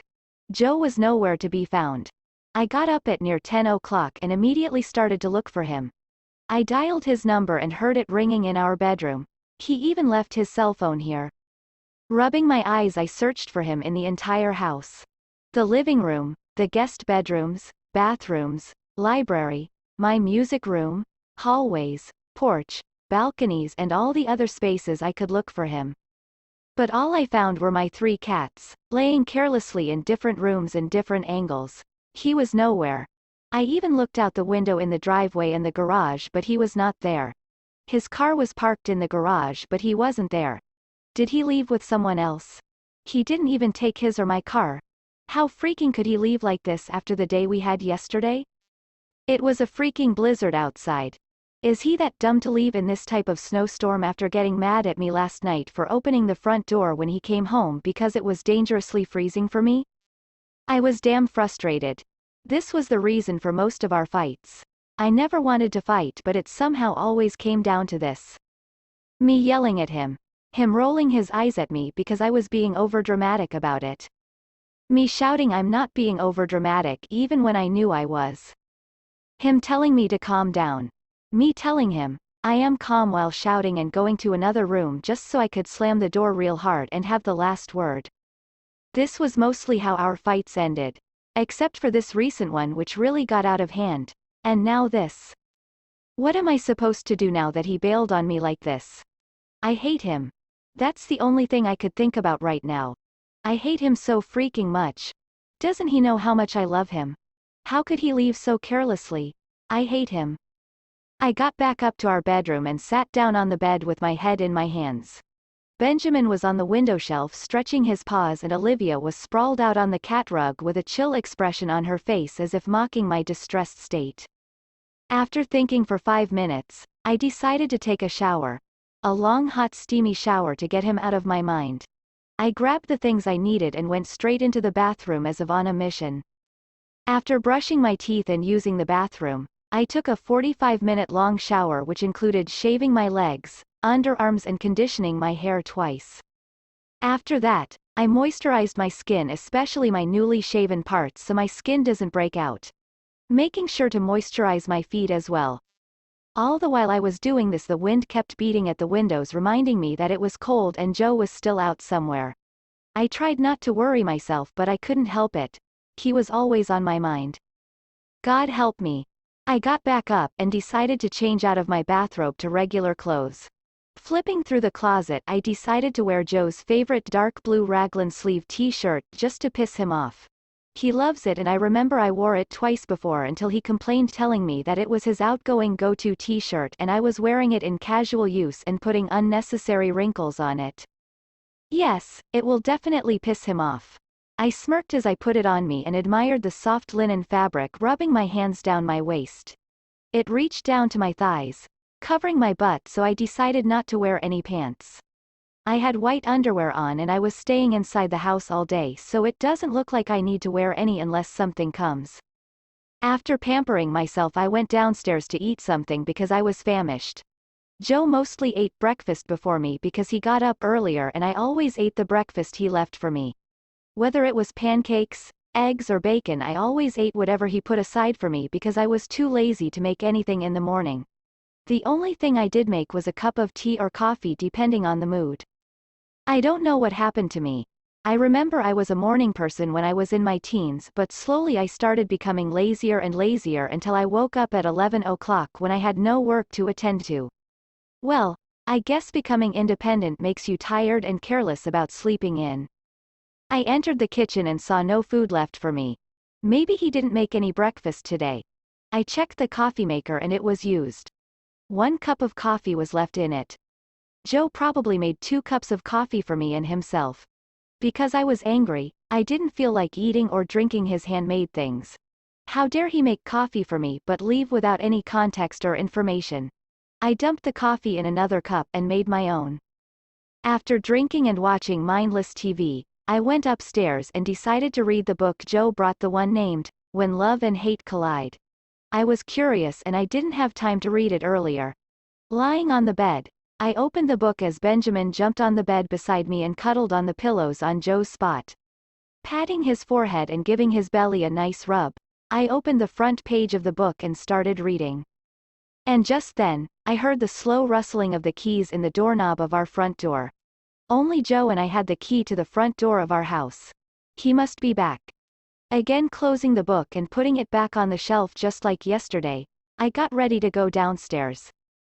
Joe was nowhere to be found. I got up at near 10 o'clock and immediately started to look for him. I dialed his number and heard it ringing in our bedroom. He even left his cell phone here. Rubbing my eyes, I searched for him in the entire house. The living room, the guest bedrooms, bathrooms, library, my music room, hallways, porch, balconies and all the other spaces I could look for him. But all I found were my 3 cats, laying carelessly in different rooms and different angles. He was nowhere. I even looked out the window in the driveway and the garage, but he was not there. His car was parked in the garage, but he wasn't there. Did he leave with someone else? He didn't even take his or my car. How freaking could he leave like this after the day we had yesterday? It was a freaking blizzard outside. Is he that dumb to leave in this type of snowstorm after getting mad at me last night for opening the front door when he came home because it was dangerously freezing for me? I was damn frustrated. This was the reason for most of our fights. I never wanted to fight, but it somehow always came down to this. Me yelling at him. Him rolling his eyes at me because I was being overdramatic about it. Me shouting I'm not being overdramatic even when I knew I was. Him telling me to calm down. Me telling him, I am calm, while shouting and going to another room just so I could slam the door real hard and have the last word. This was mostly how our fights ended. Except for this recent one, which really got out of hand. And now this. What am I supposed to do now that he bailed on me like this? I hate him. That's the only thing I could think about right now. I hate him so freaking much. Doesn't he know how much I love him? How could he leave so carelessly? I hate him. I got back up to our bedroom and sat down on the bed with my head in my hands. Benjamin was on the window shelf stretching his paws, and Olivia was sprawled out on the cat rug with a chill expression on her face as if mocking my distressed state. After thinking for 5 minutes, I decided to take a shower. A long, hot, steamy shower to get him out of my mind. I grabbed the things I needed and went straight into the bathroom as if on a mission. After brushing my teeth and using the bathroom, I took a 45-minute long shower which included shaving my legs, underarms and conditioning my hair twice. After that, I moisturized my skin, especially my newly shaven parts, so my skin doesn't break out. Making sure to moisturize my feet as well. All the while I was doing this, the wind kept beating at the windows, reminding me that it was cold and Joe was still out somewhere. I tried not to worry myself, but I couldn't help it. He was always on my mind. God help me. I got back up and decided to change out of my bathrobe to regular clothes. Flipping through the closet, I decided to wear Joe's favorite dark blue raglan sleeve t-shirt just to piss him off. He loves it, and I remember I wore it twice before until he complained, telling me that it was his outgoing go-to t-shirt and I was wearing it in casual use and putting unnecessary wrinkles on it. Yes, it will definitely piss him off. I smirked as I put it on me and admired the soft linen fabric rubbing my hands down my waist. It reached down to my thighs, covering my butt, so I decided not to wear any pants. I had white underwear on and I was staying inside the house all day, so it doesn't look like I need to wear any unless something comes. After pampering myself, I went downstairs to eat something because I was famished. Joe mostly ate breakfast before me because he got up earlier, and I always ate the breakfast he left for me. Whether it was pancakes, eggs or bacon, I always ate whatever he put aside for me because I was too lazy to make anything in the morning. The only thing I did make was a cup of tea or coffee depending on the mood. I don't know what happened to me. I remember I was a morning person when I was in my teens, but slowly I started becoming lazier and lazier until I woke up at 11 o'clock when I had no work to attend to. Well, I guess becoming independent makes you tired and careless about sleeping in. I entered the kitchen and saw no food left for me. Maybe he didn't make any breakfast today. I checked the coffee maker and it was used. 1 cup of coffee was left in it. Joe probably made 2 cups of coffee for me and himself. Because I was angry, I didn't feel like eating or drinking his handmade things. How dare he make coffee for me but leave without any context or information? I dumped the coffee in another cup and made my own. After drinking and watching mindless TV, I went upstairs and decided to read the book Joe brought, the one named, When Love and Hate Collide. I was curious and I didn't have time to read it earlier. Lying on the bed, I opened the book as Benjamin jumped on the bed beside me and cuddled on the pillows on Joe's spot. Patting his forehead and giving his belly a nice rub, I opened the front page of the book and started reading. And just then, I heard the slow rustling of the keys in the doorknob of our front door. Only Joe and I had the key to the front door of our house. He must be back. Again closing the book and putting it back on the shelf just like yesterday, I got ready to go downstairs.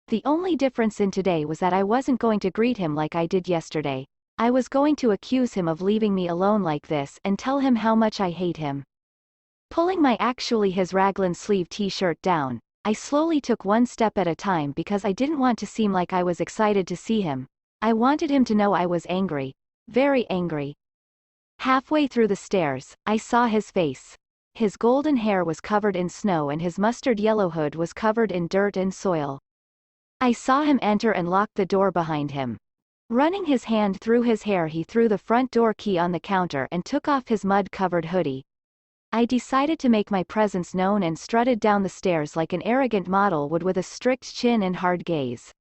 The only difference in today was that I wasn't going to greet him like I did yesterday. I was going to accuse him of leaving me alone like this and tell him how much I hate him. Pulling his raglan sleeve t-shirt down, I slowly took 1 step at a time because I didn't want to seem like I was excited to see him. I wanted him to know I was angry. Very angry. Halfway through the stairs, I saw his face. His golden hair was covered in snow and his mustard yellow hood was covered in dirt and soil. I saw him enter and lock the door behind him. Running his hand through his hair, he threw the front door key on the counter and took off his mud-covered hoodie. I decided to make my presence known and strutted down the stairs like an arrogant model would, with a strict chin and hard gaze.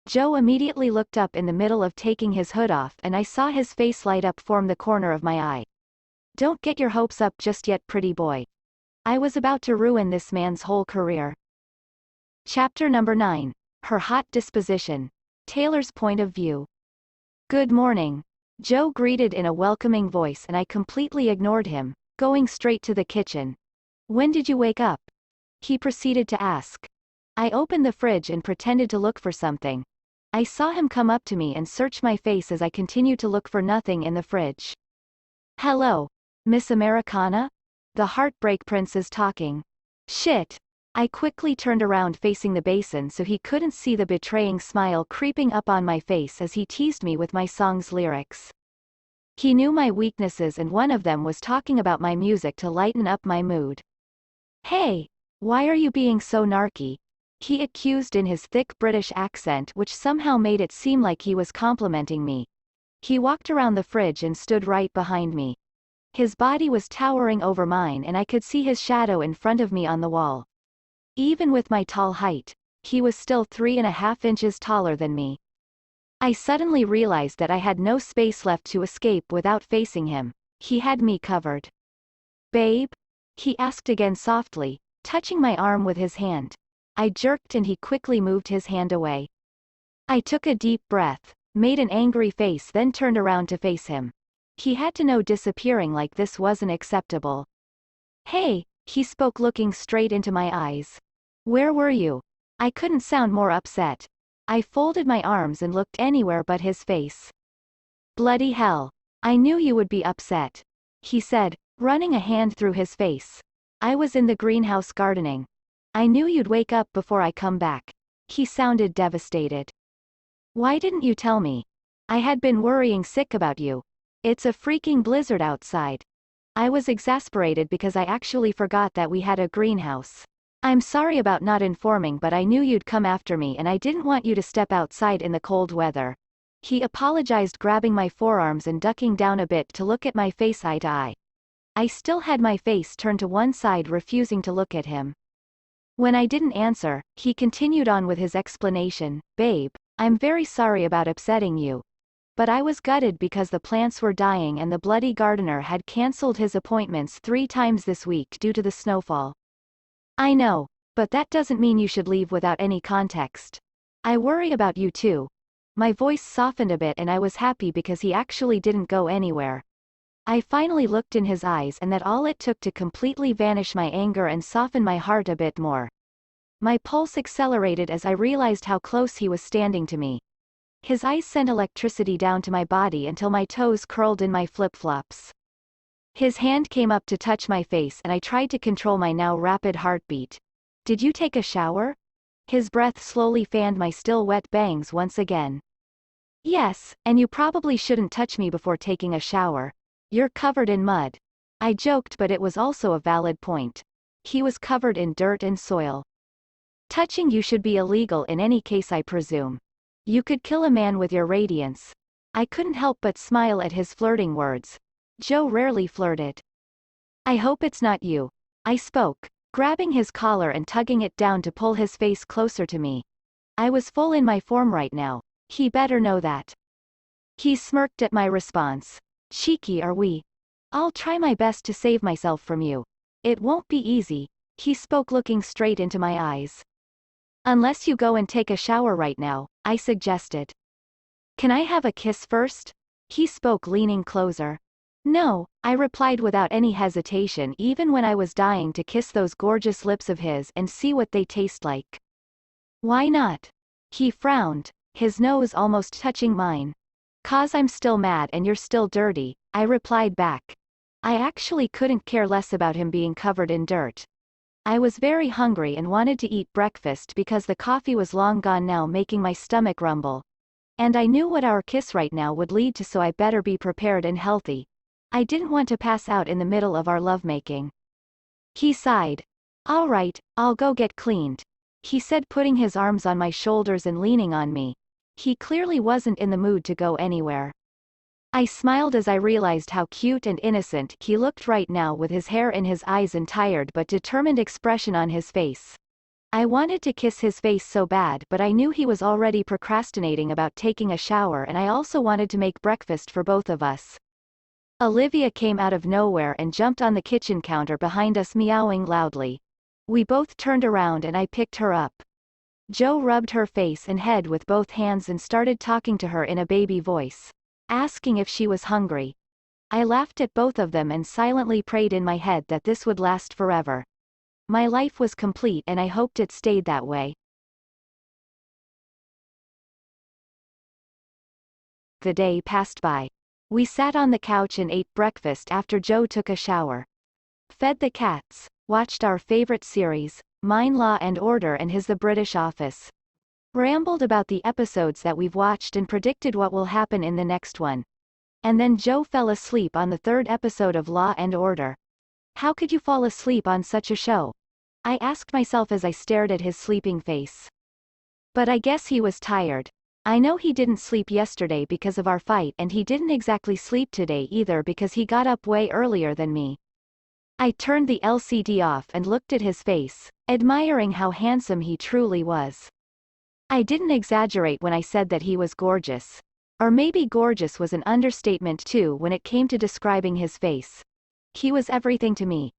Joe immediately looked up in the middle of taking his hood off and I saw his face light up, form the corner of my eye. "Don't get your hopes up just yet, pretty boy. I was about to ruin this man's whole career. Chapter number 9. Her hot disposition. Taylor's point of view. Good morning. Joe greeted in a welcoming voice and I completely ignored him, going straight to the kitchen. When did you wake up? He proceeded to ask. I opened the fridge and pretended to look for something. I saw him come up to me and search my face as I continued to look for nothing in the fridge. Hello, Miss Americana? The Heartbreak Prince is talking. Shit. I quickly turned around facing the basin so he couldn't see the betraying smile creeping up on my face as he teased me with my song's lyrics. He knew my weaknesses and one of them was talking about my music to lighten up my mood. Hey, why are you being so narky? He accused in his thick British accent which somehow made it seem like he was complimenting me. He walked around the fridge and stood right behind me. His body was towering over mine and I could see his shadow in front of me on the wall. Even with my tall height, he was still 3.5 inches taller than me. I suddenly realized that I had no space left to escape without facing him. He had me covered. Babe? He asked again softly, touching my arm with his hand. I jerked and he quickly moved his hand away. I took a deep breath, made an angry face then turned around to face him. He had to know disappearing like this wasn't acceptable. Hey, he spoke looking straight into my eyes. Where were you? I couldn't sound more upset. I folded my arms and looked anywhere but his face. Bloody hell. I knew you would be upset. He said, running a hand through his face. I was in the greenhouse gardening. I knew you'd wake up before I come back. He sounded devastated. Why didn't you tell me? I had been worrying sick about you. It's a freaking blizzard outside. I was exasperated because I actually forgot that we had a greenhouse. I'm sorry about not informing but I knew you'd come after me and I didn't want you to step outside in the cold weather. He apologized grabbing my forearms and ducking down a bit to look at my face eye to eye. I still had my face turned to one side refusing to look at him. When I didn't answer, he continued on with his explanation, Babe, I'm very sorry about upsetting you. But I was gutted because the plants were dying and the bloody gardener had cancelled his appointments 3 times this week due to the snowfall. I know, but that doesn't mean you should leave without any context. I worry about you too. My voice softened a bit and I was happy because he actually didn't go anywhere. I finally looked in his eyes and that all it took to completely vanish my anger and soften my heart a bit more. My pulse accelerated as I realized how close he was standing to me. His eyes sent electricity down to my body until my toes curled in my flip-flops. His hand came up to touch my face and I tried to control my now rapid heartbeat. Did you take a shower? His breath slowly fanned my still wet bangs once again. Yes, and you probably shouldn't touch me before taking a shower. You're covered in mud. I joked but it was also a valid point. He was covered in dirt and soil. Touching you should be illegal in any case I presume. You could kill a man with your radiance. I couldn't help but smile at his flirting words. Joe rarely flirted. I hope it's not you. I spoke, grabbing his collar and tugging it down to pull his face closer to me. I was full in my form right now. He better know that. He smirked at my response. Cheeky are we? I'll try my best to save myself from you. It won't be easy. He spoke looking straight into my eyes. Unless you go and take a shower right now, I suggested. Can I have a kiss first? He spoke leaning closer. No, I replied without any hesitation even when I was dying to kiss those gorgeous lips of his and see what they taste like. Why not? He frowned, his nose almost touching mine. 'Cause I'm still mad and you're still dirty, I replied back. I actually couldn't care less about him being covered in dirt. I was very hungry and wanted to eat breakfast because the coffee was long gone now making my stomach rumble. And I knew what our kiss right now would lead to so I better be prepared and healthy. I didn't want to pass out in the middle of our lovemaking. He sighed. All right, I'll go get cleaned. He said putting his arms on my shoulders and leaning on me. He clearly wasn't in the mood to go anywhere. I smiled as I realized how cute and innocent he looked right now with his hair in his eyes and tired but determined expression on his face. I wanted to kiss his face so bad but I knew he was already procrastinating about taking a shower and I also wanted to make breakfast for both of us. Olivia came out of nowhere and jumped on the kitchen counter behind us, meowing loudly. We both turned around and I picked her up. Joe rubbed her face and head with both hands and started talking to her in a baby voice, asking if she was hungry. I laughed at both of them and silently prayed in my head that this would last forever. My life was complete and I hoped it stayed that way. The day passed by. We sat on the couch and ate breakfast after Joe took a shower. Fed the cats, watched our favorite series, mine Law and Order and his The British Office. Rambled about the episodes that we've watched and predicted what will happen in the next one. And then Joe fell asleep on the third episode of Law and Order. How could you fall asleep on such a show? I asked myself as I stared at his sleeping face. But I guess he was tired. I know he didn't sleep yesterday because of our fight, and he didn't exactly sleep today either because he got up way earlier than me. I turned the LCD off and looked at his face, admiring how handsome he truly was. I didn't exaggerate when I said that he was gorgeous. Or maybe gorgeous was an understatement too when it came to describing his face. He was everything to me.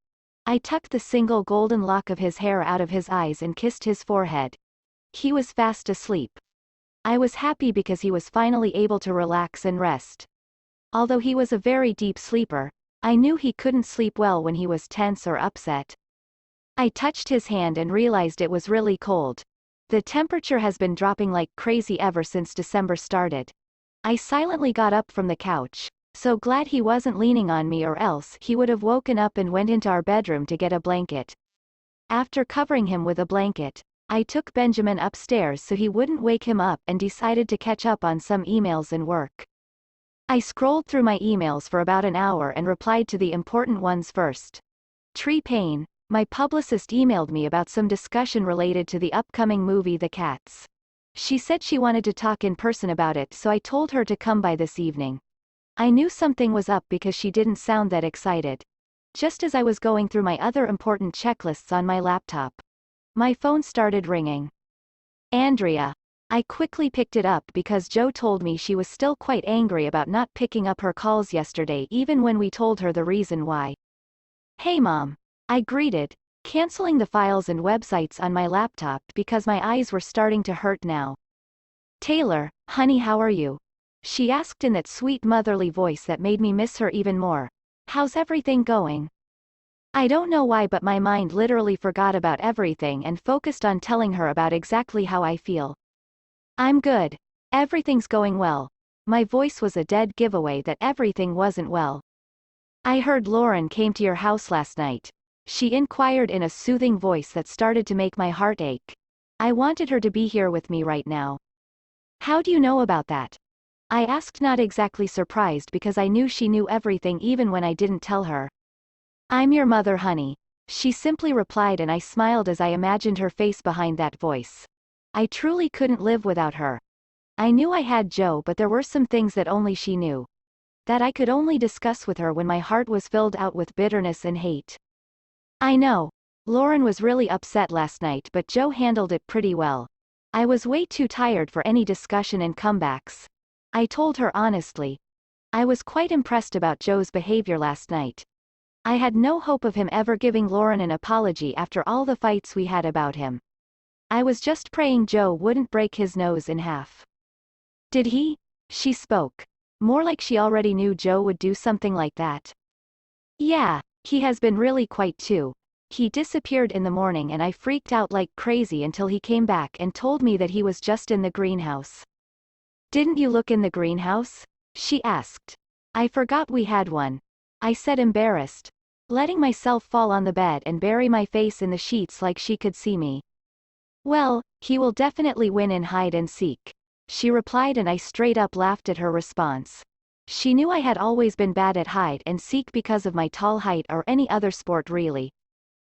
I tucked the single golden lock of his hair out of his eyes and kissed his forehead. He was fast asleep. I was happy because he was finally able to relax and rest. Although he was a very deep sleeper, I knew he couldn't sleep well when he was tense or upset. I touched his hand and realized it was really cold. The temperature has been dropping like crazy ever since December started. I silently got up from the couch, so glad he wasn't leaning on me or else he would have woken up and went into our bedroom to get a blanket. After covering him with a blanket, I took Benjamin upstairs so he wouldn't wake him up and decided to catch up on some emails and work. I scrolled through my emails for about an hour and replied to the important ones first. Tree Payne, my publicist, emailed me about some discussion related to the upcoming movie The Cats. She said she wanted to talk in person about it, so I told her to come by this evening. I knew something was up because she didn't sound that excited. Just as I was going through my other important checklists on my laptop, my phone started ringing. Andrea. I quickly picked it up because Joe told me she was still quite angry about not picking up her calls yesterday even when we told her the reason why. Hey Mom. I greeted, canceling the files and websites on my laptop because my eyes were starting to hurt now. Taylor, honey, how are you? She asked in that sweet motherly voice that made me miss her even more. How's everything going? I don't know why, but my mind literally forgot about everything and focused on telling her about exactly how I feel. I'm good. Everything's going well. My voice was a dead giveaway that everything wasn't well. I heard Lauren came to your house last night. She inquired in a soothing voice that started to make my heart ache. I wanted her to be here with me right now. How do you know about that? I asked, not exactly surprised because I knew she knew everything even when I didn't tell her. I'm your mother, honey. She simply replied, and I smiled as I imagined her face behind that voice. I truly couldn't live without her. I knew I had Joe, but there were some things that only she knew. That I could only discuss with her when my heart was filled out with bitterness and hate. I know. Lauren was really upset last night, but Joe handled it pretty well. I was way too tired for any discussion and comebacks. I told her honestly. I was quite impressed about Joe's behavior last night. I had no hope of him ever giving Lauren an apology after all the fights we had about him. I was just praying Joe wouldn't break his nose in half. Did he? She spoke. More like she already knew Joe would do something like that. Yeah, he has been really quite too. He disappeared in the morning and I freaked out like crazy until he came back and told me that he was just in the greenhouse. Didn't you look in the greenhouse? She asked. I forgot we had one. I said, embarrassed, letting myself fall on the bed and bury my face in the sheets like she could see me. Well, he will definitely win in hide and seek, she replied, and I straight up laughed at her response. She knew I had always been bad at hide and seek because of my tall height, or any other sport really.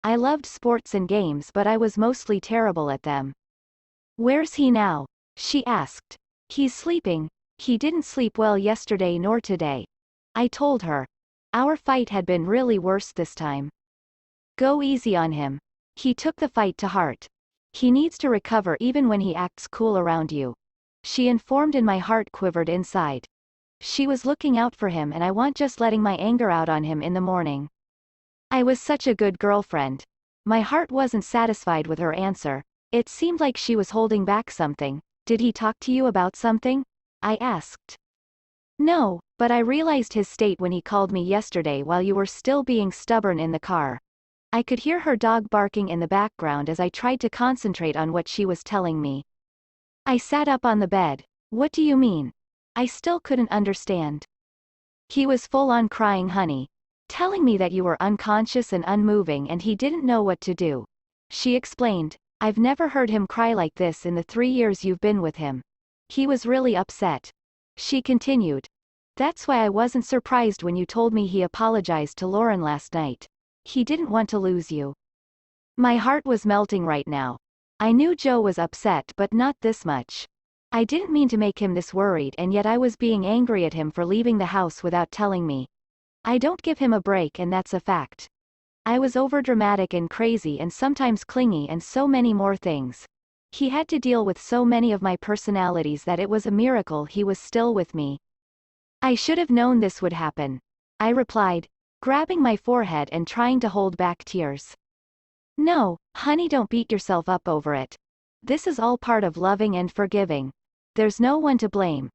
I loved sports and games, but I was mostly terrible at them. Where's he now? She asked. He's sleeping. He didn't sleep well yesterday nor today. I told her. Our fight had been really worse this time. Go easy on him. He took the fight to heart. He needs to recover even when he acts cool around you, she informed, and my heart quivered inside. She was looking out for him and I want just letting my anger out on him in the morning. I was such a good girlfriend. My heart wasn't satisfied with her answer. It seemed like she was holding back something. Did he talk to you about something? I asked. No, but I realized his state when he called me yesterday while you were still being stubborn in the car. I could hear her dog barking in the background as I tried to concentrate on what she was telling me. I sat up on the bed. What do you mean? I still couldn't understand. He was full on crying, honey. Telling me that you were unconscious and unmoving and he didn't know what to do. She explained. I've never heard him cry like this in the 3 years you've been with him. He was really upset. She continued. That's why I wasn't surprised when you told me he apologized to Lauren last night. He didn't want to lose you. My heart was melting right now. I knew Joe was upset but not this much. I didn't mean to make him this worried and yet I was being angry at him for leaving the house without telling me. I don't give him a break and that's a fact. I was overdramatic and crazy and sometimes clingy and so many more things. He had to deal with so many of my personalities that it was a miracle he was still with me. I should have known this would happen. I replied, grabbing my forehead and trying to hold back tears. No, honey, don't beat yourself up over it. This is all part of loving and forgiving. There's no one to blame.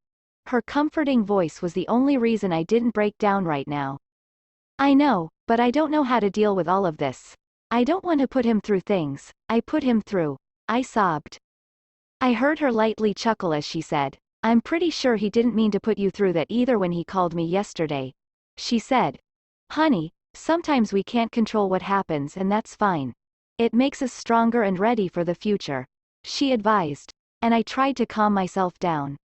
Her comforting voice was the only reason I didn't break down right now. I know, but I don't know how to deal with all of this. I don't want to put him through things I put him through. I sobbed. I heard her lightly chuckle as she said, I'm pretty sure he didn't mean to put you through that either when he called me yesterday. She said, honey, sometimes we can't control what happens and that's fine. It makes us stronger and ready for the future. She advised. And I tried to calm myself down.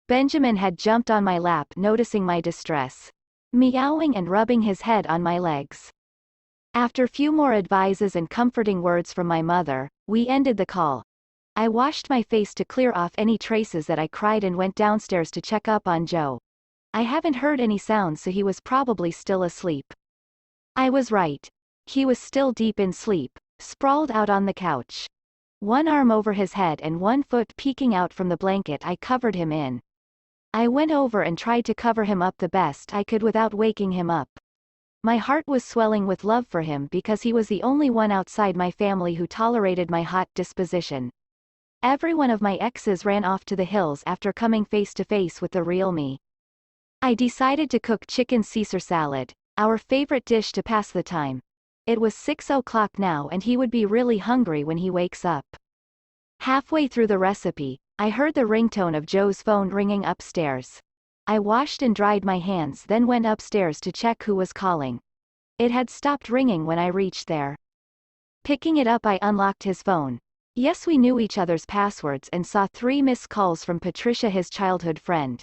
Benjamin had jumped on my lap noticing my distress. Meowing and rubbing his head on my legs. After few more advices and comforting words from my mother, we ended the call. I washed my face to clear off any traces that I cried and went downstairs to check up on Joe. I haven't heard any sounds so he was probably still asleep. I was right. He was still deep in sleep, sprawled out on the couch. One arm over his head and one foot peeking out from the blanket I covered him in. I went over and tried to cover him up the best I could without waking him up. My heart was swelling with love for him because he was the only one outside my family who tolerated my hot disposition. Every one of my exes ran off to the hills after coming face to face with the real me. I decided to cook chicken Caesar salad, our favorite dish to pass the time. It was 6 o'clock now and he would be really hungry when he wakes up. Halfway through the recipe, I heard the ringtone of Joe's phone ringing upstairs. I washed and dried my hands then went upstairs to check who was calling. It had stopped ringing when I reached there. Picking it up I unlocked his phone. Yes, we knew each other's passwords and saw 3 missed calls from Patricia, his childhood friend.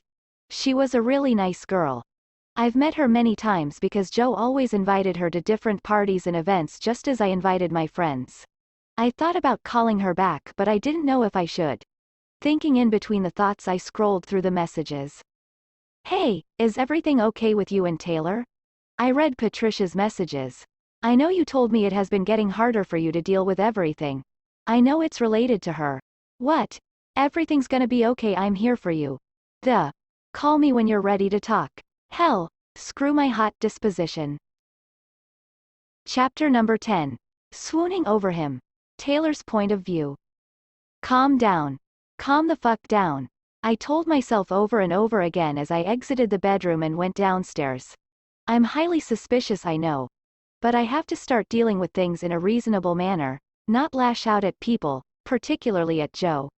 She was a really nice girl. I've met her many times because Joe always invited her to different parties and events just as I invited my friends. I thought about calling her back but I didn't know if I should. Thinking in between the thoughts I scrolled through the messages. Hey, is everything okay with you and Taylor? I read Patricia's messages. I know you told me it has been getting harder for you to deal with everything. I know it's related to her. What? Everything's gonna be okay, I'm here for you. Call me when you're ready to talk. Hell, screw my hot disposition. Chapter number 10. Swooning over him. Taylor's point of view. Calm down. Calm the fuck down. I told myself over and over again as I exited the bedroom and went downstairs. I'm highly suspicious, I know. But I have to start dealing with things in a reasonable manner, not lash out at people, particularly at Joe.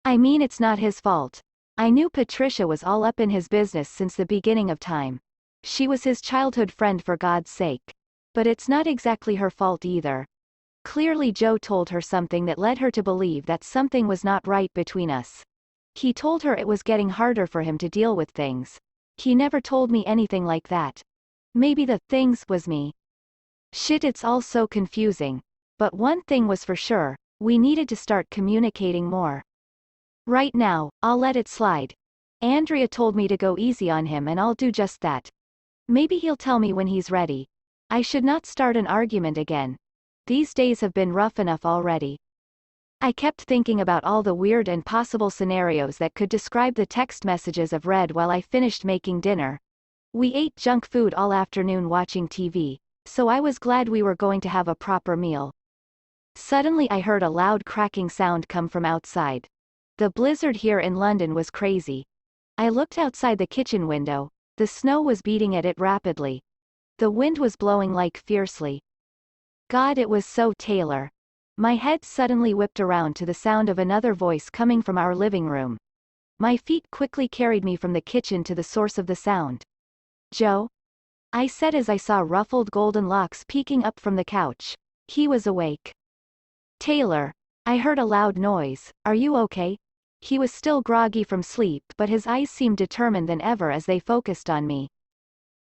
I mean, it's not his fault. I knew Patricia was all up in his business since the beginning of time. She was his childhood friend, for God's sake. But it's not exactly her fault either. Clearly Joe told her something that led her to believe that something was not right between us. He told her it was getting harder for him to deal with things. He never told me anything like that. Maybe the things was me. Shit, it's all so confusing. But one thing was for sure, we needed to start communicating more. Right now, I'll let it slide. Andrea told me to go easy on him and I'll do just that. Maybe he'll tell me when he's ready. I should not start an argument again. These days have been rough enough already. I kept thinking about all the weird and possible scenarios that could describe the text messages I've read while I finished making dinner. We ate junk food all afternoon watching TV, so I was glad we were going to have a proper meal. Suddenly I heard a loud cracking sound come from outside. The blizzard here in London was crazy. I looked outside the kitchen window. The snow was beating at it rapidly. The wind was blowing like fiercely. God, it was so Taylor. My head suddenly whipped around to the sound of another voice coming from our living room. My feet quickly carried me from the kitchen to the source of the sound. Joe? I said as I saw ruffled golden locks peeking up from the couch. He was awake. Taylor. I heard a loud noise. Are you okay? He was still groggy from sleep, but his eyes seemed determined than ever as they focused on me.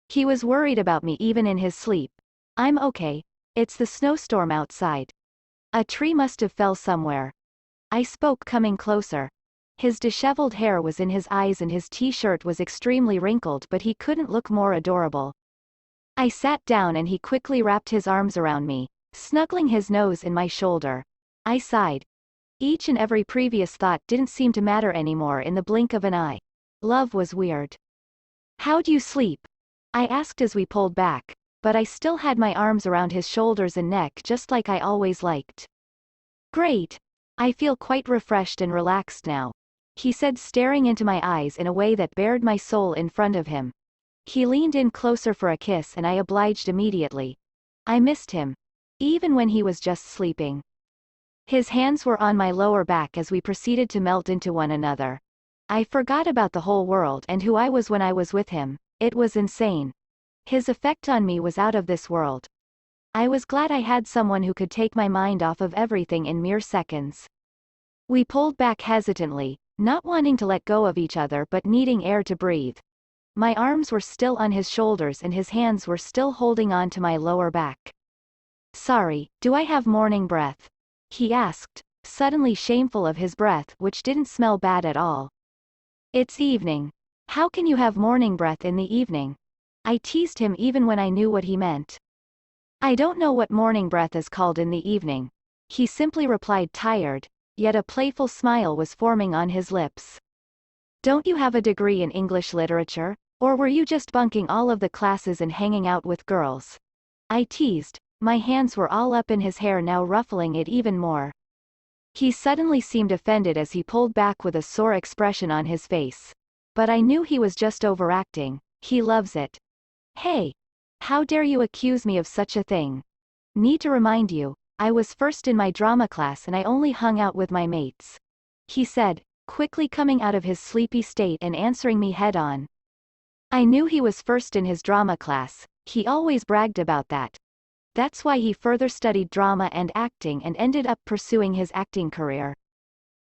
He was worried about me even in his sleep. I'm okay. It's the snowstorm outside. A tree must have fell somewhere. I spoke, coming closer. His disheveled hair was in his eyes and his t-shirt was extremely wrinkled, but he couldn't look more adorable. I sat down and he quickly wrapped his arms around me, snuggling his nose in my shoulder. I sighed. Each and every previous thought didn't seem to matter anymore in the blink of an eye. Love was weird. How'd you sleep? I asked as we pulled back, but I still had my arms around his shoulders and neck just like I always liked. Great. I feel quite refreshed and relaxed now, he said, staring into my eyes in a way that bared my soul in front of him. He leaned in closer for a kiss and I obliged immediately. I missed him. Even when he was just sleeping. His hands were on my lower back as we proceeded to melt into one another. I forgot about the whole world and who I was when I was with him. It was insane. His effect on me was out of this world. I was glad I had someone who could take my mind off of everything in mere seconds. We pulled back hesitantly, not wanting to let go of each other but needing air to breathe. My arms were still on his shoulders and his hands were still holding on to my lower back. Sorry, do I have morning breath? He asked, suddenly shameful of his breath, which didn't smell bad at all. It's evening. How can you have morning breath in the evening? I teased him even when I knew what he meant. I don't know what morning breath is called in the evening. He simply replied, tired, yet a playful smile was forming on his lips. Don't you have a degree in English literature? Or were you just bunking all of the classes and hanging out with girls? I teased. My hands were all up in his hair now, ruffling it even more. He suddenly seemed offended as he pulled back with a sore expression on his face. But I knew he was just overacting. He loves it. Hey! How dare you accuse me of such a thing? Need to remind you, I was first in my drama class and I only hung out with my mates. He said, quickly coming out of his sleepy state and answering me head-on. I knew he was first in his drama class. He always bragged about that. That's why he further studied drama and acting and ended up pursuing his acting career.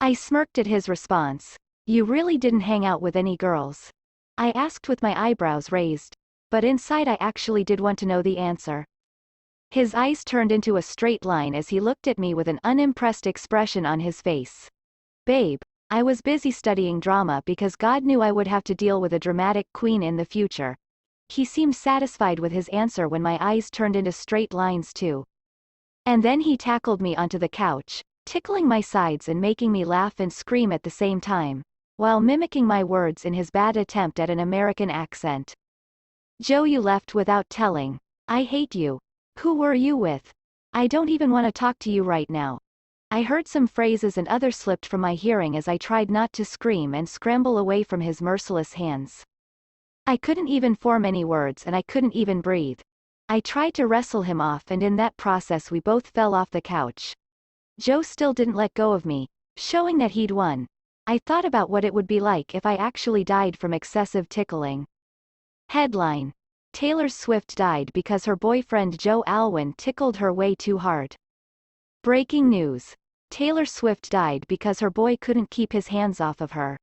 I smirked at his response. You really didn't hang out with any girls? I asked with my eyebrows raised. But inside I actually did want to know the answer. His eyes turned into a straight line as he looked at me with an unimpressed expression on his face. Babe, I was busy studying drama because God knew I would have to deal with a dramatic queen in the future. He seemed satisfied with his answer when my eyes turned into straight lines too. And then he tackled me onto the couch, tickling my sides and making me laugh and scream at the same time, while mimicking my words in his bad attempt at an American accent. Joe, you left without telling. I hate you. Who were you with? I don't even want to talk to you right now. I heard some phrases and others slipped from my hearing as I tried not to scream and scramble away from his merciless hands. I couldn't even form any words and I couldn't even breathe. I tried to wrestle him off and in that process we both fell off the couch. Joe still didn't let go of me, showing that he'd won. I thought about what it would be like if I actually died from excessive tickling. Headline: Taylor Swift died because her boyfriend Joe Alwyn tickled her way too hard. Breaking news: Taylor Swift died because her boy couldn't keep his hands off of her.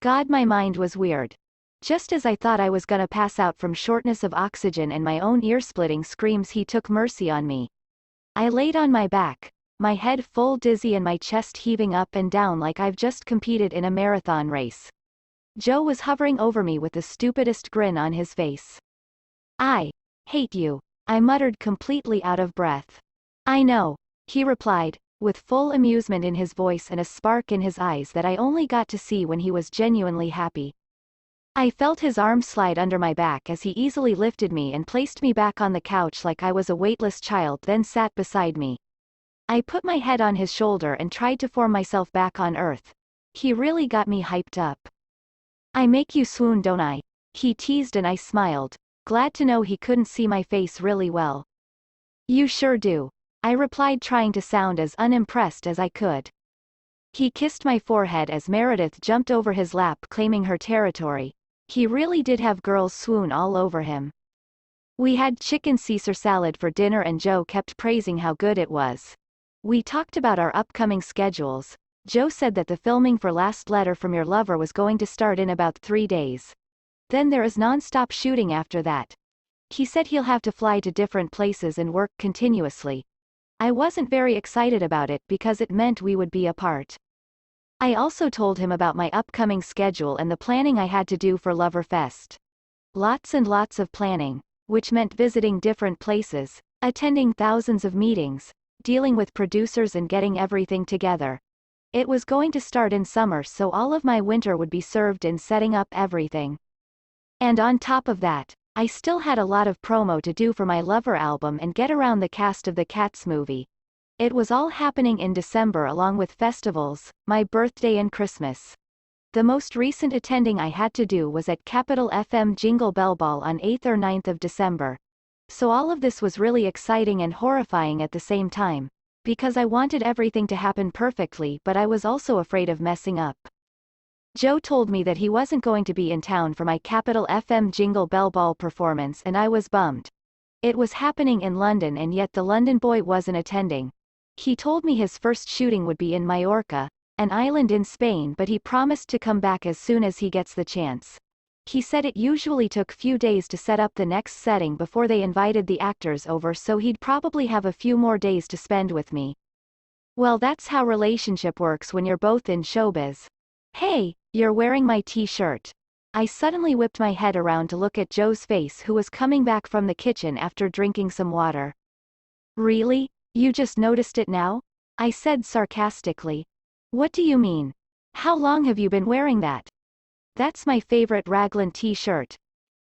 God, my mind was weird. Just as I thought I was gonna pass out from shortness of oxygen and my own ear-splitting screams, he took mercy on me. I laid on my back, my head full dizzy and my chest heaving up and down like I've just competed in a marathon race. Joe was hovering over me with the stupidest grin on his face. I hate you, I muttered, completely out of breath. I know, he replied, with full amusement in his voice and a spark in his eyes that I only got to see when he was genuinely happy. I felt his arm slide under my back as he easily lifted me and placed me back on the couch like I was a weightless child, then sat beside me. I put my head on his shoulder and tried to form myself back on earth. He really got me hyped up. "I make you swoon, don't I?" he teased, and I smiled, glad to know he couldn't see my face really well. "You sure do," I replied, trying to sound as unimpressed as I could. He kissed my forehead as Meredith jumped over his lap, claiming her territory. He really did have girls swoon all over him. We had chicken Caesar salad for dinner and Joe kept praising how good it was. We talked about our upcoming schedules. Joe said that the filming for Last Letter from Your Lover was going to start in about 3 days. Then there is non-stop shooting after that. He said he'll have to fly to different places and work continuously. I wasn't very excited about it because it meant we would be apart. I also told him about my upcoming schedule and the planning I had to do for Loverfest. Lots and lots of planning, which meant visiting different places, attending thousands of meetings, dealing with producers and getting everything together. It was going to start in summer, so all of my winter would be served in setting up everything. And on top of that, I still had a lot of promo to do for my Lover album and get around the cast of the Cats movie. It was all happening in December along with festivals, my birthday and Christmas. The most recent attending I had to do was at Capital FM Jingle Bell Ball on 8th or 9th of December. So all of this was really exciting and horrifying at the same time, because I wanted everything to happen perfectly, but I was also afraid of messing up. Joe told me that he wasn't going to be in town for my Capital FM Jingle Bell Ball performance, and I was bummed. It was happening in London and yet the London boy wasn't attending. He told me his first shooting would be in Majorca, an island in Spain, but he promised to come back as soon as he gets the chance. He said it usually took few days to set up the next setting before they invited the actors over, so he'd probably have a few more days to spend with me. Well, that's how relationship works when you're both in showbiz. "Hey, you're wearing my t-shirt." I suddenly whipped my head around to look at Joe's face, who was coming back from the kitchen after drinking some water. "Really? You just noticed it now?" I said sarcastically. "What do you mean? How long have you been wearing that?" "That's my favorite Raglan t-shirt,"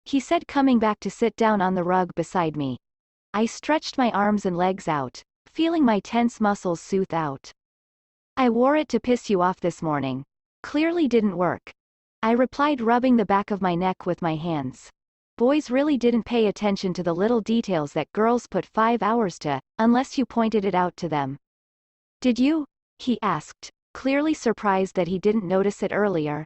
he said, coming back to sit down on the rug beside me. I stretched my arms and legs out, feeling my tense muscles soothe out. "I wore it to piss you off this morning. Clearly didn't work," I replied, rubbing the back of my neck with my hands. Boys really didn't pay attention to the little details that girls put 5 hours to, unless you pointed it out to them. "Did you?" he asked, clearly surprised that he didn't notice it earlier.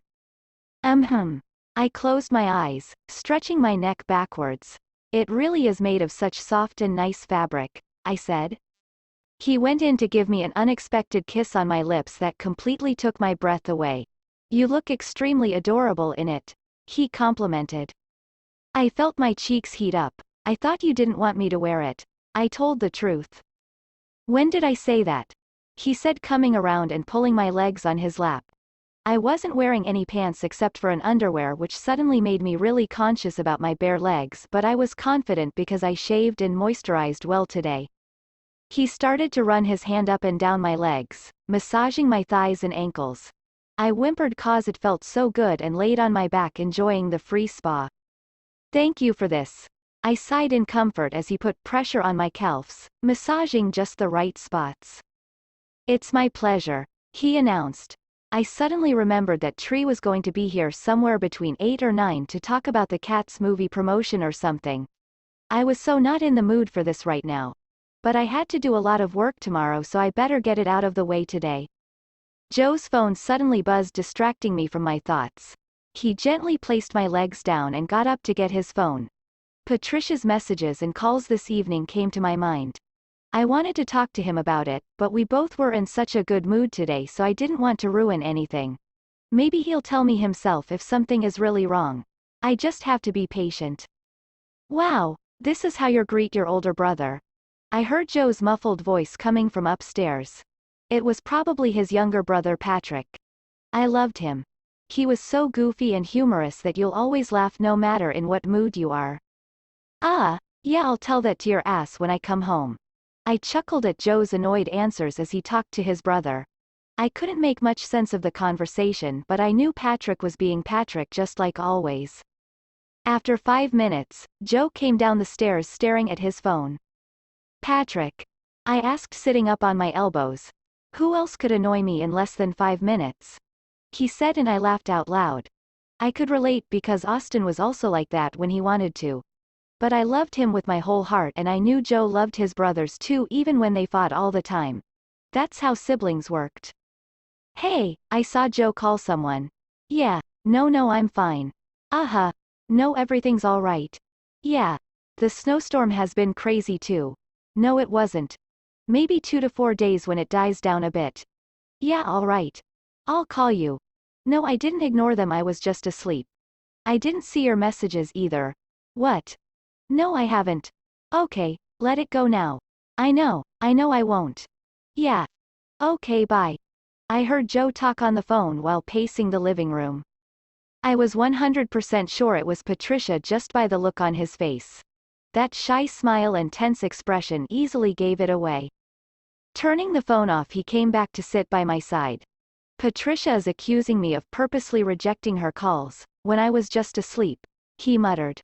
I closed my eyes, stretching my neck backwards. "It really is made of such soft and nice fabric," I said. He went in to give me an unexpected kiss on my lips that completely took my breath away. "You look extremely adorable in it," he complimented. I felt my cheeks heat up. "I thought you didn't want me to wear it." I told the truth. "When did I say that?" he said, coming around and pulling my legs on his lap. I wasn't wearing any pants except for an underwear, which suddenly made me really conscious about my bare legs, but I was confident because I shaved and moisturized well today. He started to run his hand up and down my legs, massaging my thighs and ankles. I whimpered cause it felt so good and laid on my back, enjoying the free spa. "Thank you for this," I sighed in comfort as he put pressure on my calves, massaging just the right spots. "It's my pleasure," he announced. I suddenly remembered that Tree was going to be here somewhere between 8 or 9 to talk about the Cats movie promotion or something. I was so not in the mood for this right now. But I had to do a lot of work tomorrow, so I better get it out of the way today. Joe's phone suddenly buzzed, distracting me from my thoughts. He gently placed my legs down and got up to get his phone. Patricia's messages and calls this evening came to my mind. I wanted to talk to him about it, but we both were in such a good mood today, so I didn't want to ruin anything. Maybe he'll tell me himself if something is really wrong. I just have to be patient. "Wow, this is how you greet your older brother." I heard Joe's muffled voice coming from upstairs. It was probably his younger brother Patrick. I loved him. He was so goofy and humorous that you'll always laugh no matter in what mood you are. "Ah, yeah, I'll tell that to your ass when I come home." I chuckled at Joe's annoyed answers as he talked to his brother. I couldn't make much sense of the conversation, but I knew Patrick was being Patrick just like always. After 5 minutes, Joe came down the stairs staring at his phone. Patrick? I asked, sitting up on my elbows. Who else could annoy me in less than 5 minutes? He said, and I laughed out loud. I could relate because Austin was also like that when he wanted to. But I loved him with my whole heart, and I knew Joe loved his brothers too, even when they fought all the time. That's how siblings worked. Hey, I saw Joe call someone. Yeah, no, I'm fine. Uh-huh. No, everything's all right. Yeah. The snowstorm has been crazy too. No, it wasn't. Maybe 2 to 4 days when it dies down a bit. Yeah, all right. I'll call you. No, I didn't ignore them, I was just asleep. I didn't see your messages either. What? No, I haven't. Okay, let it go now. I know I won't. Yeah. Okay, bye. I heard Joe talk on the phone while pacing the living room. I was 100% sure it was Patricia just by the look on his face. That shy smile and tense expression easily gave it away. Turning the phone off, he came back to sit by my side. Patricia is accusing me of purposely rejecting her calls, when I was just asleep, he muttered.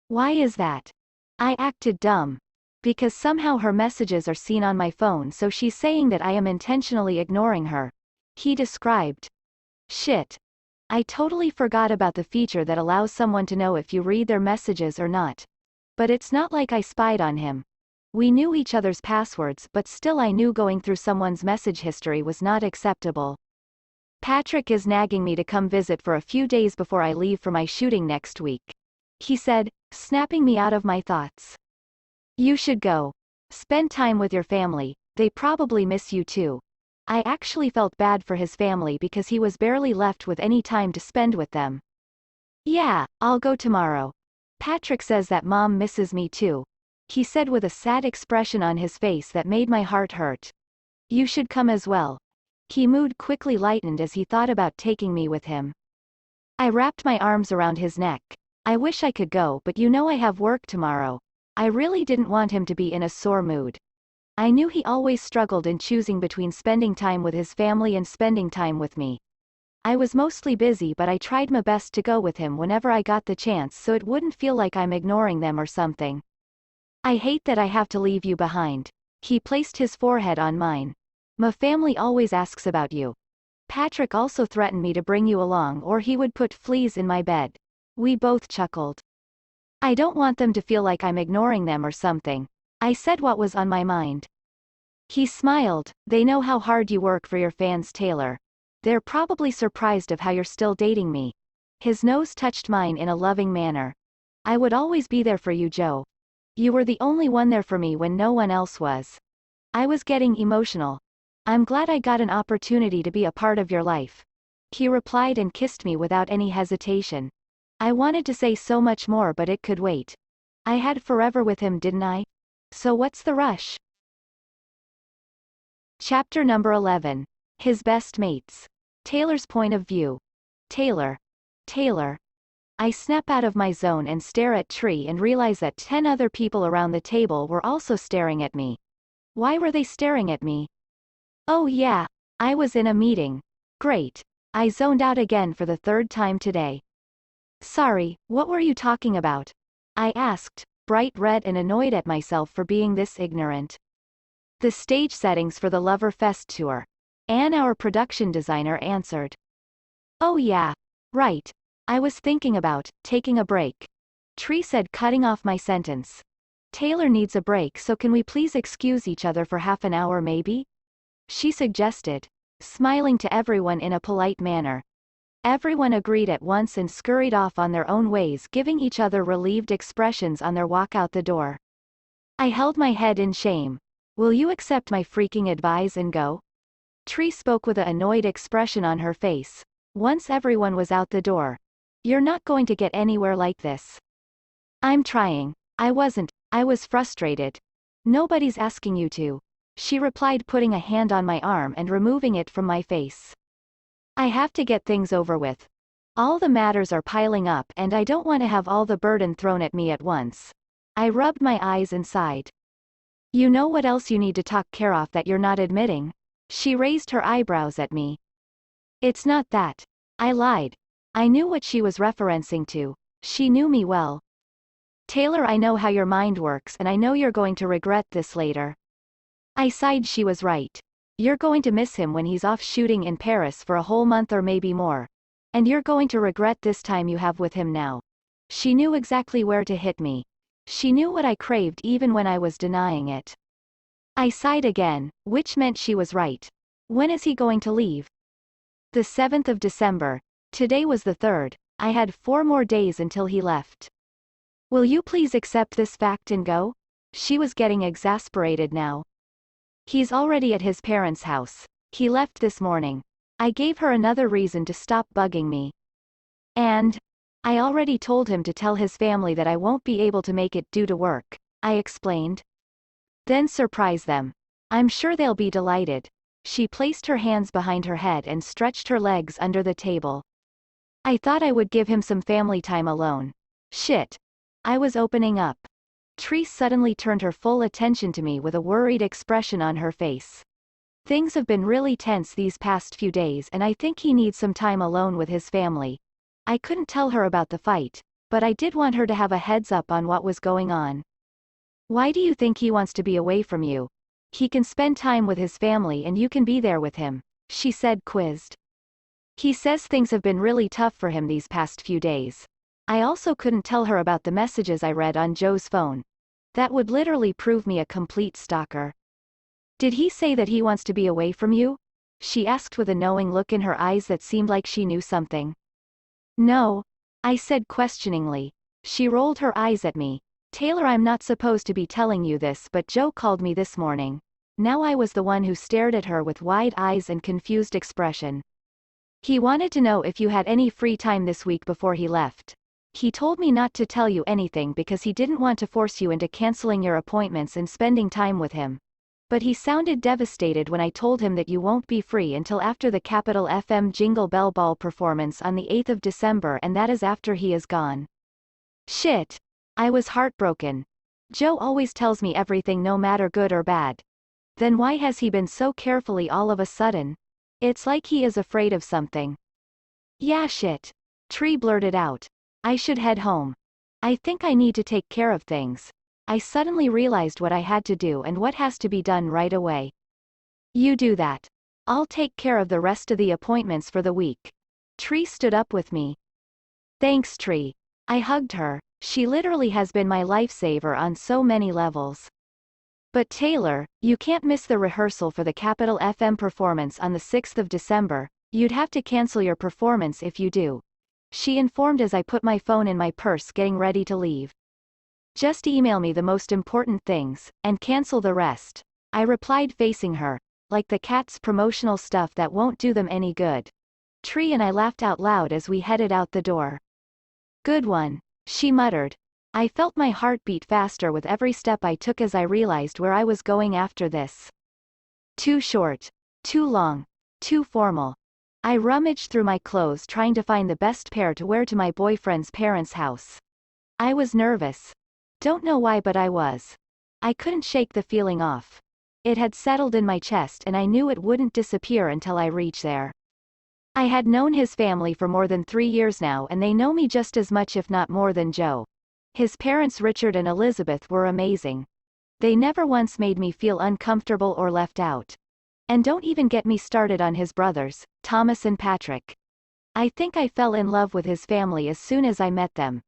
Why is that? I acted dumb. Because somehow her messages are seen on my phone, so she's saying that I am intentionally ignoring her. He described. Shit. I totally forgot about the feature that allows someone to know if you read their messages or not. But it's not like I spied on him. We knew each other's passwords, but still I knew going through someone's message history was not acceptable. Patrick is nagging me to come visit for a few days before I leave for my shooting next week. He said, snapping me out of my thoughts. You should go. Spend time with your family, they probably miss you too. I actually felt bad for his family because he was barely left with any time to spend with them. Yeah, I'll go tomorrow. Patrick says that Mom misses me too. He said with a sad expression on his face that made my heart hurt. You should come as well. His mood quickly lightened as he thought about taking me with him. I wrapped my arms around his neck. I wish I could go, but you know I have work tomorrow. I really didn't want him to be in a sore mood. I knew he always struggled in choosing between spending time with his family and spending time with me. I was mostly busy, but I tried my best to go with him whenever I got the chance so it wouldn't feel like I'm ignoring them or something. I hate that I have to leave you behind. He placed his forehead on mine. My family always asks about you. Patrick also threatened me to bring you along or he would put fleas in my bed. We both chuckled. I don't want them to feel like I'm ignoring them or something. I said what was on my mind. He smiled. They know how hard you work for your fans, Taylor. They're probably surprised of how you're still dating me. His nose touched mine in a loving manner. I would always be there for you, Joe. You were the only one there for me when no one else was. I was getting emotional. I'm glad I got an opportunity to be a part of your life. He replied and kissed me without any hesitation. I wanted to say so much more, but it could wait. I had forever with him, didn't I? So what's the rush? Chapter number 11. His best mates. Taylor's point of view. Taylor. I snap out of my zone and stare at Tree and realize that 10 other people around the table were also staring at me. Why were they staring at me? Oh yeah, I was in a meeting. Great. I zoned out again for the 3rd time today. Sorry, what were you talking about? I asked, bright red and annoyed at myself for being this ignorant. The stage settings for the Lover Fest tour. Anne, our production designer, answered. Oh yeah. Right. I was thinking about taking a break. Tree said, cutting off my sentence. Taylor needs a break, so can we please excuse each other for half an hour maybe? She suggested, smiling to everyone in a polite manner. Everyone agreed at once and scurried off on their own ways, giving each other relieved expressions on their walk out the door. I held my head in shame. Will you accept my freaking advice and go? Tree spoke with an annoyed expression on her face. Once everyone was out the door. You're not going to get anywhere like this. I'm trying. I was frustrated. Nobody's asking you to. She replied, putting a hand on my arm and removing it from my face. I have to get things over with. All the matters are piling up and I don't want to have all the burden thrown at me at once. I rubbed my eyes and sighed. You know what else you need to take care of that you're not admitting? She raised her eyebrows at me. It's not that. I lied. I knew what she was referencing to. She knew me well. Taylor, I know how your mind works and I know you're going to regret this later. I sighed. She was right. You're going to miss him when he's off shooting in Paris for a whole month or maybe more. And you're going to regret this time you have with him now. She knew exactly where to hit me. She knew what I craved even when I was denying it. I sighed again, which meant she was right. When is he going to leave? The 7th of December. Today was the 3rd. I had 4 more days until he left. Will you please accept this fact and go? She was getting exasperated now. He's already at his parents' house. He left this morning. I gave her another reason to stop bugging me. And I already told him to tell his family that I won't be able to make it due to work, I explained. Then surprise them. I'm sure they'll be delighted. She placed her hands behind her head and stretched her legs under the table. I thought I would give him some family time alone. Shit. I was opening up. Tree suddenly turned her full attention to me with a worried expression on her face. Things have been really tense these past few days and I think he needs some time alone with his family. I couldn't tell her about the fight, but I did want her to have a heads up on what was going on. Why do you think he wants to be away from you? He can spend time with his family and you can be there with him, she said, quizzed. He says things have been really tough for him these past few days. I also couldn't tell her about the messages I read on Joe's phone. That would literally prove me a complete stalker. Did he say that he wants to be away from you? She asked with a knowing look in her eyes that seemed like she knew something. No, I said questioningly. She rolled her eyes at me. Taylor, I'm not supposed to be telling you this, but Joe called me this morning. Now I was the one who stared at her with wide eyes and confused expression. He wanted to know if you had any free time this week before he left. He told me not to tell you anything because he didn't want to force you into canceling your appointments and spending time with him. But he sounded devastated when I told him that you won't be free until after the Capital FM Jingle Bell Ball performance on the 8th of December, and that is after he is gone. Shit. I was heartbroken. Joe always tells me everything no matter good or bad. Then why has he been so carefully all of a sudden? It's like he is afraid of something. Yeah, shit. Tree blurted out. I should head home. I think I need to take care of things. I suddenly realized what I had to do and what has to be done right away. You do that. I'll take care of the rest of the appointments for the week. Tree stood up with me. Thanks, Tree. I hugged her. She literally has been my lifesaver on so many levels. But Taylor, you can't miss the rehearsal for the Capital FM performance on the 6th of December. You'd have to cancel your performance if you do. She informed as I put my phone in my purse getting ready to leave. Just email me the most important things, and cancel the rest. I replied facing her, like the Cat's promotional stuff that won't do them any good. Tree and I laughed out loud as we headed out the door. Good one, she muttered. I felt my heart beat faster with every step I took as I realized where I was going after this. Too short. Too long. Too formal. I rummaged through my clothes trying to find the best pair to wear to my boyfriend's parents' house. I was nervous. Don't know why, but I was. I couldn't shake the feeling off. It had settled in my chest and I knew it wouldn't disappear until I reached there. I had known his family for more than 3 years now and they know me just as much if not more than Joe. His parents Richard and Elizabeth were amazing. They never once made me feel uncomfortable or left out. And don't even get me started on his brothers, Thomas and Patrick. I think I fell in love with his family as soon as I met them.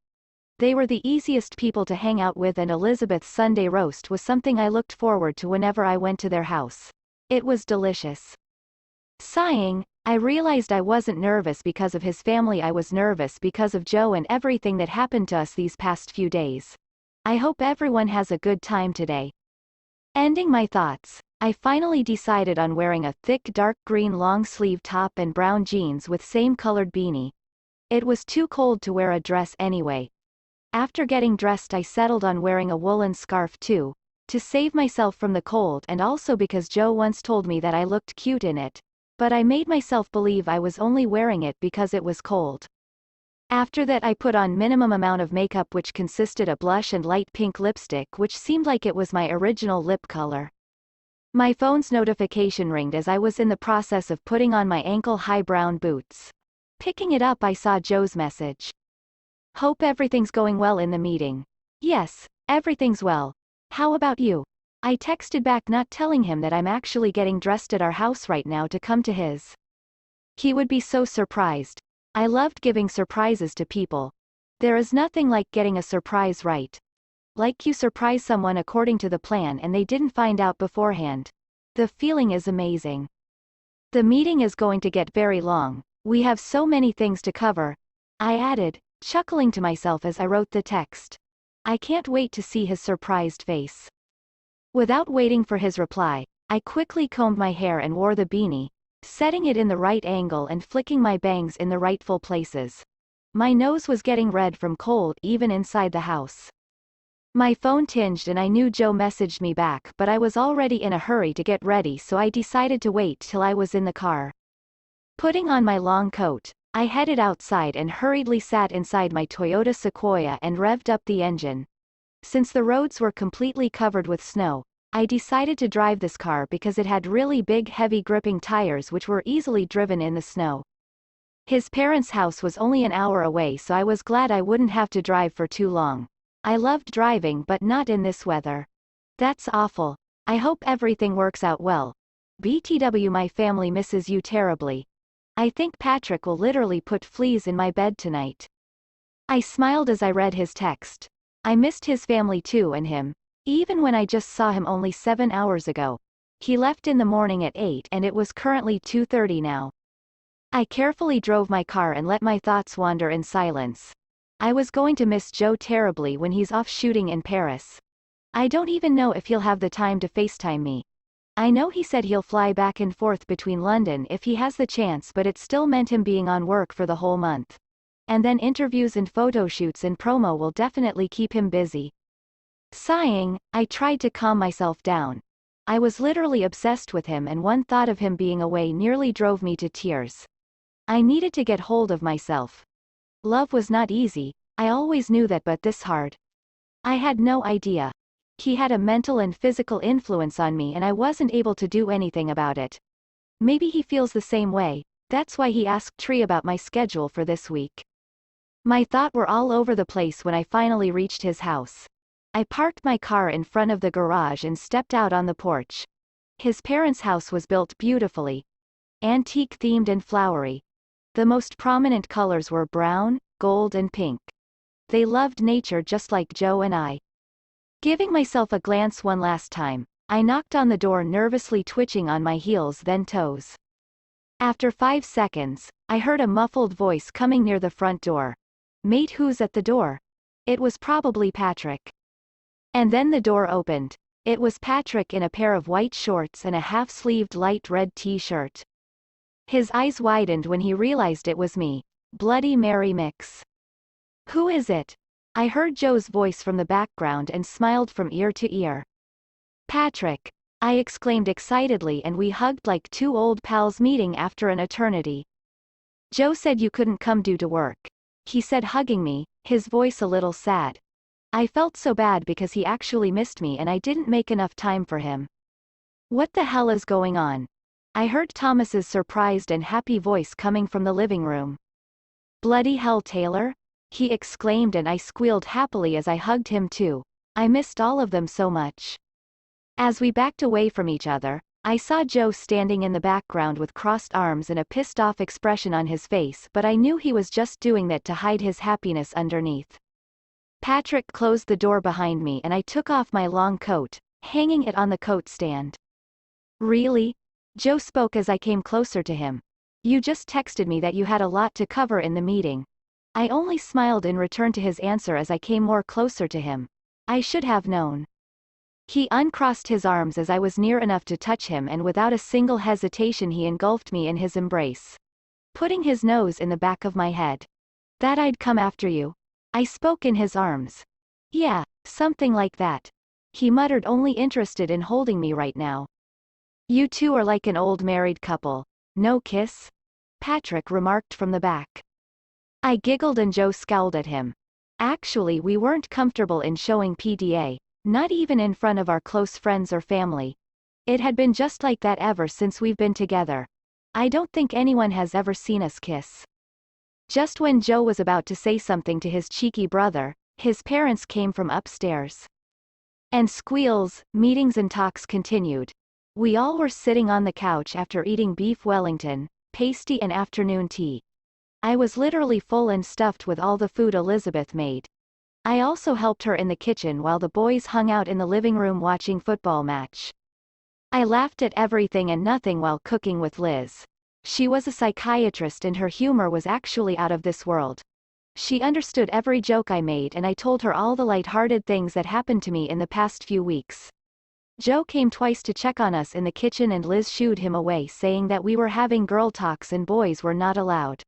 They were the easiest people to hang out with and Elizabeth's Sunday roast was something I looked forward to whenever I went to their house. It was delicious. Sighing, I realized I wasn't nervous because of his family, I was nervous because of Joe and everything that happened to us these past few days. I hope everyone has a good time today. Ending my thoughts, I finally decided on wearing a thick dark green long-sleeve top and brown jeans with same-colored beanie. It was too cold to wear a dress anyway. After getting dressed I settled on wearing a woolen scarf too, to save myself from the cold and also because Joe once told me that I looked cute in it, but I made myself believe I was only wearing it because it was cold. After that I put on minimum amount of makeup, which consisted of blush and light pink lipstick, which seemed like it was my original lip color. My phone's notification ringed as I was in the process of putting on my ankle-high brown boots. Picking it up, I saw Joe's message. Hope everything's going well in the meeting. Yes, everything's well. How about you? I texted back, not telling him that I'm actually getting dressed at our house right now to come to his. He would be so surprised. I loved giving surprises to people. There is nothing like getting a surprise right. Like you surprise someone according to the plan and they didn't find out beforehand. The feeling is amazing. The meeting is going to get very long. We have so many things to cover, I added, chuckling to myself as I wrote the text. I can't wait to see his surprised face. Without waiting for his reply, I quickly combed my hair and wore the beanie, setting it in the right angle and flicking my bangs in the rightful places. My nose was getting red from cold even inside the house. My phone tinged and I knew Joe messaged me back, but I was already in a hurry to get ready, so I decided to wait till I was in the car. Putting on my long coat, I headed outside and hurriedly sat inside my Toyota Sequoia and revved up the engine. Since the roads were completely covered with snow, I decided to drive this car because it had really big, heavy gripping tires which were easily driven in the snow. His parents' house was only an hour away, so I was glad I wouldn't have to drive for too long. I loved driving, but not in this weather. That's awful. I hope everything works out well. BTW, my family misses you terribly. I think Patrick will literally put fleas in my bed tonight. I smiled as I read his text. I missed his family too, and him. Even when I just saw him only 7 hours ago. He left in the morning at 8 and it was currently 2:30 now. I carefully drove my car and let my thoughts wander in silence. I was going to miss Joe terribly when he's off shooting in Paris. I don't even know if he'll have the time to FaceTime me. I know he said he'll fly back and forth between London if he has the chance, but it still meant him being on work for the whole month. And then interviews and photo shoots and promo will definitely keep him busy. Sighing, I tried to calm myself down. I was literally obsessed with him, and one thought of him being away nearly drove me to tears. I needed to get hold of myself. Love was not easy, I always knew that, but this hard. I had no idea. He had a mental and physical influence on me and I wasn't able to do anything about it. Maybe he feels the same way, that's why he asked Tree about my schedule for this week. My thoughts were all over the place when I finally reached his house. I parked my car in front of the garage and stepped out on the porch. His parents' house was built beautifully. Antique themed and flowery. The most prominent colors were brown, gold and pink. They loved nature just like Joe and I. Giving myself a glance one last time, I knocked on the door, nervously twitching on my heels then toes. After 5 seconds, I heard a muffled voice coming near the front door. Mate, who's at the door? It was probably Patrick. And then the door opened. It was Patrick in a pair of white shorts and a half-sleeved light red t-shirt. His eyes widened when he realized it was me. Bloody Mary mix. Who is it? I heard Joe's voice from the background and smiled from ear to ear. Patrick, I exclaimed excitedly, and we hugged like two old pals meeting after an eternity. Joe said you couldn't come due to work. He said, hugging me, his voice a little sad. I felt so bad because he actually missed me and I didn't make enough time for him. What the hell is going on? I heard Thomas's surprised and happy voice coming from the living room. Bloody hell, Taylor? He exclaimed, and I squealed happily as I hugged him too. I missed all of them so much. As we backed away from each other, I saw Joe standing in the background with crossed arms and a pissed-off expression on his face, but I knew he was just doing that to hide his happiness underneath. Patrick closed the door behind me and I took off my long coat, hanging it on the coat stand. Really? Joe spoke as I came closer to him. You just texted me that you had a lot to cover in the meeting. I only smiled in return to his answer as I came more closer to him. I should have known. He uncrossed his arms as I was near enough to touch him, and without a single hesitation he engulfed me in his embrace. Putting his nose in the back of my head. That I'd come after you? I spoke in his arms. Yeah, something like that. He muttered, only interested in holding me right now. You two are like an old married couple. No kiss? Patrick remarked from the back. I giggled and Joe scowled at him. Actually, we weren't comfortable in showing PDA, not even in front of our close friends or family. It had been just like that ever since we've been together. I don't think anyone has ever seen us kiss. Just when Joe was about to say something to his cheeky brother, his parents came from upstairs. And squeals, meetings and talks continued. We all were sitting on the couch after eating beef Wellington, pasty and afternoon tea. I was literally full and stuffed with all the food Elizabeth made. I also helped her in the kitchen while the boys hung out in the living room watching football match. I laughed at everything and nothing while cooking with Liz. She was a psychiatrist and her humor was actually out of this world. She understood every joke I made and I told her all the light-hearted things that happened to me in the past few weeks. Joe came twice to check on us in the kitchen and Liz shooed him away saying that we were having girl talks and boys were not allowed.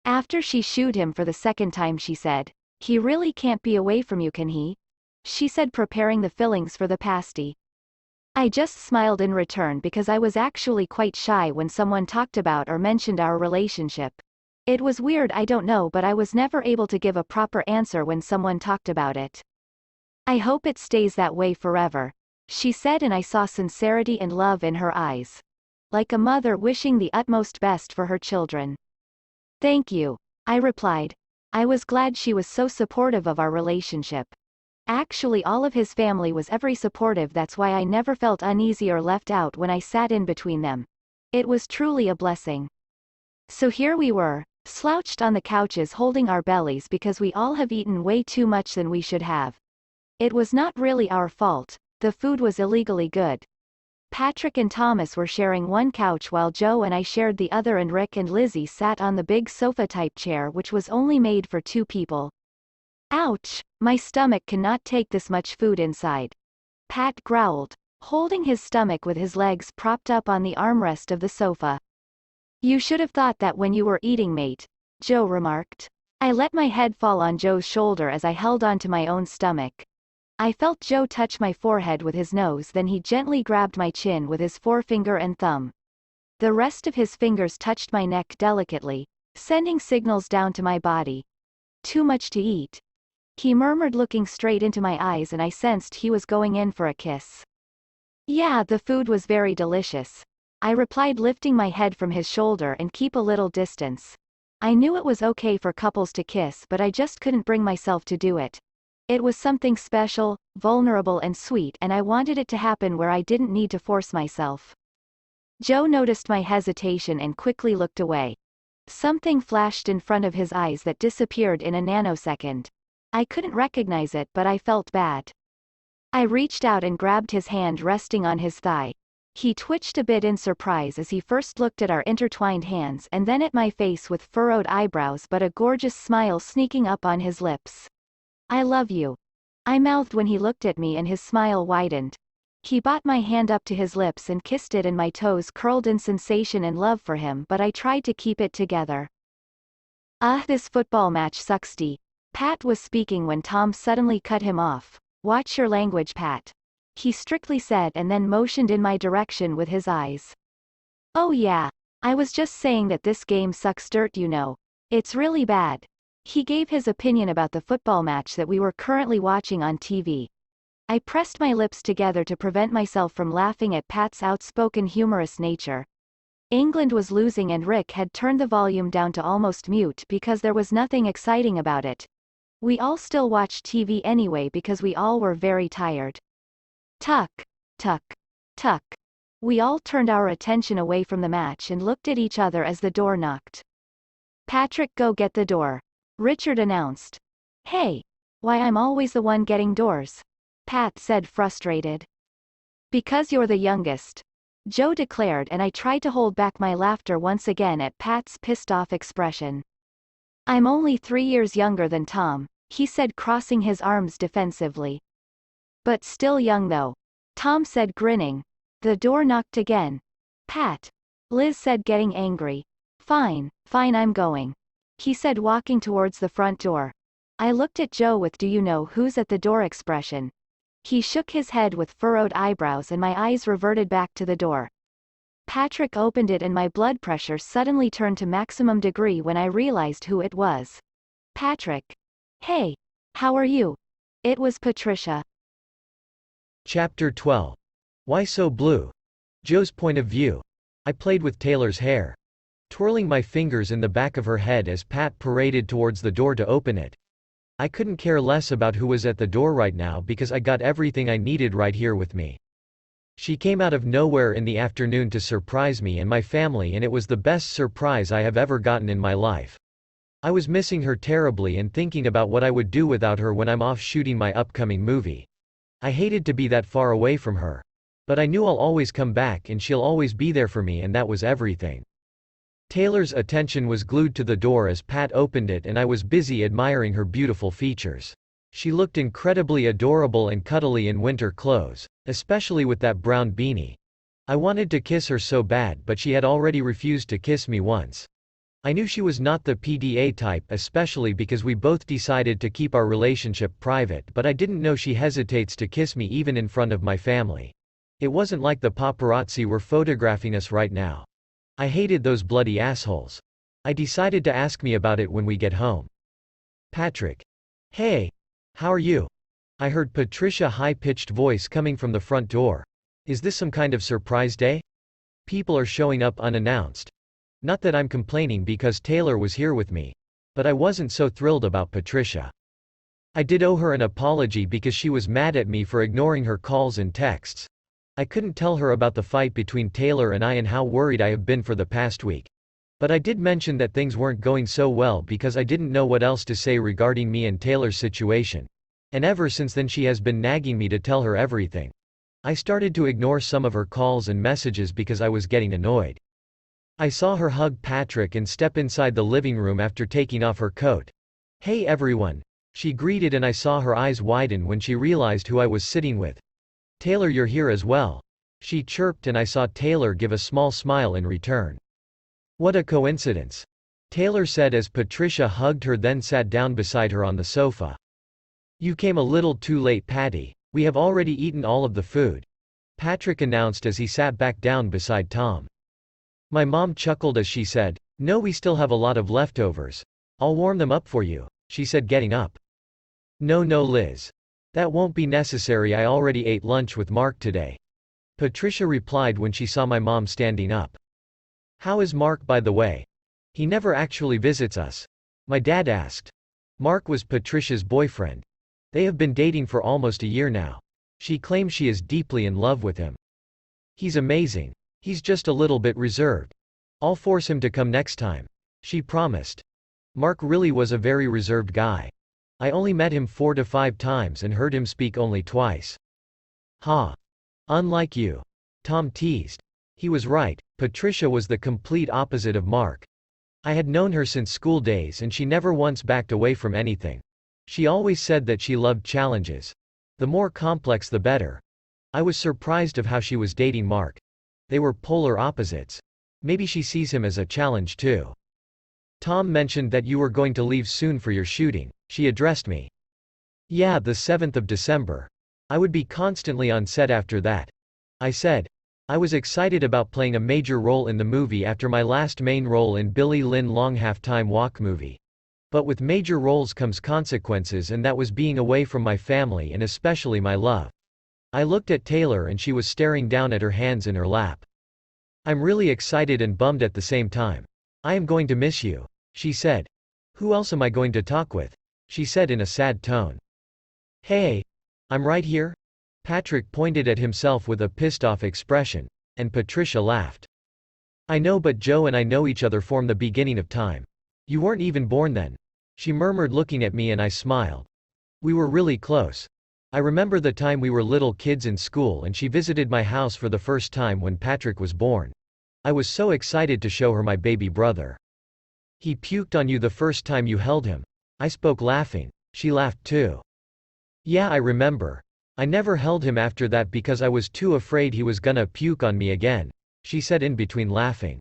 After she shooed him for the second time she said, "He really can't be away from you, can he?" She said, preparing the fillings for the pasty. I just smiled in return because I was actually quite shy when someone talked about or mentioned our relationship. It was weird, I don't know, but I was never able to give a proper answer when someone talked about it. "I hope it stays that way forever," she said, and I saw sincerity and love in her eyes. Like a mother wishing the utmost best for her children. "Thank you," I replied. I was glad she was so supportive of our relationship. Actually, all of his family was very supportive, that's why I never felt uneasy or left out when I sat in between them. It was truly a blessing. So here we were, slouched on the couches holding our bellies because we all have eaten way too much than we should have. It was not really our fault, the food was illegally good. Patrick and Thomas were sharing one couch while Joe and I shared the other, and Rick and Lizzie sat on the big sofa-type chair which was only made for 2 people. "Ouch, my stomach cannot take this much food inside," Pat growled, holding his stomach with his legs propped up on the armrest of the sofa. "You should have thought that when you were eating, mate," Joe remarked. I let my head fall on Joe's shoulder as I held onto my own stomach. I felt Joe touch my forehead with his nose, then he gently grabbed my chin with his forefinger and thumb. The rest of his fingers touched my neck delicately, sending signals down to my body. "Too much to eat," he murmured, looking straight into my eyes, and I sensed he was going in for a kiss. "Yeah, the food was very delicious," I replied, lifting my head from his shoulder and keep a little distance. I knew it was okay for couples to kiss, but I just couldn't bring myself to do it. It was something special, vulnerable and sweet, and I wanted it to happen where I didn't need to force myself. Joe noticed my hesitation and quickly looked away. Something flashed in front of his eyes that disappeared in a nanosecond. I couldn't recognize it, but I felt bad. I reached out and grabbed his hand resting on his thigh. He twitched a bit in surprise as he first looked at our intertwined hands and then at my face with furrowed eyebrows but a gorgeous smile sneaking up on his lips. "I love you," I mouthed when he looked at me and his smile widened. He brought my hand up to his lips and kissed it, and my toes curled in sensation and love for him, but I tried to keep it together. This football match sucks, Pat was speaking when Tom suddenly cut him off. "Watch your language, Pat," he strictly said, and then motioned in my direction with his eyes. "Oh yeah, I was just saying that this game sucks dirt, you know. It's really bad." He gave his opinion about the football match that we were currently watching on TV. I pressed my lips together to prevent myself from laughing at Pat's outspoken humorous nature. England was losing and Rick had turned the volume down to almost mute because there was nothing exciting about it. We all still watched TV anyway because we all were very tired. Tuck, tuck, tuck. We all turned our attention away from the match and looked at each other as the door knocked. "Patrick, go get the door," Richard announced. "Hey, why I'm always the one getting doors?" Pat said, frustrated. "Because you're the youngest," Joe declared, and I tried to hold back my laughter once again at Pat's pissed-off expression. "I'm only 3 years younger than Tom," he said, crossing his arms defensively. "But still young though," Tom said, grinning. The door knocked again. "Pat," Liz said, getting angry. Fine, I'm going," he said, walking towards the front door. I looked at Joe with "do you know who's at the door" expression. He shook his head with furrowed eyebrows and my eyes reverted back to the door. Patrick opened it and my blood pressure suddenly turned to maximum degree when I realized who it was. Patrick. Hey. How are you? It was Patricia. Chapter 12. Why so blue? Joe's point of view. I played with Taylor's hair, twirling my fingers in the back of her head as Pat paraded towards the door to open it. I couldn't care less about who was at the door right now because I got everything I needed right here with me. She came out of nowhere in the afternoon to surprise me and my family, and it was the best surprise I have ever gotten in my life. I was missing her terribly and thinking about what I would do without her when I'm off shooting my upcoming movie. I hated to be that far away from her. But I knew I'll always come back and she'll always be there for me, and that was everything. Taylor's attention was glued to the door as Pat opened it, and I was busy admiring her beautiful features. She looked incredibly adorable and cuddly in winter clothes, especially with that brown beanie. I wanted to kiss her so bad, but she had already refused to kiss me once. I knew she was not the PDA type, especially because we both decided to keep our relationship private, but I didn't know she hesitates to kiss me even in front of my family. It wasn't like the paparazzi were photographing us right now. I hated those bloody assholes. I decided to ask me about it when we get home. Patrick. Hey. How are you? I heard Patricia's high-pitched voice coming from the front door. Is this some kind of surprise day? People are showing up unannounced. Not that I'm complaining because Taylor was here with me. But I wasn't so thrilled about Patricia. I did owe her an apology because she was mad at me for ignoring her calls and texts. I couldn't tell her about the fight between Taylor and I and how worried I have been for the past week. But I did mention that things weren't going so well because I didn't know what else to say regarding me and Taylor's situation. And ever since then she has been nagging me to tell her everything. I started to ignore some of her calls and messages because I was getting annoyed. I saw her hug Patrick and step inside the living room after taking off her coat. Hey everyone, she greeted, and I saw her eyes widen when she realized who I was sitting with. Taylor, you're here as well, she chirped, and I saw Taylor give a small smile in return. What a coincidence, Taylor said as Patricia hugged her, then sat down beside her on the sofa. You came a little too late, Patty. We have already eaten all of the food, Patrick announced as he sat back down beside Tom. My mom chuckled as she said, no, we still have a lot of leftovers. I'll warm them up for you, she said, getting up. No, Liz. That won't be necessary, I already ate lunch with Mark today, Patricia replied when she saw my mom standing up. How is Mark, by the way? He never actually visits us, my dad asked. Mark was Patricia's boyfriend. They have been dating for almost a year now. She claims she is deeply in love with him. He's amazing. He's just a little bit reserved. I'll force him to come next time, she promised. Mark really was a very reserved guy. I only met him 4 to 5 times and heard him speak only twice. Ha. Unlike you, Tom teased. He was right, Patricia was the complete opposite of Mark. I had known her since school days and she never once backed away from anything. She always said that she loved challenges. The more complex the better. I was surprised of how she was dating Mark. They were polar opposites. Maybe she sees him as a challenge too. Tom mentioned that you were going to leave soon for your shooting, she addressed me. Yeah, the 7th of December. I would be constantly on set after that, I said. I was excited about playing a major role in the movie after my last main role in Billy Lynn Long Halftime Walk movie. But with major roles comes consequences, and that was being away from my family and especially my love. I looked at Taylor and she was staring down at her hands in her lap. I'm really excited and bummed at the same time. I am going to miss you, she said. Who else am I going to talk with? She said in a sad tone. Hey. I'm right here? Patrick pointed at himself with a pissed-off expression, and Patricia laughed. I know, but Joe and I know each other from the beginning of time. You weren't even born then, she murmured, looking at me, and I smiled. We were really close. I remember the time we were little kids in school and she visited my house for the first time when Patrick was born. I was so excited to show her my baby brother. He puked on you the first time you held him, I spoke, laughing. She laughed too. Yeah, I remember. I never held him after that because I was too afraid he was gonna puke on me again, she said in between laughing.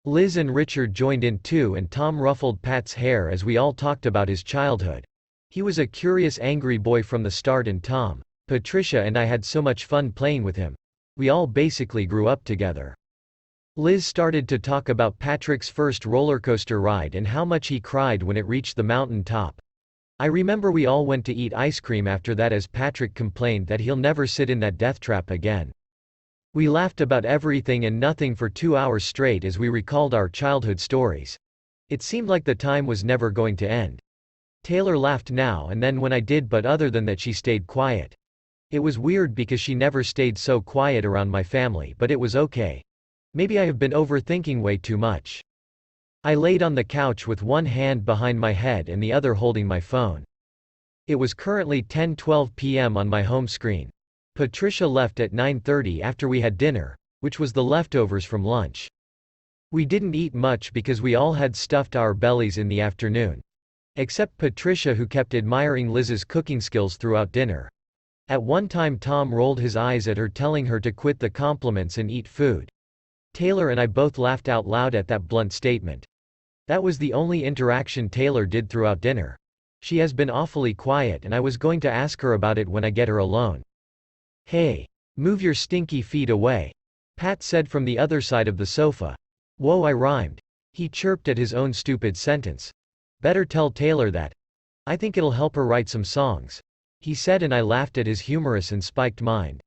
Liz and Richard joined in too, and Tom ruffled Pat's hair as we all talked about his childhood. He was a curious, angry boy from the start, and Tom, Patricia and I had so much fun playing with him. We all basically grew up together. Liz started to talk about Patrick's first roller coaster ride and how much he cried when it reached the mountain top. I remember we all went to eat ice cream after that as Patrick complained that he'll never sit in that death trap again. We laughed about everything and nothing for 2 hours straight as we recalled our childhood stories. It seemed like the time was never going to end. Taylor laughed now and then when I did, but other than that she stayed quiet. It was weird because she never stayed so quiet around my family, but it was okay. Maybe I have been overthinking way too much. I laid on the couch with one hand behind my head and the other holding my phone. It was currently 10:12 p.m. on my home screen. Patricia left at 9:30 after we had dinner, which was the leftovers from lunch. We didn't eat much because we all had stuffed our bellies in the afternoon. Except Patricia, who kept admiring Liz's cooking skills throughout dinner. At one time Tom rolled his eyes at her, telling her to quit the compliments and eat food. Taylor and I both laughed out loud at that blunt statement. That was the only interaction Taylor did throughout dinner. She has been awfully quiet and I was going to ask her about it when I get her alone. "Hey, move your stinky feet away," Pat said from the other side of the sofa. "Whoa, I rhymed." He chirped at his own stupid sentence. "Better tell Taylor that. I think it'll help her write some songs," he said, and I laughed at his humorous and spiked mind.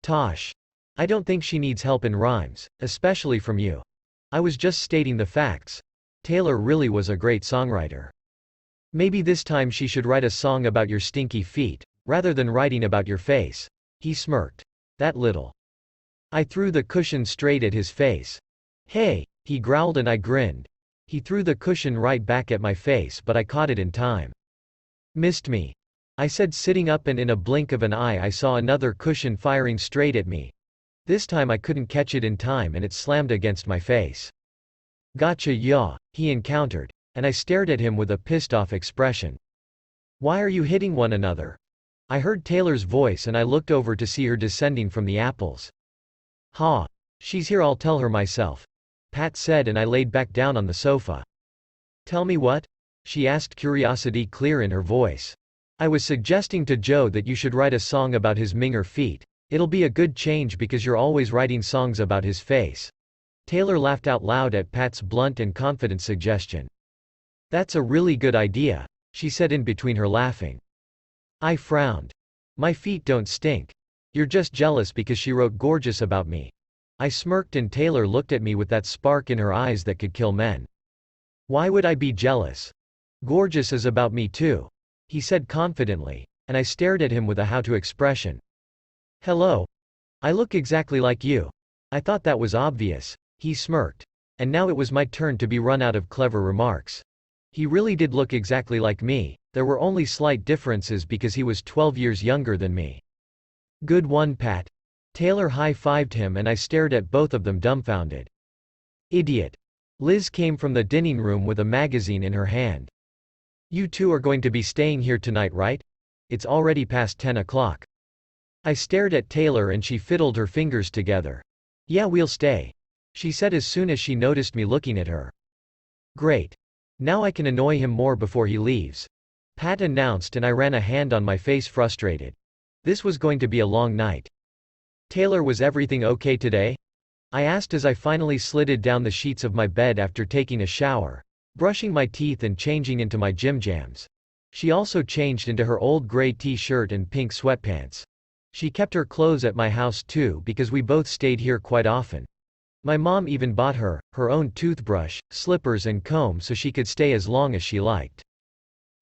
"Tosh. I don't think she needs help in rhymes, especially from you. I was just stating the facts. Taylor really was a great songwriter. Maybe this time she should write a song about your stinky feet, rather than writing about your face." He smirked. "That little." I threw the cushion straight at his face. "Hey," he growled, and I grinned. He threw the cushion right back at my face, but I caught it in time. "Missed me," I said, sitting up, and in a blink of an eye I saw another cushion firing straight at me. This time I couldn't catch it in time and it slammed against my face. "Gotcha, yaw," he encountered. And I stared at him with a pissed-off expression. "Why are you hitting one another?" I heard Taylor's voice and I looked over to see her descending from the apples. "Ha. She's here, I'll tell her myself," Pat said, and I laid back down on the sofa. "Tell me what?" she asked, curiosity clear in her voice. "I was suggesting to Joe that you should write a song about his minger feet. It'll be a good change because you're always writing songs about his face." Taylor laughed out loud at Pat's blunt and confident suggestion. "That's a really good idea," she said in between her laughing. I frowned. "My feet don't stink. You're just jealous because she wrote gorgeous about me." I smirked and Taylor looked at me with that spark in her eyes that could kill men. "Why would I be jealous? Gorgeous is about me too," he said confidently, and I stared at him with a how-to expression. "Hello. I look exactly like you. I thought that was obvious," he smirked. And now it was my turn to be run out of clever remarks. He really did look exactly like me. There were only slight differences because he was 12 years younger than me. "Good one, Pat." Taylor high-fived him and I stared at both of them dumbfounded. "Idiot." Liz came from the dining room with a magazine in her hand. "You two are going to be staying here tonight, right? It's already past 10 o'clock. I stared at Taylor and she fiddled her fingers together. "Yeah, we'll stay," she said as soon as she noticed me looking at her. "Great. Now I can annoy him more before he leaves," Pat announced, and I ran a hand on my face, frustrated. This was going to be a long night. "Taylor, was everything okay today?" I asked as I finally slid down the sheets of my bed after taking a shower, brushing my teeth and changing into my gym jams. She also changed into her old gray t-shirt and pink sweatpants. She kept her clothes at my house too because we both stayed here quite often. My mom even bought her own toothbrush, slippers and comb so she could stay as long as she liked.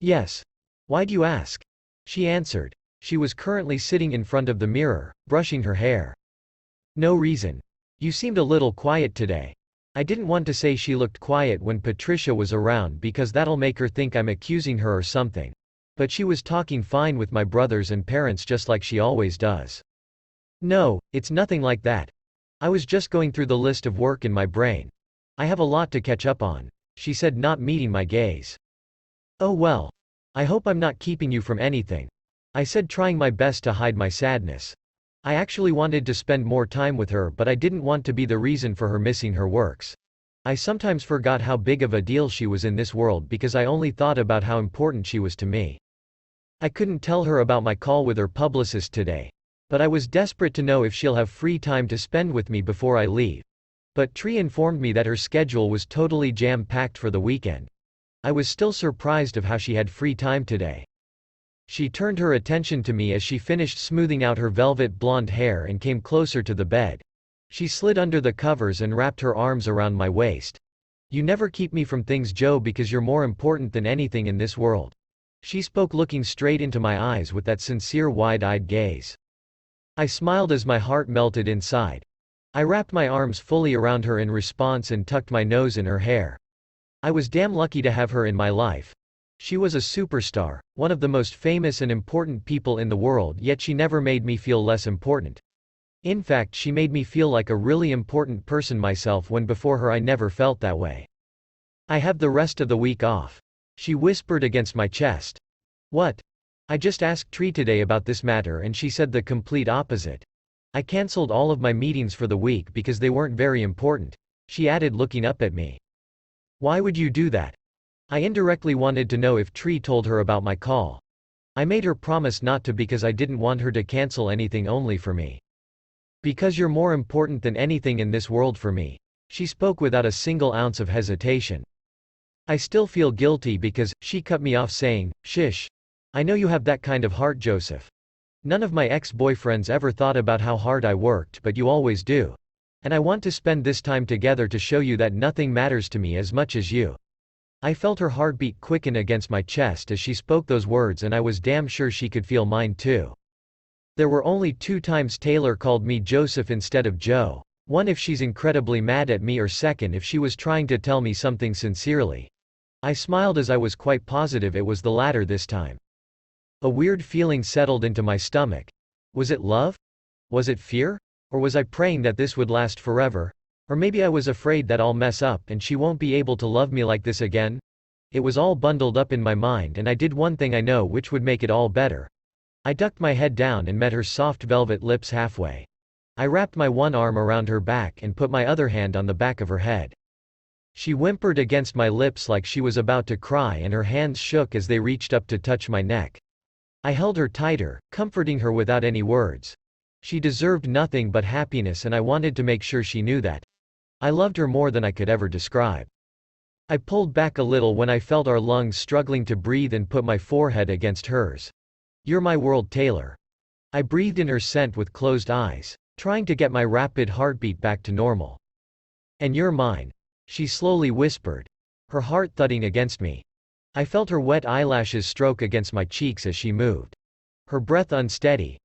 "Yes. Why do you ask?" she answered. She was currently sitting in front of the mirror, brushing her hair. "No reason. You seemed a little quiet today." I didn't want to say she looked quiet when Patricia was around because that'll make her think I'm accusing her or something. But she was talking fine with my brothers and parents just like she always does. "No, it's nothing like that. I was just going through the list of work in my brain. I have a lot to catch up on," she said, not meeting my gaze. "Oh well. I hope I'm not keeping you from anything," I said, trying my best to hide my sadness. I actually wanted to spend more time with her, but I didn't want to be the reason for her missing her works. I sometimes forgot how big of a deal she was in this world because I only thought about how important she was to me. I couldn't tell her about my call with her publicist today. But I was desperate to know if she'll have free time to spend with me before I leave. But Tree informed me that her schedule was totally jam-packed for the weekend. I was still surprised of how she had free time today. She turned her attention to me as she finished smoothing out her velvet blonde hair and came closer to the bed. She slid under the covers and wrapped her arms around my waist. "You never keep me from things, Joe, because you're more important than anything in this world." She spoke, looking straight into my eyes with that sincere wide-eyed gaze. I smiled as my heart melted inside. I wrapped my arms fully around her in response and tucked my nose in her hair. I was damn lucky to have her in my life. She was a superstar, one of the most famous and important people in the world, yet she never made me feel less important. In fact, she made me feel like a really important person myself, when before her I never felt that way. "I have the rest of the week off," she whispered against my chest. "What?" "I just asked Tree today about this matter and she said the complete opposite. I cancelled all of my meetings for the week because they weren't very important," she added, looking up at me. "Why would you do that?" I indirectly wanted to know if Tree told her about my call. I made her promise not to because I didn't want her to cancel anything only for me. "Because you're more important than anything in this world for me," she spoke without a single ounce of hesitation. I still feel guilty because she cut me off saying, "Shish. I know you have that kind of heart, Joseph. None of my ex-boyfriends ever thought about how hard I worked, but you always do. And I want to spend this time together to show you that nothing matters to me as much as you." I felt her heartbeat quicken against my chest as she spoke those words, and I was damn sure she could feel mine too. There were only 2 times Taylor called me Joseph instead of Joe. One if she's incredibly mad at me, or second if she was trying to tell me something sincerely. I smiled as I was quite positive it was the latter this time. A weird feeling settled into my stomach. Was it love? Was it fear? Or was I praying that this would last forever? Or maybe I was afraid that I'll mess up and she won't be able to love me like this again? It was all bundled up in my mind, and I did one thing I know which would make it all better. I ducked my head down and met her soft velvet lips halfway. I wrapped my one arm around her back and put my other hand on the back of her head. She whimpered against my lips like she was about to cry, and her hands shook as they reached up to touch my neck. I held her tighter, comforting her without any words. She deserved nothing but happiness, and I wanted to make sure she knew that. I loved her more than I could ever describe. I pulled back a little when I felt our lungs struggling to breathe and put my forehead against hers. "You're my world, Taylor." I breathed in her scent with closed eyes, trying to get my rapid heartbeat back to normal. "And you're mine," she slowly whispered, her heart thudding against me. I felt her wet eyelashes stroke against my cheeks as she moved, her breath unsteady.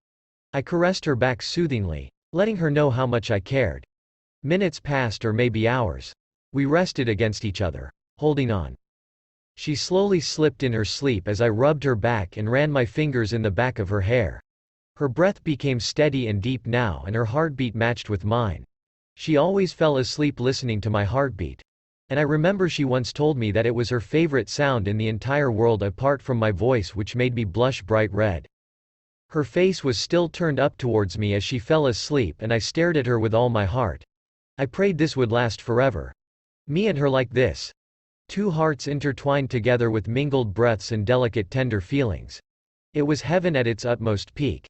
I caressed her back soothingly, letting her know how much I cared. Minutes passed, or maybe hours. We rested against each other, holding on. She slowly slipped in her sleep as I rubbed her back and ran my fingers in the back of her hair. Her breath became steady and deep now, and her heartbeat matched with mine. She always fell asleep listening to my heartbeat. And I remember she once told me that it was her favorite sound in the entire world apart from my voice, which made me blush bright red. Her face was still turned up towards me as she fell asleep, and I stared at her with all my heart. I prayed this would last forever. Me and her like this. 2 hearts intertwined together with mingled breaths and delicate tender feelings. It was heaven at its utmost peak.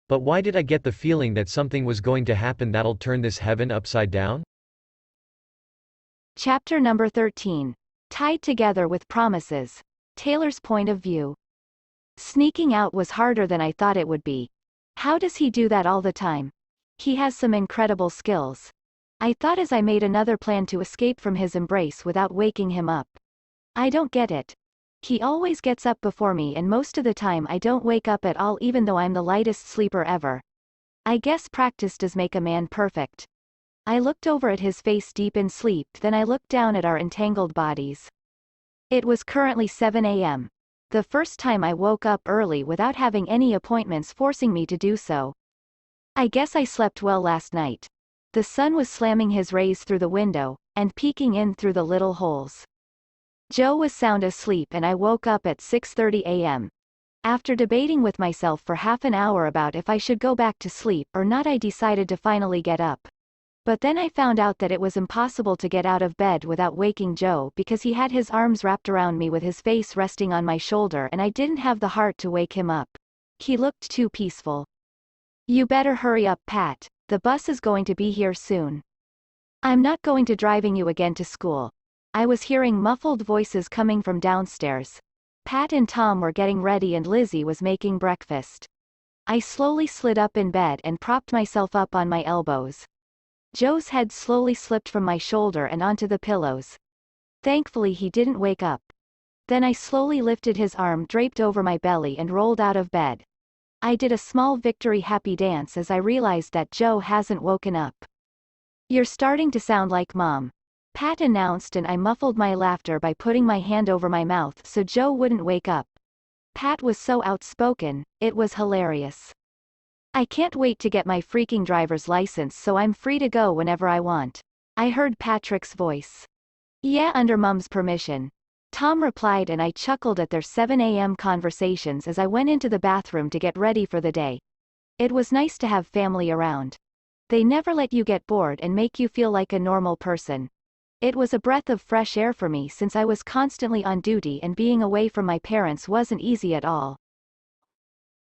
But why did I get the feeling that something was going to happen that'll turn this heaven upside down? Chapter number 13. Tied together with promises. Taylor's point of view. Sneaking out was harder than I thought it would be. How does he do that all the time? He has some incredible skills. I thought as I made another plan to escape from his embrace without waking him up. I don't get it. He always gets up before me, and most of the time I don't wake up at all, even though I'm the lightest sleeper ever. I guess practice does make a man perfect. I looked over at his face deep in sleep, then I looked down at our entangled bodies. It was currently 7 a.m. The first time I woke up early without having any appointments forcing me to do so. I guess I slept well last night. The sun was slamming his rays through the window, and peeking in through the little holes. Joe was sound asleep, and I woke up at 6:30 a.m. After debating with myself for half an hour about if I should go back to sleep or not, I decided to finally get up. But then I found out that it was impossible to get out of bed without waking Joe, because he had his arms wrapped around me with his face resting on my shoulder, and I didn't have the heart to wake him up. He looked too peaceful. "You better hurry up, Pat. The bus is going to be here soon." I'm not going to driving you again to school. I was hearing muffled voices coming from downstairs. Pat and Tom were getting ready and Lizzie was making breakfast. I slowly slid up in bed and propped myself up on my elbows. Joe's head slowly slipped from my shoulder and onto the pillows. Thankfully he didn't wake up. Then I slowly lifted his arm draped over my belly and rolled out of bed. I did a small victory happy dance as I realized that Joe hasn't woken up. You're starting to sound like Mom, Pat announced, and I muffled my laughter by putting my hand over my mouth so Joe wouldn't wake up. Pat was so outspoken, it was hilarious. I can't wait to get my freaking driver's license so I'm free to go whenever I want, I heard Patrick's voice. Yeah, under Mom's permission, Tom replied, and I chuckled at their 7 a.m. conversations as I went into the bathroom to get ready for the day. It was nice to have family around. They never let you get bored and make you feel like a normal person. It was a breath of fresh air for me since I was constantly on duty and being away from my parents wasn't easy at all.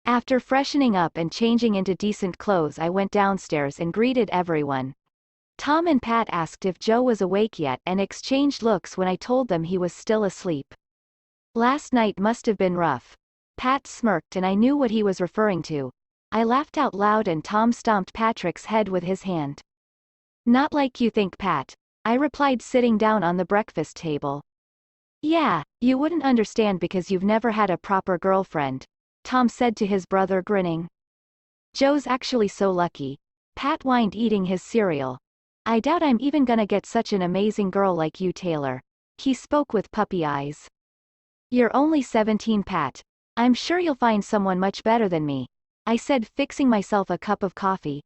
After freshening up and changing into decent clothes, I went downstairs and greeted everyone. Tom and Pat asked if Joe was awake yet and exchanged looks when I told them he was still asleep. Last night must have been rough. Pat smirked and I knew what he was referring to. I laughed out loud and Tom stomped Patrick's head with his hand. Not like you think, Pat, I replied, sitting down on the breakfast table. Yeah, you wouldn't understand because you've never had a proper girlfriend, Tom said to his brother, grinning. Joe's actually so lucky, Pat whined, eating his cereal. I doubt I'm even gonna get such an amazing girl like you, Taylor. He spoke with puppy eyes. You're only 17, Pat. I'm sure you'll find someone much better than me, I said, fixing myself a cup of coffee.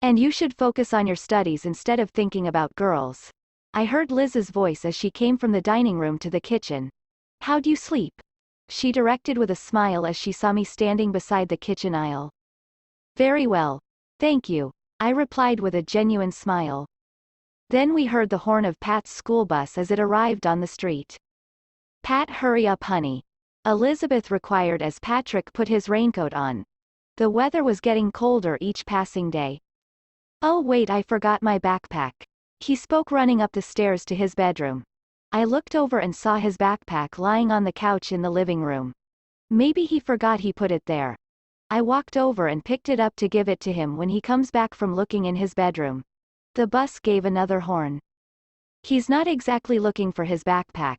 And you should focus on your studies instead of thinking about girls. I heard Liz's voice as she came from the dining room to the kitchen. How'd you sleep? She directed with a smile as she saw me standing beside the kitchen aisle. Very well, thank you, I replied with a genuine smile. Then we heard the horn of Pat's school bus as it arrived on the street. Pat, hurry up, honey, Elizabeth required as Patrick put his raincoat on. The weather was getting colder each passing day. Oh wait, I forgot my backpack, he spoke, running up the stairs to his bedroom. I looked over and saw his backpack lying on the couch in the living room. Maybe he forgot he put it there. I walked over and picked it up to give it to him when he comes back from looking in his bedroom. The bus gave another horn. He's not exactly looking for his backpack,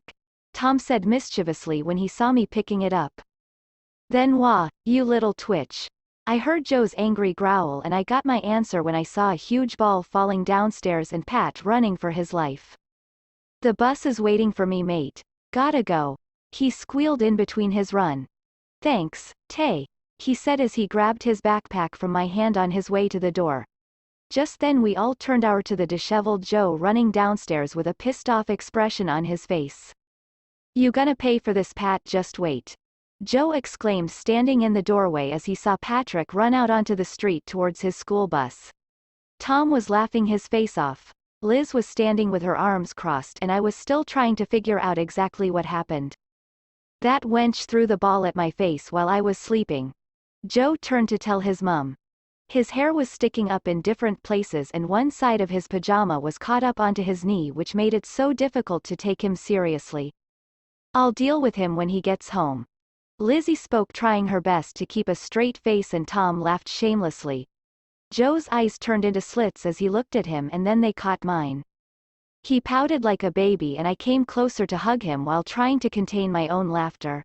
Tom said mischievously when he saw me picking it up. Then wah, you little twitch, I heard Joe's angry growl, and I got my answer when I saw a huge ball falling downstairs and Pat running for his life. The bus is waiting for me, mate. Gotta go, he squealed in between his run. Thanks, Tay, he said as he grabbed his backpack from my hand on his way to the door. Just then we all turned our to the disheveled Joe running downstairs with a pissed-off expression on his face. You gonna pay for this, Pat? Just wait, Joe exclaimed, standing in the doorway as he saw Patrick run out onto the street towards his school bus. Tom was laughing his face off. Liz was standing with her arms crossed and I was still trying to figure out exactly what happened. That wench threw the ball at my face while I was sleeping, Joe turned to tell his mum. His hair was sticking up in different places and one side of his pajama was caught up onto his knee, which made it so difficult to take him seriously. I'll deal with him when he gets home, Lizzie spoke, trying her best to keep a straight face, and Tom laughed shamelessly. Joe's eyes turned into slits as he looked at him, and then they caught mine. He pouted like a baby and I came closer to hug him while trying to contain my own laughter.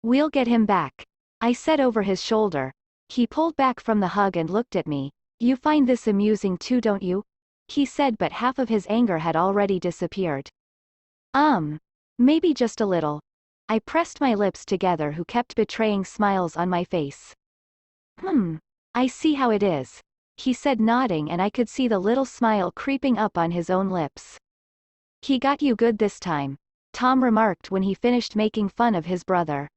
We'll get him back, I said over his shoulder. He pulled back from the hug and looked at me. You find this amusing too, don't you? He said, but half of his anger had already disappeared. Maybe just a little. I pressed my lips together, who kept betraying smiles on my face. I see how it is, he said, nodding, and I could see the little smile creeping up on his own lips. He got you good this time, Tom remarked when he finished making fun of his brother.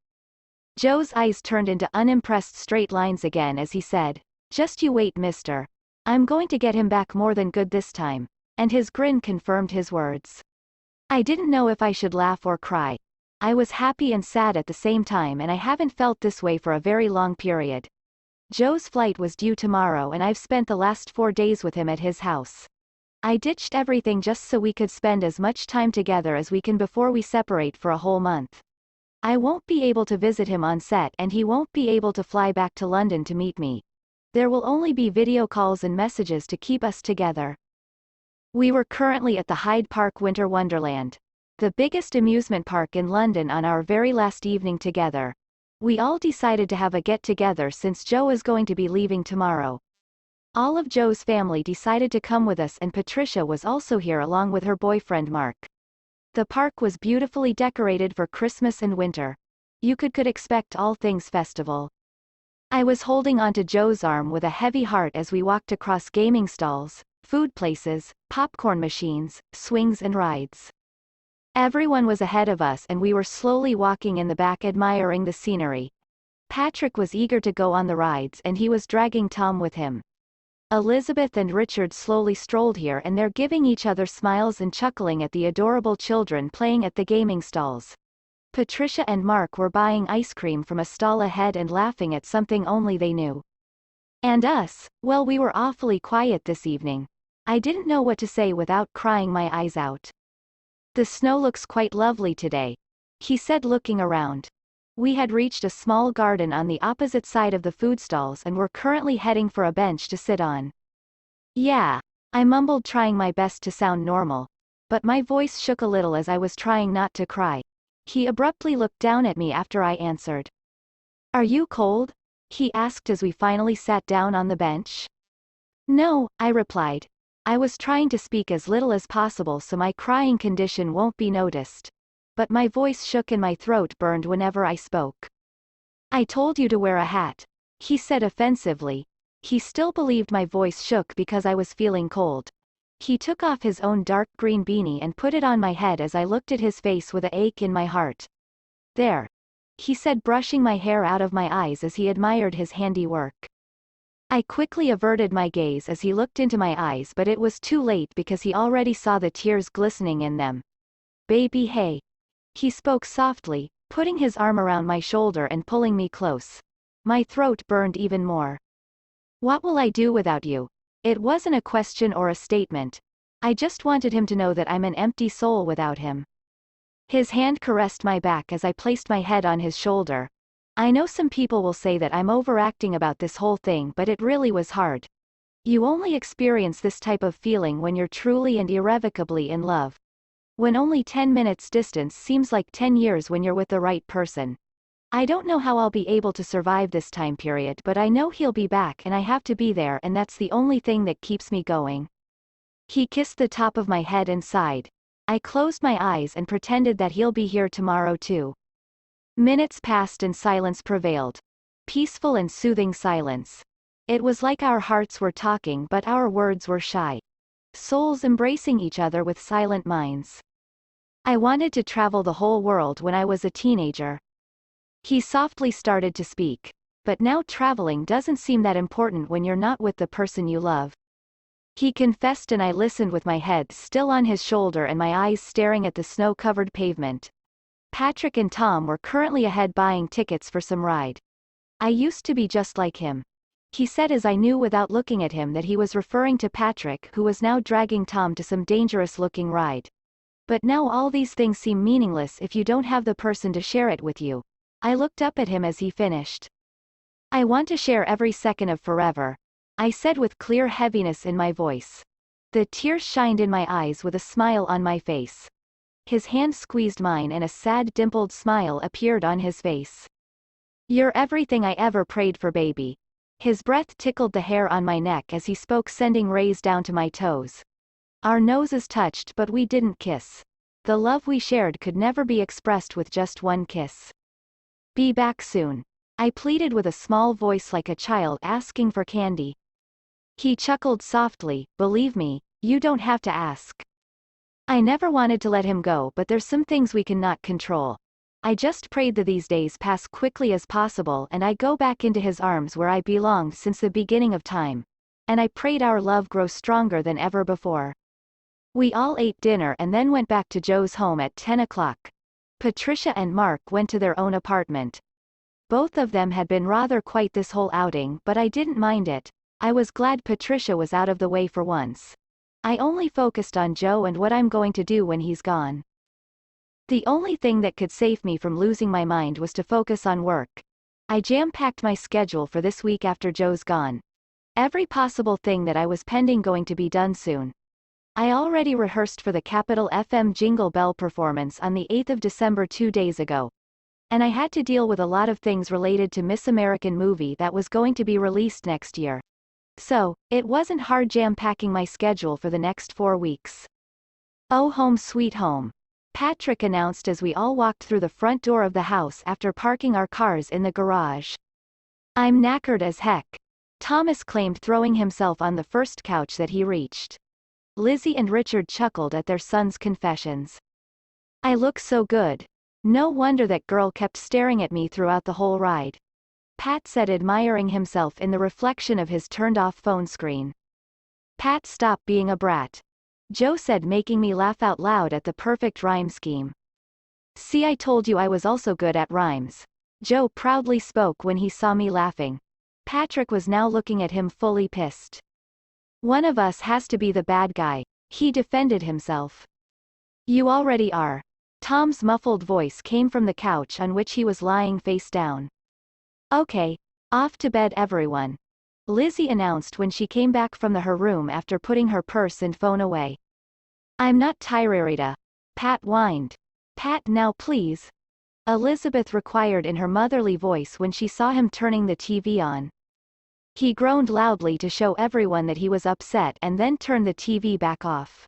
Joe's eyes turned into unimpressed straight lines again as he said, just you wait, mister. I'm going to get him back more than good this time, and his grin confirmed his words. I didn't know if I should laugh or cry. I was happy and sad at the same time, and I haven't felt this way for a very long period. Joe's flight was due tomorrow and I've spent the last 4 days with him at his house. I ditched everything just so we could spend as much time together as we can before we separate for a whole month. I won't be able to visit him on set and he won't be able to fly back to London to meet me. There will only be video calls and messages to keep us together. We were currently at the Hyde Park Winter Wonderland, the biggest amusement park in London, on our very last evening together. We all decided to have a get-together since Joe is going to be leaving tomorrow. All of Joe's family decided to come with us and Patricia was also here along with her boyfriend Mark. The park was beautifully decorated for Christmas and winter. You could expect all things festival. I was holding onto Joe's arm with a heavy heart as we walked across gaming stalls, food places, popcorn machines, swings and rides. Everyone was ahead of us and we were slowly walking in the back admiring the scenery. Patrick was eager to go on the rides and he was dragging Tom with him. Elizabeth and Richard slowly strolled here and there, giving each other smiles and chuckling at the adorable children playing at the gaming stalls. Patricia and Mark were buying ice cream from a stall ahead and laughing at something only they knew. And us, well, we were awfully quiet this evening. I didn't know what to say without crying my eyes out. The snow looks quite lovely today, he said, looking around. We had reached a small garden on the opposite side of the food stalls and were currently heading for a bench to sit on. Yeah, I mumbled, trying my best to sound normal. But my voice shook a little as I was trying not to cry. He abruptly looked down at me after I answered. Are you cold? He asked as we finally sat down on the bench. No, I replied. I was trying to speak as little as possible so my crying condition won't be noticed. But my voice shook and my throat burned whenever I spoke. I told you to wear a hat, he said offensively. He still believed my voice shook because I was feeling cold. He took off his own dark green beanie and put it on my head as I looked at his face with an ache in my heart. There, he said, brushing my hair out of my eyes as he admired his handiwork. I quickly averted my gaze as he looked into my eyes, but it was too late because he already saw the tears glistening in them. Baby, hey. He spoke softly, putting his arm around my shoulder and pulling me close. My throat burned even more. What will I do without you? It wasn't a question or a statement. I just wanted him to know that I'm an empty soul without him. His hand caressed my back as I placed my head on his shoulder. I know some people will say that I'm overacting about this whole thing, but it really was hard. You only experience this type of feeling when you're truly and irrevocably in love. When only 10 minutes distance seems like 10 years when you're with the right person. I don't know how I'll be able to survive this time period, but I know he'll be back and I have to be there, and that's the only thing that keeps me going. He kissed the top of my head and sighed. I closed my eyes and pretended that he'll be here tomorrow too. Minutes passed and silence prevailed. Peaceful and soothing silence. It was like our hearts were talking but our words were shy. Souls embracing each other with silent minds. I wanted to travel the whole world when I was a teenager. He softly started to speak. But now traveling doesn't seem that important when you're not with the person you love. He confessed and I listened with my head still on his shoulder and my eyes staring at the snow-covered pavement. Patrick and Tom were currently ahead buying tickets for some ride. I used to be just like him, he said as I knew without looking at him that he was referring to Patrick, who was now dragging Tom to some dangerous-looking ride. But now all these things seem meaningless if you don't have the person to share it with you. I looked up at him as he finished. I want to share every second of forever, I said with clear heaviness in my voice. The tears shined in my eyes with a smile on my face. His hand squeezed mine and a sad dimpled smile appeared on his face. You're everything I ever prayed for, baby. His breath tickled the hair on my neck as he spoke, sending rays down to my toes. Our noses touched but we didn't kiss. The love we shared could never be expressed with just one kiss. Be back soon, I pleaded with a small voice like a child asking for candy. He chuckled softly, believe me, you don't have to ask. I never wanted to let him go, but there's some things we cannot control. I just prayed that these days pass quickly as possible and I go back into his arms where I belonged since the beginning of time. And I prayed our love grow stronger than ever before. We all ate dinner and then went back to Joe's home at 10 o'clock. Patricia and Mark went to their own apartment. Both of them had been rather quiet this whole outing, but I didn't mind it. I was glad Patricia was out of the way for once. I only focused on Joe and what I'm going to do when he's gone. The only thing that could save me from losing my mind was to focus on work. I jam-packed my schedule for this week after Joe's gone. Every possible thing that I was pending going to be done soon. I already rehearsed for the Capital FM Jingle Bell performance on the 8th of December 2 days ago. And I had to deal with a lot of things related to Miss American movie that was going to be released next year. So, it wasn't hard jam-packing my schedule for the next 4 weeks. Oh home sweet home. Patrick announced as we all walked through the front door of the house after parking our cars in the garage. I'm knackered as heck. Thomas claimed, throwing himself on the first couch that he reached. Lizzie and Richard chuckled at their son's confessions. I look so good. No wonder that girl kept staring at me throughout the whole ride. Pat said, admiring himself in the reflection of his turned-off phone screen. Pat, stop being a brat. Joe said, making me laugh out loud at the perfect rhyme scheme. See, I told you I was also good at rhymes. Joe proudly spoke when he saw me laughing. Patrick was now looking at him fully pissed. One of us has to be the bad guy, he defended himself. You already are. Tom's muffled voice came from the couch on which he was lying face down. Okay, off to bed everyone, Lizzie announced when she came back from her room after putting her purse and phone away. I'm not tired, Pat whined. Pat, now please, Elizabeth required in her motherly voice when she saw him turning the TV on. He groaned loudly to show everyone that he was upset and then turned the TV back off.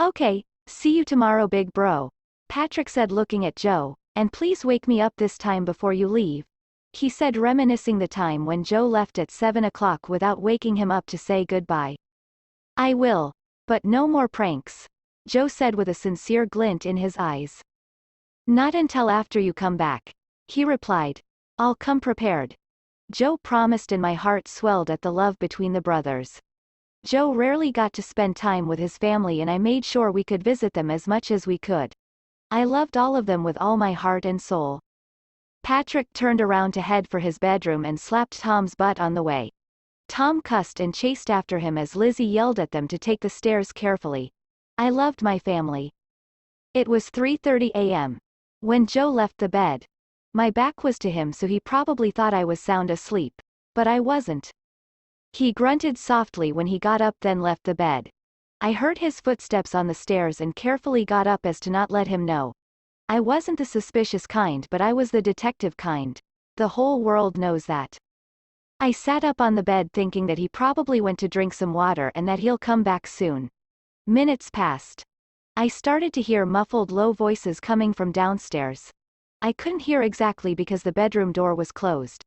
Okay, see you tomorrow big bro, Patrick said looking at Joe, and please wake me up this time before you leave, he said, reminiscing the time when Joe left at 7 o'clock without waking him up to say goodbye. I will. But no more pranks, Joe said with a sincere glint in his eyes. Not until after you come back, he replied. I'll come prepared, Joe promised, and my heart swelled at the love between the brothers. Joe rarely got to spend time with his family, and I made sure we could visit them as much as we could. I loved all of them with all my heart and soul. Patrick turned around to head for his bedroom and slapped Tom's butt on the way. Tom cussed and chased after him as Lizzie yelled at them to take the stairs carefully. I loved my family. It was 3:30 a.m. when Joe left the bed. My back was to him, so he probably thought I was sound asleep. But I wasn't. He grunted softly when he got up, then left the bed. I heard his footsteps on the stairs and carefully got up as to not let him know. I wasn't the suspicious kind, but I was the detective kind. The whole world knows that. I sat up on the bed thinking that he probably went to drink some water and that he'll come back soon. Minutes passed. I started to hear muffled low voices coming from downstairs. I couldn't hear exactly because the bedroom door was closed.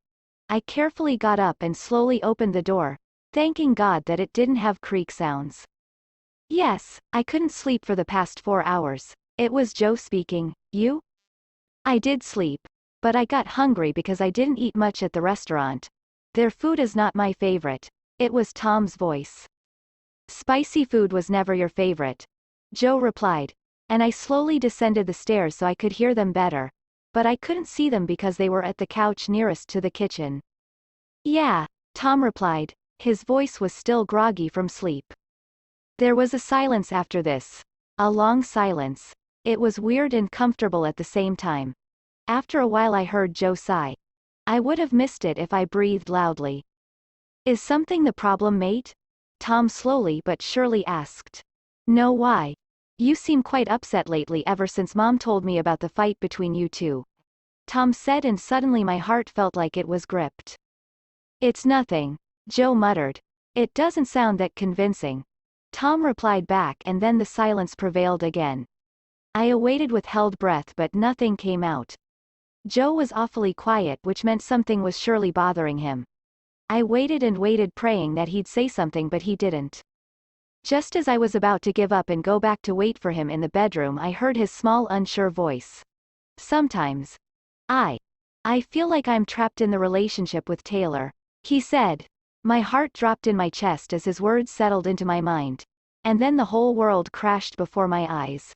I carefully got up and slowly opened the door, thanking God that it didn't have creak sounds. Yes, I couldn't sleep for the past 4 hours. It was Joe speaking. You? I did sleep, but I got hungry because I didn't eat much at the restaurant. Their food is not my favorite. It was Tom's voice. Spicy food was never your favorite, Joe replied, and I slowly descended the stairs so I could hear them better, but I couldn't see them because they were at the couch nearest to the kitchen. Yeah, Tom replied, his voice was still groggy from sleep. There was a silence after this. A long silence. It was weird and comfortable at the same time. After a while I heard Joe sigh. I would have missed it if I breathed loudly. Is something the problem, mate? Tom slowly but surely asked. No, why? You seem quite upset lately ever since Mom told me about the fight between you two, Tom said, and suddenly my heart felt like it was gripped. It's nothing, Joe muttered. It doesn't sound that convincing, Tom replied back, and then the silence prevailed again. I awaited with held breath, but nothing came out. Joe was awfully quiet, which meant something was surely bothering him. I waited and waited, praying that he'd say something, but he didn't. Just as I was about to give up and go back to wait for him in the bedroom, I heard his small, unsure voice. Sometimes I feel like I'm trapped in the relationship with Taylor, he said. My heart dropped in my chest as his words settled into my mind. And then the whole world crashed before my eyes.